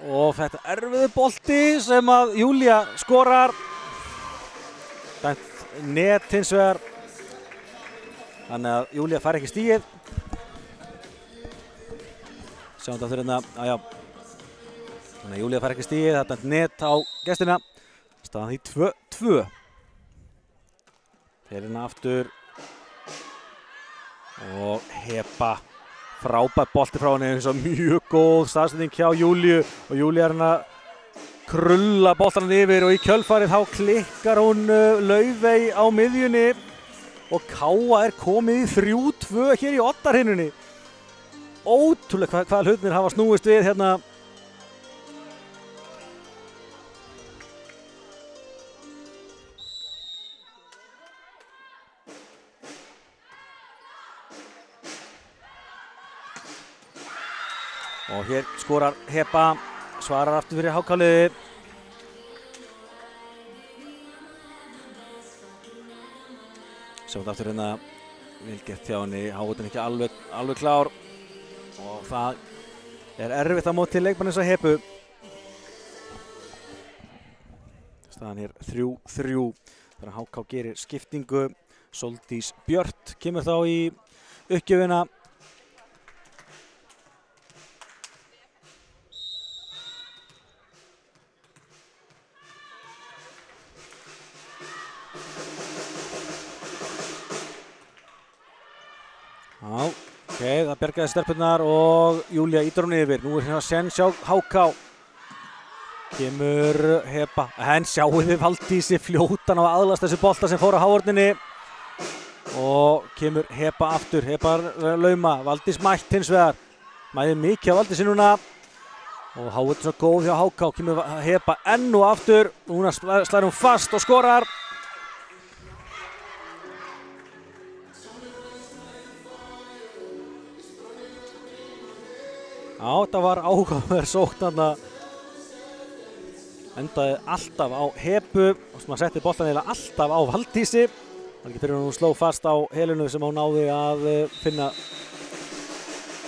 S1: Og þetta erfiðu bolti sem að Júlia skorar. Dæmt net hins vegar. Þannig að Júlia fær ekki stigið. Sjáum þetta aftur hérna, aðjá. Þannig að Júlia fær ekki stigið, það er dæmt net á gestina. Staðan því 2-2. Helena aftur. Og Heba. Frábær bolti frá henni, eins og mjög góð staðsetning hjá Júliu. Og Júlia að krulla boltann yfir og í kjölfarið þá klikkar hún Laufey á miðjunni. Og Káa komið í 3-2 hér í oddahrinnunni. Ótrúlega hvað hlutirnir hafa snúist við hérna. Og hér skorar Heba, svarar aftur fyrir HK-liðið. Sjáum þetta aftur hérna, vel gert hjá henni, Hávöldin ekki alveg klár. Og það erfitt á móti leikmann eins og Hebu. Staðan hér 3-3, þegar HK gerir skiptingu. Sóldís Björt kemur þá í uppgjöfina. Já, ok, það bjargaði stelpunnar og Júlía ítur hún yfir. Nú hérna sens hjá HK. Kemur Heba. En sjáum við Valdísi fljótan á aðlast þessu bolta sem fór á hávörninni. Og kemur Heba aftur. Heba lauma. Valdís mætt hins vegar. Mæði mikið á Valdísi núna. Og hávörn svo góð hjá HK. Kemur Heba enn og aftur. Núna slær hún fast og skorar. Já, þetta var áhugaverð sókn þarna. Endaði alltaf á Hebu og sem að setti boltan eiginlega alltaf á Valdísi. Það var ekki fyrir hún sló fast á Helenu sem hún náði að finna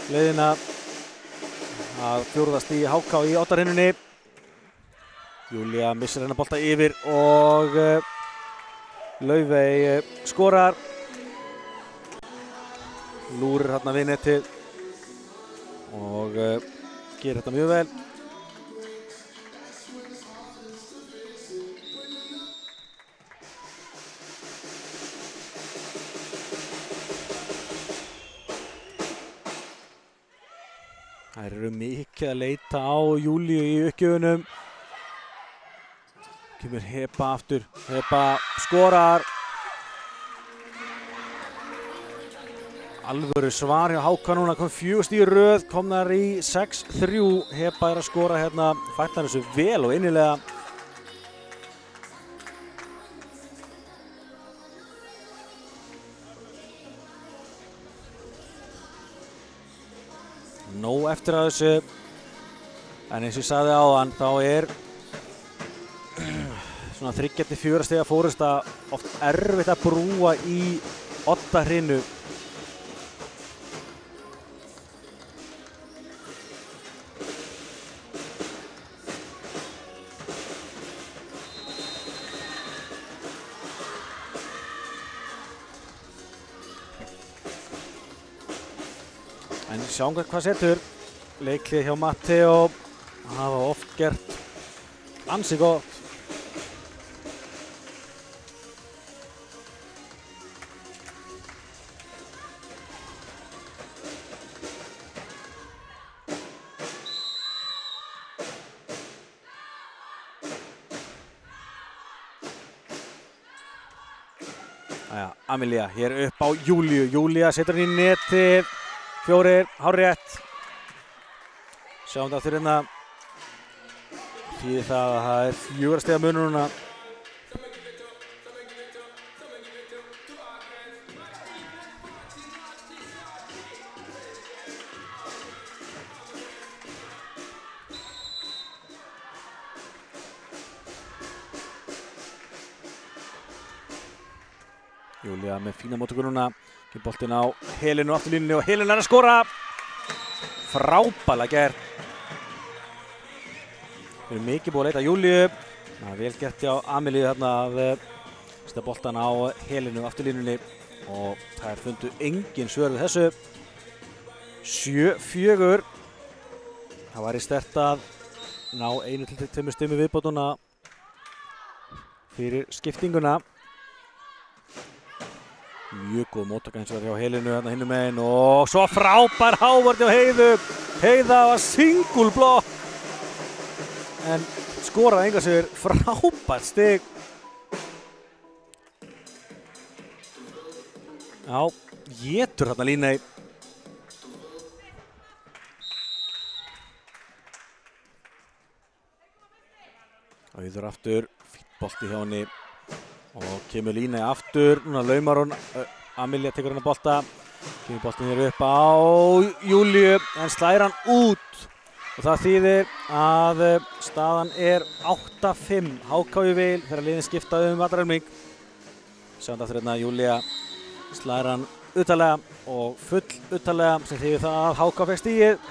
S1: leiðina að fjórðast í HK í oddarinnunni. Júlía missir hennar bolta yfir og Laufey skorar. Lúrir hérna við netið og gerir þetta mjög vel. Þær eru mikið að leita á Júlíu í uppgjöfunum. Kemur Heba aftur. Heba skorar. Alvöru svar hjá HK núna, kom 4 stig í röð, kom þar í 6-3. Heba að skora hérna, fættar þessu vel og innilega. Nóg eftir að þessu, en eins og ég sagði áðan, þá svona 3-4 stiga fórusta oft erfitt að brúa í oddahrinu. En sjáum hvað setur. Leiklið hjá Matteo hafa oft gert ansi gott. Jæja, Amelia hér upp á Júlíu. Júlía setur hann í netið. 4, hárrétt. Sjáum þetta aftur hérna. Þýðir það að það 4 stiga munur núna. Júlía með fína móttöku núna. Boltinn á Helenu aftur línunni og Helena að skora. Frábærlega gert. Við erum mikið búið að leita Júlíu. Það er vel gert hjá Amelíu þarna að setja boltan á Helenu aftur línunni og það er fundu engin svör við þessu. 7-4. Það væri sterkt að ná 1-2 stigum viðbótuna fyrir skiptinguna. Mjög góð móttaka eins og hjá Helenu hérna hinum megin og svo frábær hávörn hjá Heiðu. Heiða var single block en skoraði enga sigur. Frábært stig. Já, étur hérna Líney. Auður aftur, fínn bolti hjá henni. Og kemur Líney aftur, núna laumar hún, Amelia tekur hennar bolta. Kemur boltin hér upp á Júlíu, en slær hann út. Og það þýðir að staðan er 8-5. HK í vil þegar liðin skipta vallarhelming. Sjáum þetta aftur hérna, Júlía slær hann utalega og full utalega sem þýðir það að HK fékk stigið.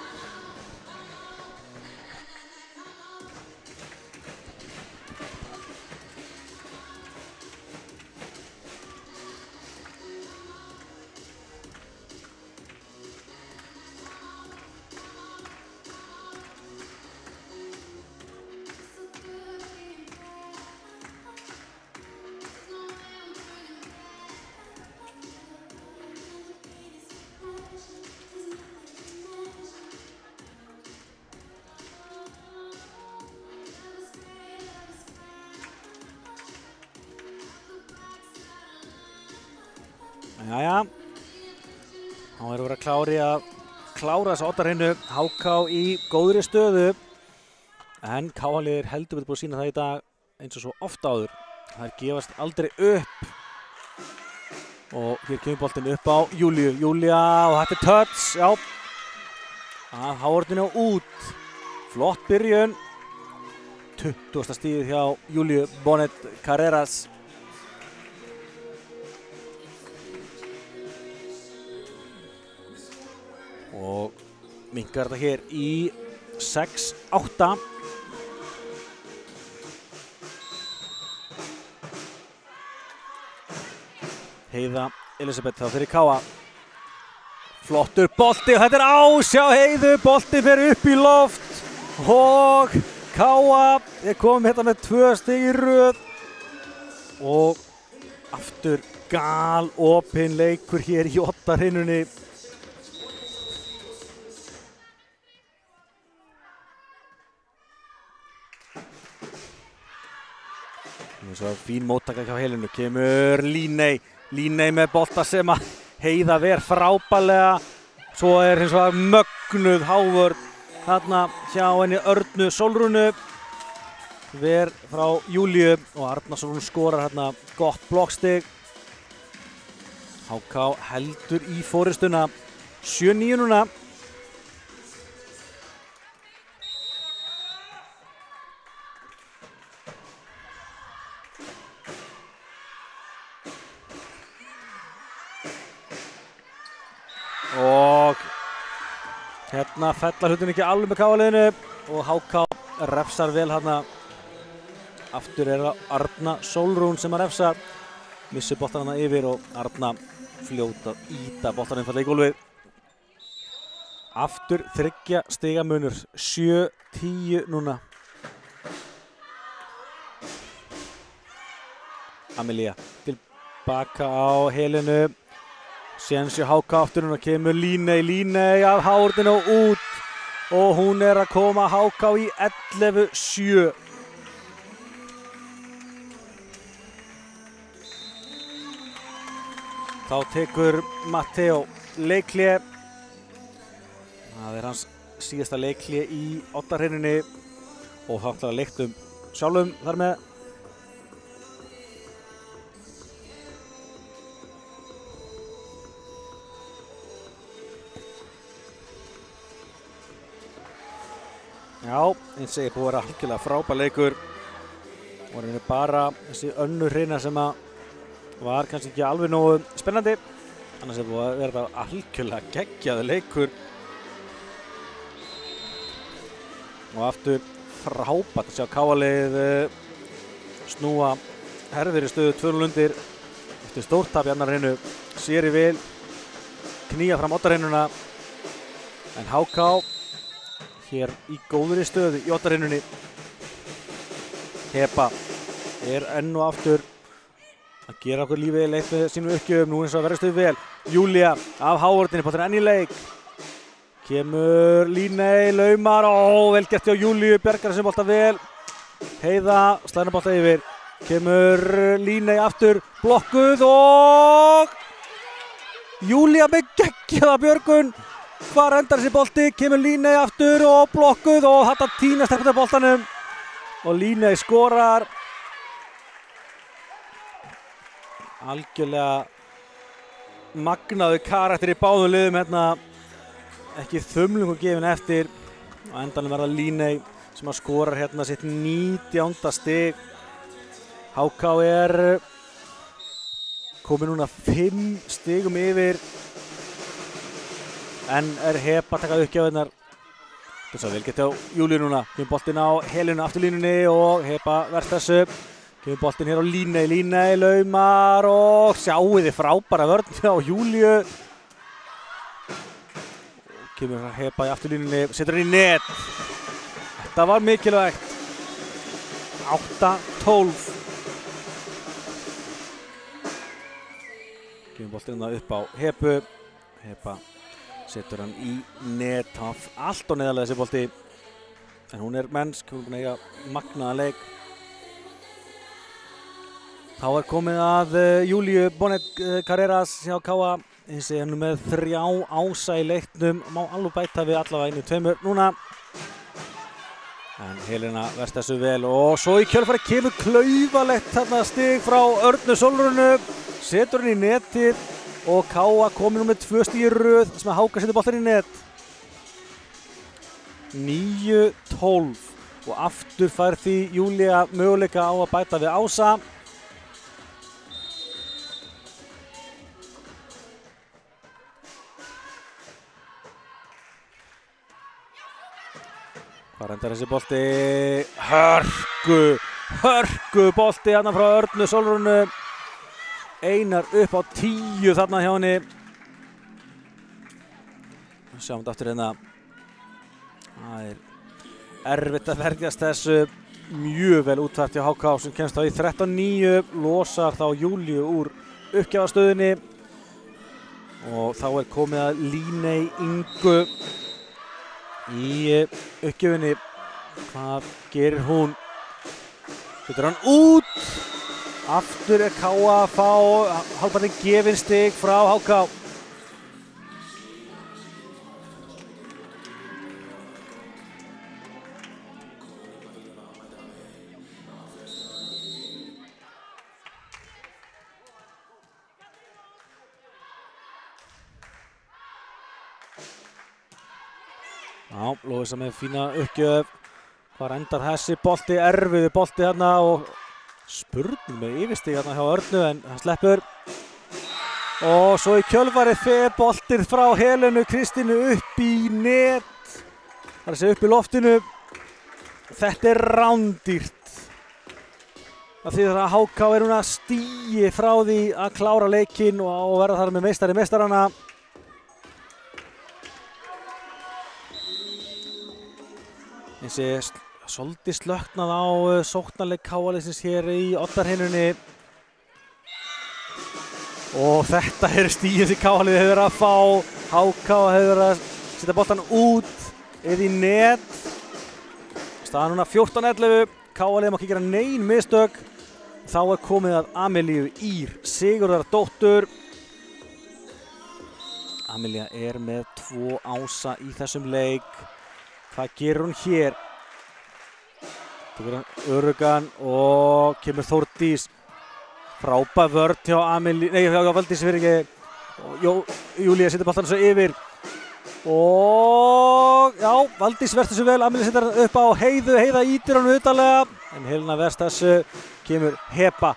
S1: Jæja. Þá erum við að klára þessa Odda-hreinu. HK í góðri stöðu. En KA-liðir heldur við búin að sýna það í dag eins og svo oft áður. Þær gefast aldrei upp. Og hér kemur boltinn upp á Júlíu. Júlía og þetta touch, já. Að hárninu út. Flott byrjun. 20. stigið hjá Júlíu Bonet Carreras. Og minkar þetta hér í 6-8. Heiða Elisabeth þá fyrir KA. Flottur bolti og þetta ásjá Heiðu. Bolti fer upp í loft og KA komið hérna með 2 stig í röð. Og aftur galopinn leikur hér í Odda-hreinunni. Svo fín móttaka hjá Helenu, kemur Líney. Líney með bolta sem að Heiða ver frábærlega. Svo hins vegar mögnuð hávörn þarna hjá henni Örnu Sólrúnu. Ver frá Júlíu og Arna Sólrún skorar hérna gott blokkstig. HK heldur í forystuna 7-9 núna. Og hérna fellar hlutin ekki alveg með KA-liðinu og HK refsar vel hérna. Aftur það Arna Sólrún sem að refsa. Missir boltan hana yfir og Arna fljóta íta boltan einfallega í gólfið. Aftur 3 stiga munur, 7-10 núna. Amelia tilbaka á Helenu. Séns hjá HK aftur núna kemur Líney. Líney af hárinu og út og hún að koma HK í 11-7. Þá tekur Matteo leikhlé. Það hans síðasta leikhlé í Odda-hreinunni og þá ætlar að leiktum sjálfum þar með. Já, eins og ég búið að vera algjörlega frábær leikur. Og það er bara þessi önnur hreina sem að var kannski ekki alveg nógu spennandi. Annars er búið að vera algjörlega geggjaður leikur. Og aftur frábært að sjá KA-lið snúa herfir í stöðu 2-0 undir. Eftir stórtap í annar hreinu. Sér í vil, knýja fram Odda-hreinuna. En HK hér í góðri stöðu í Odda-hreinunni. Heba enn og aftur að gera okkur lífið leitt með sínum uppgjöfum. Nú eins og að verðast við vel. Júlía af hávörðinni, pottur enn í leik. Kemur Líney, laumar. Vel gert hjá Júlíu, bjargar þessi bolta vel. Heiða, slæðina bolta yfir. Kemur Líney aftur, blokkuð og Júlía með geggjaða björgun. Hvar endar þessi bolti, kemur Líney aftur og blokkuð og þetta tínast eftir boltanum. Og Líney skorar. Algjörlega magnaður karakter í báðum liðum hérna. Ekki þumlungu gefin eftir. Á endanum verða Líney sem að skorar hérna sitt 19. stig. HK komið núna 5 stigum yfir. En Heba að taka uppgjöfurnar. Þetta er svo vel gett á Júlíu núna. Kemur boltinn á Helenu afturlínunni og Heba verðst þessu. Kemur boltinn hér á Líney. Líney laumar og sjáu þið frábæra vörn á Júlíu. Kemur Heba í afturlínunni, setur hann í net. Þetta var mikilvægt. 8-12. Kemur boltinn upp á Hebu. Heba setur hann í net. Allt og neðarlega þessi bolti. En hún mennsk, hún er búin að eiga magnaðan leik. Þá komið að Júlíu Bonet Carreras hjá K.A. Eins og nú með 3 ása í leiknum. Má alveg bæta við allavega 1-2 núna. En Helena verst þessu vel og svo í kjölfari kemur klaufalegt þarna stig frá Örnu Sólrúnu. Setur hann í netið og K.A. komið nú með 2 stig í röð sem að Háka setur boltan í net. 9-12 og aftur fær því Júlía möguleika á að bæta við ása. Hvað endar þessi bolti? Hörku bolti hérna frá Örnu Sólrúnu. Einar upp á 10 þarna hjá henni. Sjáum þetta aftur hérna. Það erfitt að verjast þessu. Mjög vel útfært hjá HK sem kemst þá í 13-9. Losar þá Júlíu úr uppgjafastöðunni. Og þá komið að Líney Ingu í uppgjöfinni. Hvað gerir hún? Setur hann út. Aftur K.A. að fá hálfpartinn gefin stig frá HK. Já, Lovísa með fína uppgjöf. Hvar endar þessi bolti? Erfiði bolti hérna og spurning með yfirstig hérna hjá Örnu en það sleppur. Og svo í kjölfarið fer boltið frá Helenu Kristínu upp í net. Það er að segja upp í loftinu. Þetta er rándýrt. Það þýðir að HK núna stigi frá því að klára leikinn og verða þar með meistari meistarana. Eins og svolítið slöknað á sóknarleik K.A.-liðsins hér í Oddarheinunni. Og þetta stigið sem K.A.-liðið hefur verið að fá. HK hefur verið að setja boltan út eða í net. Staðan núna 14-11. K.A.-liðið má ekki gera nein mistök. Þá komið að Amelíu Ýr Sigurðardóttur. Amelía með 2 ása í þessum leik. Hvað gerir hún hér? Tekur hann öruggan og kemur Þórdís. Frábær vörn hjá Amelíu, nei hjá Valdísi fyrir ekki. Júlía setur boltan svo yfir. Og já, Valdís verst þessu vel. Amelíu setur hann upp á Heiðu. Heiða ítir hann utanlega. En Helena verst þessu. Kemur Heba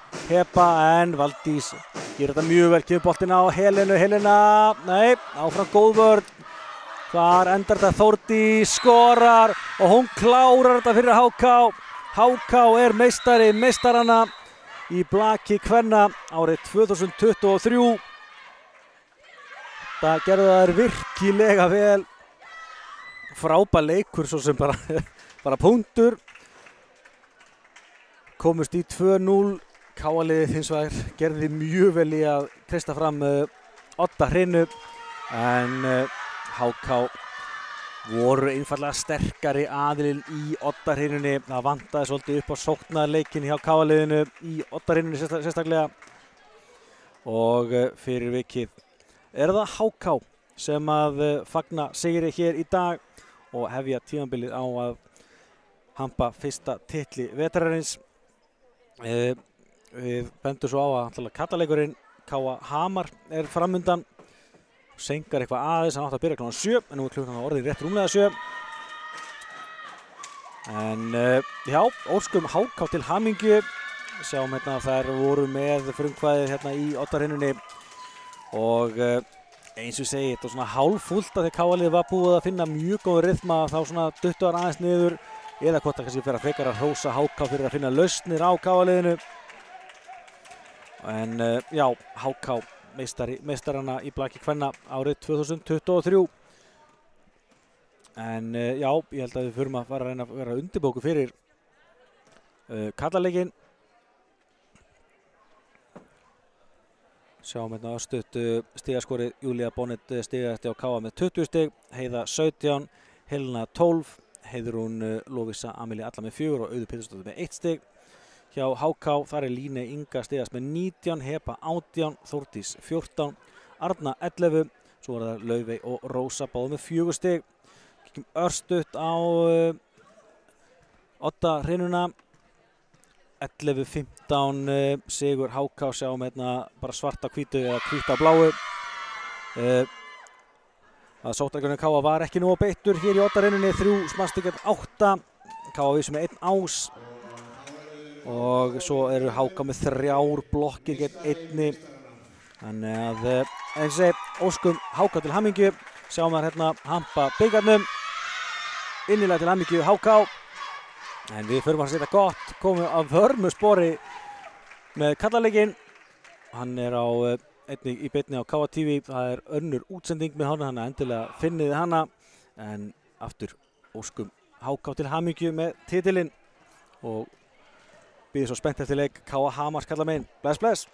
S1: en Valdís gerir þetta mjög vel. Kemur boltin á Helenu. Helena, nei, áfram góð vörn. Þar endar þetta Þórdís, skorar og hún klárar þetta fyrir HK. HK meistari meistarana í blaki kvenna árið 2023. Það gerðu þær virkilega vel. Frábær leikur svo sem bara punktur. Komust í 2-0. K.A.-liðið hins vegar gerði mjög vel í að treysta fram Oddahreinu en HK voru einfallega sterkari aðilinn í Oddarhreinunni. Það vantaði svolítið upp á sóknarleikinn hjá K.A.-liðinu í Oddarhreinunni sérstaklega. Og fyrir vikið það HK sem að fagna sigri hér í dag og hefja tímabilið á að hampa fyrsta titli vetrarins. Við bendum svo á að kallaleikurinn K.A. Hamar framundan. Senkar eitthvað aðeins, hann átti að byrja kl. 7 en nú klukkan orðin rétt rúmlega 7. En já, óskum HK til hamingju. Sjáum hérna að þær voru með frumkvæðið hérna í Oddarhreinunni og eins og segi, þetta var svona hálffúlt að því K.A.-liðið var búið að finna mjög góð rytma þá svona duttu hann aðeins niður eða hvort það kannski fyrir að frekar að hrósa HK fyrir að finna lausnir á K.A.-liðinu. En já, HK meistarana í blaki kvenna árið 2023. En já, ég held að við förum að reyna að vera undirbóku fyrir kallaleikinn. Sjáum hérna stutt stigaskorið. Júlía Bonet stigahæsti á K.A. með 20 stig, Heiða 17, Helena 12, Heiðrún Lovísa Amelía alla með 4 og Auður Pétursdóttir með 1 stig. hjá HK, þar Líney Inga stigast með 19, Heba 18, Þórdís 14, Arna 11, svo það Laufey og Rósa báðu með 4 stig. Kíkjum örstutt á Odda-hrinuna, 11-15 sigur HK, sjáum hérna bara svarta hvítu eða hvíta bláu. Að sóknarleikurinn KA var ekki nógu beittur hér í Odda-hrinunni, 3 smastið gegn 8, KA vísum með 1 ás og svo eru HK með 3 blokkir gegn 1. Þannig að eins og óskum HK til hamingju, sjáum við hérna hampa byggarnum, innilega til hamingju HK. En við förum að setja gott, komum af hörmu spori með kallaleikinn. Hann á einnig í beinni á KA TV, það önnur útsending með hana, þannig að endilega finnið hana. En aftur óskum HK til hamingju með titilinn og býðum svo spennt eftir leik KA Hamars kalla megin. Bless, bless!